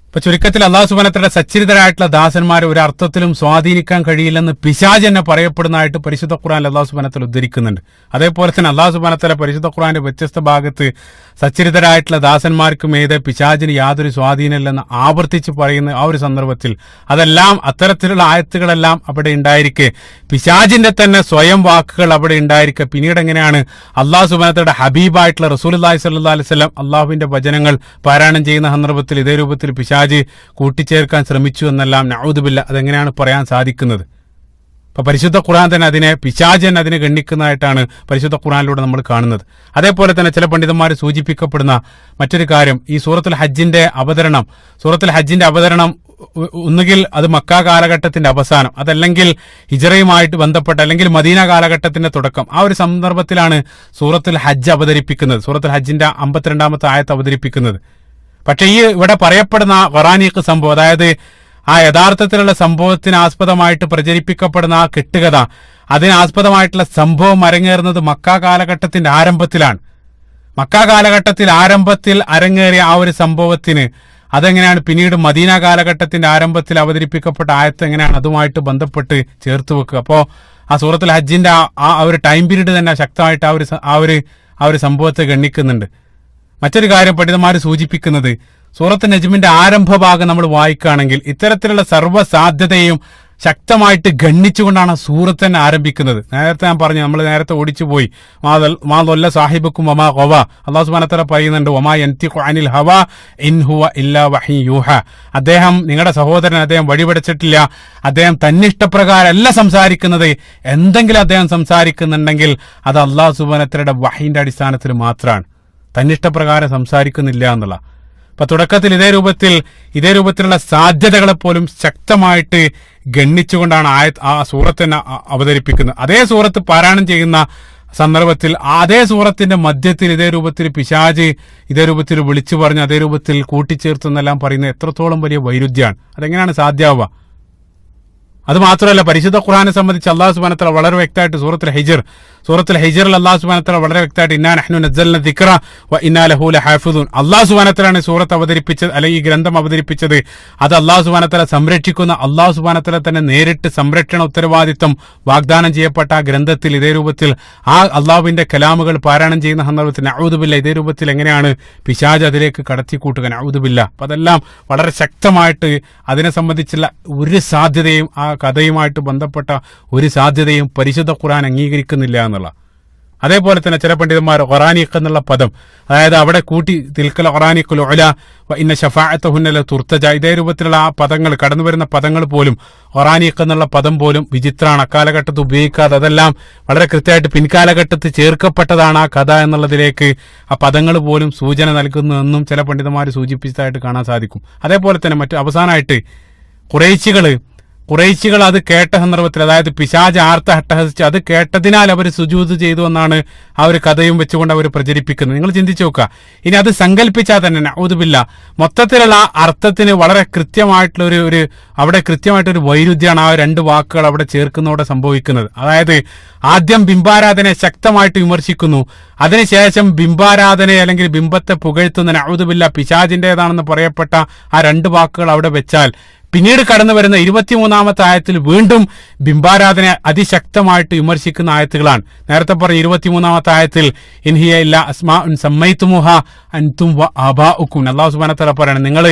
ഇപ്പൊ ചുരുക്കത്തിൽ അല്ലാഹു സുബ്ഹാനഹു വതആല സച്ചരിതരായിട്ടുള്ള ദാസന്മാരെ ഒരു അർത്ഥത്തിലും സ്വാധീനിക്കാൻ കഴിയില്ലെന്ന് പിശാച് എന്നെ പറയപ്പെടുന്നതായിട്ട് പരിശുദ്ധ ഖുർആനിൽ അല്ലാഹു സുബ്ഹാനഹു വതആല ഉദ്ധരിക്കുന്നുണ്ട്. അതേപോലെ തന്നെ അല്ലാഹു സുബ്ഹാനഹു വതആല പരിശുദ്ധ ഖുർആന്റെ വ്യത്യസ്ത ഭാഗത്ത് സച്ചരിതരായിട്ടുള്ള ദാസന്മാർക്ക് മീതെ പിശാചിന് യാതൊരു സ്വാധീനമില്ലെന്ന് ആവർത്തിച്ച് പറയുന്ന ആ ഒരു സന്ദർഭത്തിൽ അതെല്ലാം അത്തരത്തിലുള്ള ആയത്തുകളെല്ലാം അവിടെ ഉണ്ടായിരിക്കെ, പിശാചിന്റെ തന്നെ സ്വയം വാക്കുകൾ അവിടെ ഉണ്ടായിരിക്കെ, പിന്നീട് എങ്ങനെയാണ് അല്ലാഹു സുബ്ഹാനഹു വതആലയുടെ ഹബീബായിട്ടുള്ള റസൂലുള്ളാഹി സ്വല്ലല്ലാഹു അലൈഹി വസല്ലം അല്ലാഹുവിന്റെ വചനങ്ങൾ പാരായണം ചെയ്യുന്ന സന്ദർഭത്തിൽ ഇതേ രൂപത്തിൽ പിശാച് കൂട്ടിച്ചേർക്കാൻ ശ്രമിച്ചു എന്നെല്ലാം നഊദു ബില്ലാഹ് അതെങ്ങനെയാണ് പറയാൻ സാധിക്കുന്നത്? അപ്പൊ പരിശുദ്ധ ഖുർആൻ തന്നെ പിശാചൻ അതിനെ ഗണ്ണിക്കുന്നതായിട്ടാണ് പരിശുദ്ധ ഖുർആനിലൂടെ നമ്മൾ കാണുന്നത്. അതേപോലെ തന്നെ ചില പണ്ഡിതന്മാർ സൂചിപ്പിക്കപ്പെടുന്ന മറ്റൊരു കാര്യം, ഈ സൂറത്തുൽ ഹജ്ജിന്റെ അവതരണം ഒന്നുകിൽ അത് മക്ക കാലഘട്ടത്തിന്റെ അവസാനം, അതല്ലെങ്കിൽ ഹിജ്റയുമായിട്ട് ബന്ധപ്പെട്ട അല്ലെങ്കിൽ മദീന കാലഘട്ടത്തിന്റെ തുടക്കം, ആ ഒരു സന്ദർഭത്തിലാണ് സൂറത്തുൽ ഹജ്ജ് അവതരിപ്പിക്കുന്നത്. സൂറത്തുൽ ഹജ്ജിന്റെ 52-ാമത്തെ ആയത്ത് അവതരിപ്പിക്കുന്നത്. പക്ഷെ ഈ ഇവിടെ പറയപ്പെടുന്ന ഖുറാനീഖ് സംഭവം, അതായത് ആ യഥാർത്ഥത്തിലുള്ള സംഭവത്തിന് ആസ്പദമായിട്ട് പ്രചരിപ്പിക്കപ്പെടുന്ന ആ കെട്ടുകഥ, അതിനാസ്പദമായിട്ടുള്ള സംഭവം അരങ്ങേറുന്നത് മക്ക കാലഘട്ടത്തിന്റെ ആരംഭത്തിലാണ്. മക്ക കാലഘട്ടത്തിൽ ആരംഭത്തിൽ അരങ്ങേറിയ ആ ഒരു സംഭവത്തിന് അതെങ്ങനെയാണ് പിന്നീട് മദീന കാലഘട്ടത്തിന്റെ ആരംഭത്തിൽ അവതരിപ്പിക്കപ്പെട്ട ആയത്ത് എങ്ങനെയാണ് അതുമായിട്ട് ബന്ധപ്പെട്ട് ചേർത്ത് വെക്കുക? അപ്പോ ആ സൂറത്തുൽ ഹജ്ജിന്റെ ആ ഒരു ടൈം പീരീഡ് തന്നെ ശക്തമായിട്ട് ആ ഒരു സംഭവത്തെ ഗണ്ണിക്കുന്നുണ്ട്. മറ്റൊരു കാര്യം പണ്ഡിതന്മാർ സൂചിപ്പിക്കുന്നത്, സൂറത്ത് നജ്മിന്റെ ആരംഭ ഭാഗം നമ്മൾ വായിക്കുകയാണെങ്കിൽ ഇത്തരത്തിലുള്ള സർവ്വ സാധ്യതയും ശക്തമായിട്ട് ഗണ്ണിച്ചുകൊണ്ടാണ് സൂറത്ത് തന്നെ ആരംഭിക്കുന്നത്. നേരത്തെ ഞാൻ പറഞ്ഞു, നമ്മൾ നേരത്തെ ഓടിച്ചു പോയി, മാ സാഹിബുക്കും വമാ ഖവ. അല്ലാഹു സുബ്ഹാനഹു വ തആല പറയുന്നുണ്ട്, വമാ യൻതിഖു അനിൽ ഹവാ ഇൻ ഹുവ ഇല്ലാ വഹ്യു യൂഹ. അദ്ദേഹം, നിങ്ങളുടെ സഹോദരൻ, അദ്ദേഹം വഴിപടച്ചിട്ടില്ല, അദ്ദേഹം തന്നിഷ്ടപ്രകാരമല്ല സംസാരിക്കുന്നത്. എന്തെങ്കിലും അദ്ദേഹം സംസാരിക്കുന്നുണ്ടെങ്കിൽ അത് അല്ലാഹു സുബ്ഹാനഹു വ തആലയുടെ വഹയിന്റെ അടിസ്ഥാനത്തിൽ മാത്രമാണ്, തന്നിഷ്ടപ്രകാരം സംസാരിക്കുന്നില്ല എന്നുള്ള. അപ്പൊ തുടക്കത്തിൽ ഇതേ രൂപത്തിലുള്ള സാധ്യതകളെ പോലും ശക്തമായിട്ട് ഗണ്ണിച്ചുകൊണ്ടാണ് ആ സൂറത്ത് തന്നെ അവതരിപ്പിക്കുന്നത്. അതേ സൂറത്ത് പാരായണം ചെയ്യുന്ന സന്ദർഭത്തിൽ അതേ സൂറത്തിന്റെ മധ്യത്തിൽ ഇതേ രൂപത്തിൽ പിശാച് ഇതേ രൂപത്തിൽ വിളിച്ചു പറഞ്ഞ് അതേ രൂപത്തിൽ കൂട്ടിച്ചേർത്തെന്നെല്ലാം പറയുന്നത് എത്രത്തോളം വലിയ വൈരുദ്ധ്യമാണ്. അതെങ്ങനെയാണ് സാധ്യമാവുക? അത് മാത്രമല്ല, പരിശുദ്ധ ഖുർആനെ സംബന്ധിച്ച് അല്ലാഹു സുബ്ഹാനഹു വ തആല വളരെ വ്യക്തമായിട്ട് സൂറത്തുൽ ഹിജ്റിൽ അല്ലാഹു സുബ്ഹാനഹു വ തആല വളരെ വ്യക്തമായിട്ട് ഇന്നാ നഹ്നു നസ്സൽന ദിക്റ വ ഇന്നാ ലഹു ലഹാഫിദൂൻ. അല്ലാഹു സുബ്ഹാനഹു വ തആലയാണ് സൂറത്ത് അവതരിപ്പിച്ചത്, അല്ലെങ്കിൽ ഈ ഗ്രന്ഥം അവതരിപ്പിച്ചത്. അത് അല്ലാഹു സുബ്ഹാനഹു വ തആല സംരക്ഷിക്കുന്ന, അല്ലാഹു സുബ്ഹാനഹു വ തആല തന്നെ നേരിട്ട് സംരക്ഷണ ഉത്തരവാദിത്വം വാഗ്ദാനം ചെയ്യപ്പെട്ട ആ ഗ്രന്ഥത്തിൽ ഇതേ രൂപത്തിൽ ആ അല്ലാഹുവിന്റെ കലാമുകൾ പാരായണം ചെയ്യുന്ന സന്ദർഭത്തിൽ നഊദു ബില്ലാഹ് ഇതേ രൂപത്തിൽ എങ്ങനെയാണ് പിശാച് അതിലേക്ക് കടത്തിക്കൂട്ടുക? നഊദു ബില്ലാഹ്. അപ്പൊ അതെല്ലാം വളരെ ശക്തമായിട്ട് അതിനെ സംബന്ധിച്ചുള്ള ഒരു സാധ്യതയും, ആ കഥയുമായിട്ട് ബന്ധപ്പെട്ട ഒരു സാധ്യതയും പരിശുദ്ധ ഖുർആൻ അംഗീകരിക്കുന്നില്ല എന്നുള്ള. അതേപോലെ തന്നെ ചില പണ്ഡിതന്മാർ ഖുറാനിഖ് എന്നുള്ള പദം, അതായത് അവിടെ കൂട്ടി തിൽക്കൽ ഖുറാനിഖുൽ ഉല വ ഇന്ന ശഫാഅതഹുന്ന ലതുർതജ, ഇതേ രൂപത്തിലുള്ള ആ പദങ്ങൾ, കടന്നു വരുന്ന പദങ്ങൾ പോലും, ഖുറാനിഖ് എന്നുള്ള പദം പോലും വിചിത്രമാണ്, അക്കാലഘട്ടത്തിൽ ഉപയോഗിക്കാതെ അതെല്ലാം വളരെ കൃത്യമായിട്ട് പിൻകാലഘട്ടത്തിൽ ചേർക്കപ്പെട്ടതാണ് ആ കഥ എന്നുള്ളതിലേക്ക് ആ പദങ്ങൾ പോലും സൂചന നൽകുന്നുവെന്നും ചില പണ്ഡിതന്മാർ സൂചിപ്പിച്ചതായിട്ട് കാണാൻ സാധിക്കും. അതേപോലെ തന്നെ മറ്റു അവസാനമായിട്ട് ഖുറൈശികൾ അത് കേട്ട സന്ദർഭത്തിൽ, അതായത് പിശാച് അട്ടഹസിച്ച് അത് കേട്ടതിനാൽ അവർ സുജൂദ് ചെയ്തു എന്നാണ് ആ ഒരു കഥയും വെച്ചുകൊണ്ട് അവർ പ്രചരിപ്പിക്കുന്നത്. നിങ്ങൾ ചിന്തിച്ചു നോക്കുക. ഇനി അത് സങ്കല്പിച്ചാൽ തന്നെ നഊദു ബില്ലാഹ്, മൊത്തത്തിലുള്ള ആ അർത്ഥത്തിന് വളരെ കൃത്യമായിട്ടുള്ള അവിടെ കൃത്യമായിട്ടൊരു വൈരുദ്ധ്യമാണ് ആ രണ്ട് വാക്കുകൾ അവിടെ ചേർക്കുന്നതോടെ സംഭവിക്കുന്നത്. അതായത് ആദ്യം ബിംബാരാധനയെ ശക്തമായിട്ട് വിമർശിക്കുന്നു, അതിനുശേഷം ബിംബാരാധനയെ അല്ലെങ്കിൽ ബിംബത്തെ പുകഴ്ത്തുന്ന നഊദു ബില്ലാഹ് പിശാചിന്റേതാണെന്ന് പറയപ്പെട്ട ആ രണ്ട് വാക്കുകൾ അവിടെ വെച്ചാൽ, പിന്നീട് കടന്നു വരുന്ന 23-ാമത്തെ ആയത്തിൽ വീണ്ടും ബിംബാരാധന അതിശക്തമായിട്ട് വിമർശിക്കുന്ന ആയത്തുകളാണ്. നേരത്തെ പറഞ്ഞ 23-ാമത്തെ ആയത്തിൽ ഇൻഹിയ ഇല്ലാ അസ്മാഉൻ സമ്മൈതുമുഹ അൻതും വ ആബാഉക്കും, അല്ലാഹു സുബ്ഹാനഹു വ തആല പറയണം, നിങ്ങൾ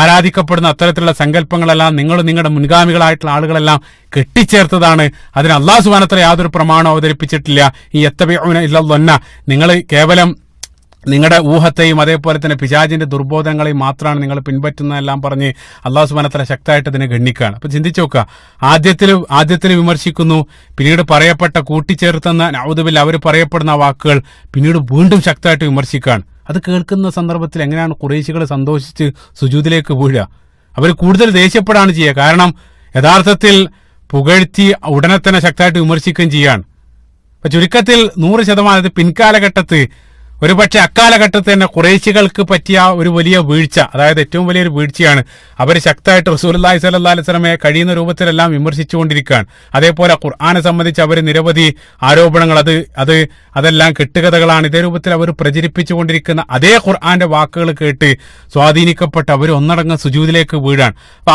ആരാധിക്കപ്പെടുന്ന അത്തരത്തിലുള്ള സങ്കല്പങ്ങളെല്ലാം നിങ്ങളുടെ മുൻഗാമികളായിട്ടുള്ള ആളുകളെല്ലാം കെട്ടിച്ചേർത്തതാണ്, അതിന് അല്ലാഹു സുബ്ഹാനഹു വ തആല യാതൊരു പ്രമാണം അവതരിപ്പിച്ചിട്ടില്ല. ഈ യത്തബിഉന ഇല്ല ളന്ന, നിങ്ങൾ കേവലം നിങ്ങളുടെ ഊഹത്തെയും അതേപോലെ തന്നെ പിശാചിന്റെ ദുർബോധങ്ങളെയും മാത്രമാണ് നിങ്ങൾ പിൻപറ്റുന്നതെല്ലാം പറഞ്ഞ് അല്ലാഹു സുബ്ഹാനഹു വ തആല ശക്തമായിട്ട് അതിനെ ഗണ്ണിക്കുകയാണ്. അപ്പൊ ചിന്തിച്ചു നോക്കുക, ആദ്യത്തിൽ വിമർശിക്കുന്നു, പിന്നീട് പറയപ്പെട്ട കൂട്ടിച്ചേർത്തുന്ന നഊദു ബില്ലാഹ് അവർ പറയപ്പെടുന്ന വാക്കുകൾ പിന്നീട് വീണ്ടും ശക്തമായിട്ട് വിമർശിക്കുകയാണ്. അത് കേൾക്കുന്ന സന്ദർഭത്തിൽ എങ്ങനെയാണ് ഖുറൈശികൾ സന്തോഷിച്ച് സുജൂദിലേക്ക് വീഴുക? അവർ കൂടുതൽ ദേഷ്യപ്പെടാണ് ചെയ്യുക. കാരണം യഥാർത്ഥത്തിൽ പുകഴ്ത്തി ഉടനെ തന്നെ ശക്തമായിട്ട് വിമർശിക്കുകയും ചെയ്യാണ്. അപ്പൊ ചുരുക്കത്തിൽ 100% പിൻകാലഘട്ടത്ത്, ഒരുപക്ഷെ അക്കാലഘട്ടത്തിൽ തന്നെ ഖുറൈശികൾക്ക് പറ്റിയ ഒരു വലിയ വീഴ്ച, അതായത് ഏറ്റവും വലിയൊരു വീഴ്ചയാണ്. അവർ ശക്തമായിട്ട് റസൂലുള്ളാഹി സ്വല്ലല്ലാഹു അലൈഹി വസല്ലമയെ കഴിയുന്ന രൂപത്തിലെല്ലാം വിമർശിച്ചുകൊണ്ടിരിക്കുകയാണ്. അതേപോലെ ഖുർആനെ സംബന്ധിച്ച് അവർ നിരവധി ആരോപണങ്ങൾ, അതെല്ലാം കെട്ടുകഥകളാണ്, ഇതേ രൂപത്തിൽ അവർ പ്രചരിപ്പിച്ചുകൊണ്ടിരിക്കുന്ന അതേ ഖുർആന്റെ വാക്കുകൾ കേട്ട് സ്വാധീനിക്കപ്പെട്ട് അവർ ഒന്നടങ്കം സുജൂദിലേക്ക് വീഴാൻ. അപ്പൊ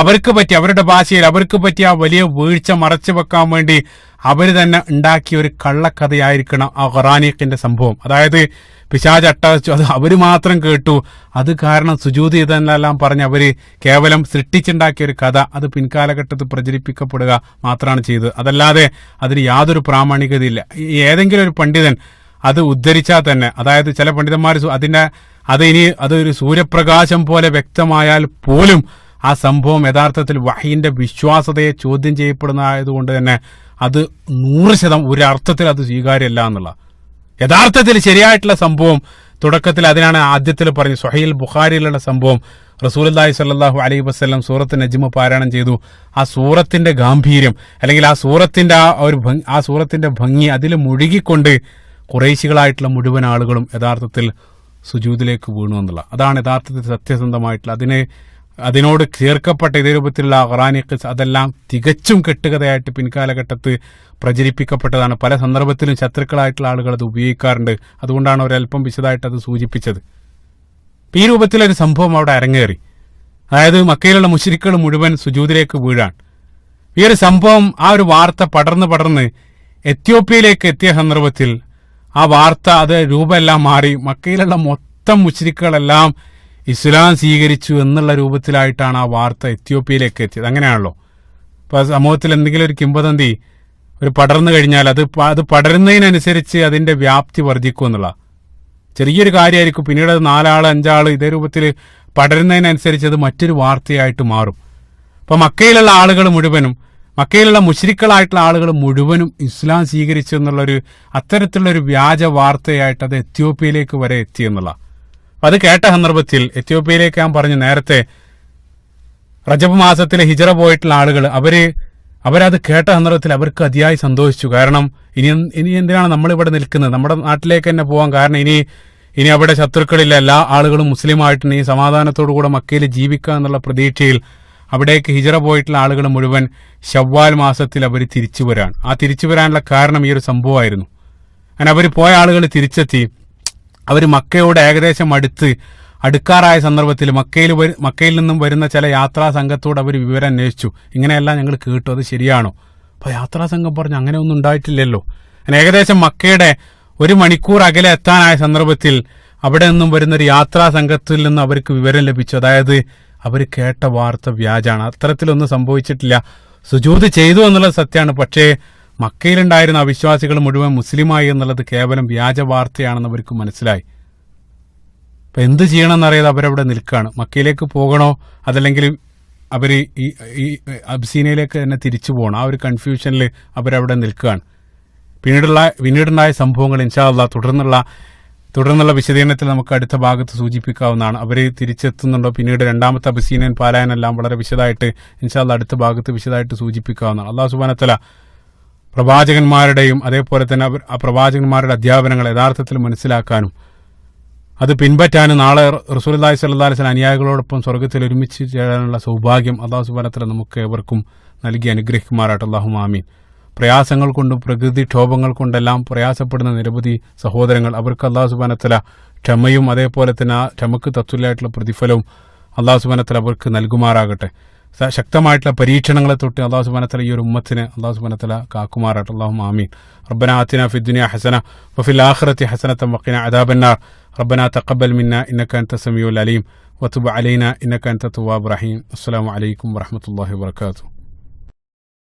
അവരുടെ ഭാഷയിൽ അവർക്ക് പറ്റിയ ആ വലിയ വീഴ്ച മറച്ചു വെക്കാൻ വേണ്ടി അവർ തന്നെ ഉണ്ടാക്കിയ ഒരു കള്ളക്കഥയായിരിക്കണം ആ ഖുറാനിഖിന്റെ സംഭവം. അതായത് പിശാച് അട്ടഹസിച്ചു, അത് അവർ മാത്രം കേട്ടു, അത് കാരണം സുജൂദ് ചെയ്തെന്നെല്ലാം പറഞ്ഞ് അവര് കേവലം സൃഷ്ടിച്ചുണ്ടാക്കിയ ഒരു കഥ അത് പിൻകാലഘട്ടത്തിൽ പ്രചരിപ്പിക്കപ്പെടുക മാത്രമാണ് ചെയ്തത്. അതല്ലാതെ അതിന് യാതൊരു പ്രാമാണികതയില്ല. ഏതെങ്കിലും ഒരു പണ്ഡിതൻ അത് ഉദ്ധരിച്ചാൽ തന്നെ, അതായത് ചില പണ്ഡിതന്മാർ അതൊരു സൂര്യപ്രകാശം പോലെ വ്യക്തമായാൽ പോലും ആ സംഭവം യഥാർത്ഥത്തിൽ വഹയിന്റെ വിശ്വാസതയെ ചോദ്യം ചെയ്യപ്പെടുന്നതായതുകൊണ്ട് തന്നെ അത് 100% ഒരു അർത്ഥത്തിൽ അത് സ്വീകാര്യമല്ല എന്നുള്ള. യഥാർത്ഥത്തിൽ ശരിയായിട്ടുള്ള സംഭവം തുടക്കത്തിൽ, അതിനാണ് ആദ്യത്തിൽ പറഞ്ഞു സ്വഹീഹുൽ ബുഖാരിയിലുള്ള സംഭവം, റസൂലുള്ളാഹി സ്വല്ലല്ലാഹു അലൈഹി വസല്ലം സൂറത്ത് നജ്മ് പാരായണം ചെയ്തു. ആ സൂറത്തിന്റെ ഗാംഭീര്യം, അല്ലെങ്കിൽ ആ സൂറത്തിന്റെ ഭംഗി അതിൽ മുഴുകിക്കൊണ്ട് ഖുറൈശികളായിട്ടുള്ള മുഴുവൻ ആളുകളും യഥാർത്ഥത്തിൽ സുജൂദിലേക്ക് വീണു എന്നുള്ള. അതാണ് യഥാർത്ഥത്തിൽ സത്യസന്ധമായിട്ടുള്ള അതിനോട് ചേർക്കപ്പെട്ട ഇതേ രൂപത്തിലുള്ള ഖുറാനിഖ് അതെല്ലാം തികച്ചും കെട്ടുകഥയായിട്ട് പിൻകാലഘട്ടത്ത് പ്രചരിപ്പിക്കപ്പെട്ടതാണ്. പല സന്ദർഭത്തിലും ശത്രുക്കളായിട്ടുള്ള ആളുകൾ അത് ഉപയോഗിക്കാറുണ്ട്. അതുകൊണ്ടാണ് ഒരല്പം വിശദമായിട്ട് അത് സൂചിപ്പിച്ചത്. ഈ രൂപത്തിലൊരു സംഭവം അവിടെ അരങ്ങേറി. അതായത് മക്കയിലുള്ള മുശ്രിക്കുകൾ മുഴുവൻ സുജൂദിലേക്ക് വീഴാൻ. ഈ ഒരു സംഭവം, ആ ഒരു വാർത്ത പടർന്ന് എത്യോപ്യയിലേക്ക് എത്തിയ സന്ദർഭത്തിൽ ആ വാർത്ത രൂപമെല്ലാം മാറി. മക്കയിലുള്ള മൊത്തം മുശ്രിക്കുകളെല്ലാം ഇസ്ലാം സ്വീകരിച്ചു എന്നുള്ള രൂപത്തിലായിട്ടാണ് ആ വാർത്ത എത്യോപ്യയിലേക്ക് എത്തിയത്. അങ്ങനെയാണല്ലോ. ഇപ്പോൾ സമൂഹത്തിൽ എന്തെങ്കിലും ഒരു കിംവദന്തി ഒരു പടർന്നു കഴിഞ്ഞാൽ അത് പടരുന്നതിനനുസരിച്ച് അതിന്റെ വ്യാപ്തി വർദ്ധിക്കും എന്നുള്ള ചെറിയൊരു കാര്യമായിരിക്കും, പിന്നീട് അത് 4 ആൾ 5 ആൾ ഇതേ രൂപത്തിൽ പടരുന്നതിനനുസരിച്ച് അത് മറ്റൊരു വാർത്തയായിട്ട് മാറും. അപ്പൊ മക്കയിലുള്ള ആളുകൾ മുഴുവനും, മക്കയിലുള്ള മുശ്രിക്കുകളായിട്ടുള്ള ആളുകൾ മുഴുവനും ഇസ്ലാം സ്വീകരിച്ചു എന്നുള്ളൊരു അത്തരത്തിലുള്ളൊരു വ്യാജ വാർത്തയായിട്ട് അത് എത്യോപ്യയിലേക്ക് വരെ എത്തി എന്നുള്ള. അത് കേട്ട സന്ദർഭത്തിൽ എത്യോപ്യയിലേക്ക് ഞാൻ പറഞ്ഞു നേരത്തെ, റജബ് മാസത്തിലെ ഹിജറ പോയിട്ടുള്ള ആളുകൾ അവരത് കേട്ട സന്ദർഭത്തിൽ അവർക്ക് അതിയായി സന്തോഷിച്ചു. കാരണം ഇനി എന്തിനാണ് നമ്മളിവിടെ നിൽക്കുന്നത്, നമ്മുടെ നാട്ടിലേക്ക് തന്നെ പോകാൻ. കാരണം ഇനി അവിടെ ശത്രുക്കളില്ല, എല്ലാ ആളുകളും മുസ്ലിമായിട്ടുണ്ട്, ഈ സമാധാനത്തോടു കൂടെ മക്കയിൽ ജീവിക്കുക എന്നുള്ള പ്രതീക്ഷയിൽ അവിടേക്ക് ഹിജറ പോയിട്ടുള്ള ആളുകൾ മുഴുവൻ ശവ്വാൽ മാസത്തിൽ അവർ തിരിച്ചു വരാൻ. ആ തിരിച്ചു വരാനുള്ള കാരണം ഈ ഒരു സംഭവമായിരുന്നു. അങ്ങനെ അവർ പോയ ആളുകൾ തിരിച്ചെത്തി. അവർ മക്കയോട് ഏകദേശം അടുക്കാറായ സന്ദർഭത്തിൽ മക്കയിൽ നിന്നും വരുന്ന ചില യാത്രാ സംഘത്തോട് അവർ വിവരം അന്വേഷിച്ചു. ഇങ്ങനെയെല്ലാം ഞങ്ങൾ കേട്ടു, അത് ശരിയാണോ? അപ്പോൾ യാത്രാ സംഘം പറഞ്ഞു അങ്ങനെ ഒന്നും ഉണ്ടായിട്ടില്ലല്ലോ. അങ്ങനെ ഏകദേശം മക്കയുടെ 1 മണിക്കൂർ അകലെ എത്താനായ സന്ദർഭത്തിൽ അവിടെ നിന്നും വരുന്നൊരു യാത്രാ സംഘത്തിൽ നിന്ന് അവർക്ക് വിവരം ലഭിച്ചു. അതായത് അവർ കേട്ട വാർത്ത വ്യാജാണ്, അത്തരത്തിലൊന്നും സംഭവിച്ചിട്ടില്ല. സുജൂദ് ചെയ്തു എന്നുള്ളത് സത്യമാണ്, പക്ഷേ മക്കയിലുണ്ടായിരുന്ന അവിശ്വാസികൾ മുഴുവൻ മുസ്ലിമായി എന്നുള്ളത് കേവലം വ്യാജ വാർത്തയാണെന്ന് അവർക്ക് മനസ്സിലായി. അപ്പൊ എന്ത് ചെയ്യണമെന്നറിയാതെ അവരവിടെ നിൽക്കുകയാണ്. മക്കയിലേക്ക് പോകണോ അതല്ലെങ്കിൽ അവർ ഈ അബ്സീനയിലേക്ക് തന്നെ തിരിച്ചു പോകണം, ആ ഒരു കൺഫ്യൂഷനിൽ അവരവിടെ നിൽക്കുകയാണ്. പിന്നീടുണ്ടായ സംഭവങ്ങൾ ഇൻഷാ അല്ലാഹ് തുടർന്നുള്ള വിശദീകരണത്തിൽ നമുക്ക് അടുത്ത ഭാഗത്ത് സൂചിപ്പിക്കാവുന്നതാണ്. അവർ തിരിച്ചെത്തുന്നുണ്ടോ, പിന്നീട് രണ്ടാമത്തെ അബ്സീനിയൻ പാലായനെല്ലാം വളരെ വിശദമായിട്ട് ഇൻഷാ അല്ലാഹ് അടുത്ത ഭാഗത്ത് വിശദമായിട്ട് സൂചിപ്പിക്കാവുന്നതാണ്. അല്ലാഹു സുബ്ഹാനഹു വ തആല പ്രവാചകന്മാരുടെയും അതേപോലെ തന്നെ ആ പ്രവാചകന്മാരുടെ അധ്യാപനങ്ങൾ യഥാർത്ഥത്തിൽ മനസ്സിലാക്കാനും അത് പിൻപറ്റാനും നാളെ റസൂലുള്ളാഹി സ്വല്ലല്ലാഹു അലൈഹി വസല്ലം അനുയായികളോടൊപ്പം സ്വർഗ്ഗത്തിൽ ഒരുമിച്ച് ചേരാനുള്ള സൗഭാഗ്യം അല്ലാഹു സുബ്ഹാനഹു വ തആല നമുക്ക് ഏവർക്കും നൽകി അനുഗ്രഹിക്കുമാറാട്ടെ. അല്ലാഹുമ്മ ആമീൻ. പ്രയാസങ്ങൾ കൊണ്ടും പ്രകൃതിക്ഷോഭങ്ങൾ കൊണ്ടെല്ലാം പ്രയാസപ്പെടുന്ന നിരവധി സഹോദരങ്ങൾ, അവർക്ക് അല്ലാഹു സുബ്ഹാനഹു വ തആല ക്ഷമയും അതേപോലെ തന്നെ ആ ക്ഷമക്ക് തത്തുല്യമായിട്ടുള്ള പ്രതിഫലവും അല്ലാഹു സുബ്ഹാനഹു വ തആല അവർക്ക് നൽകുമാറാകട്ടെ. ശക്തമായിട്ടുള്ള പരീക്ഷണങ്ങളെ തൊട്ട് അല്ലാഹു സുബ്ഹാനഹു വ തആല ഈ ഒരു ഉമ്മത്തിനെ അല്ലാഹു സുബ്ഹാനഹു വ തആല കാക്കുമാറാട്ടെ. അല്ലാഹുമ്മ ആമീൻ. റബ്ബനാ ആതിനാ ഫിദ്ദുനിയാ ഹസന വഫിൽ ആഖിറതി ഹസനതൻ വഖിനാ അദാബന്നാർ. ربنا تقبل منا إنك أنت السميع العليم وتب علينا إنك أنت التواب الرحيم. السلام عليكم ورحمة الله وبركاته.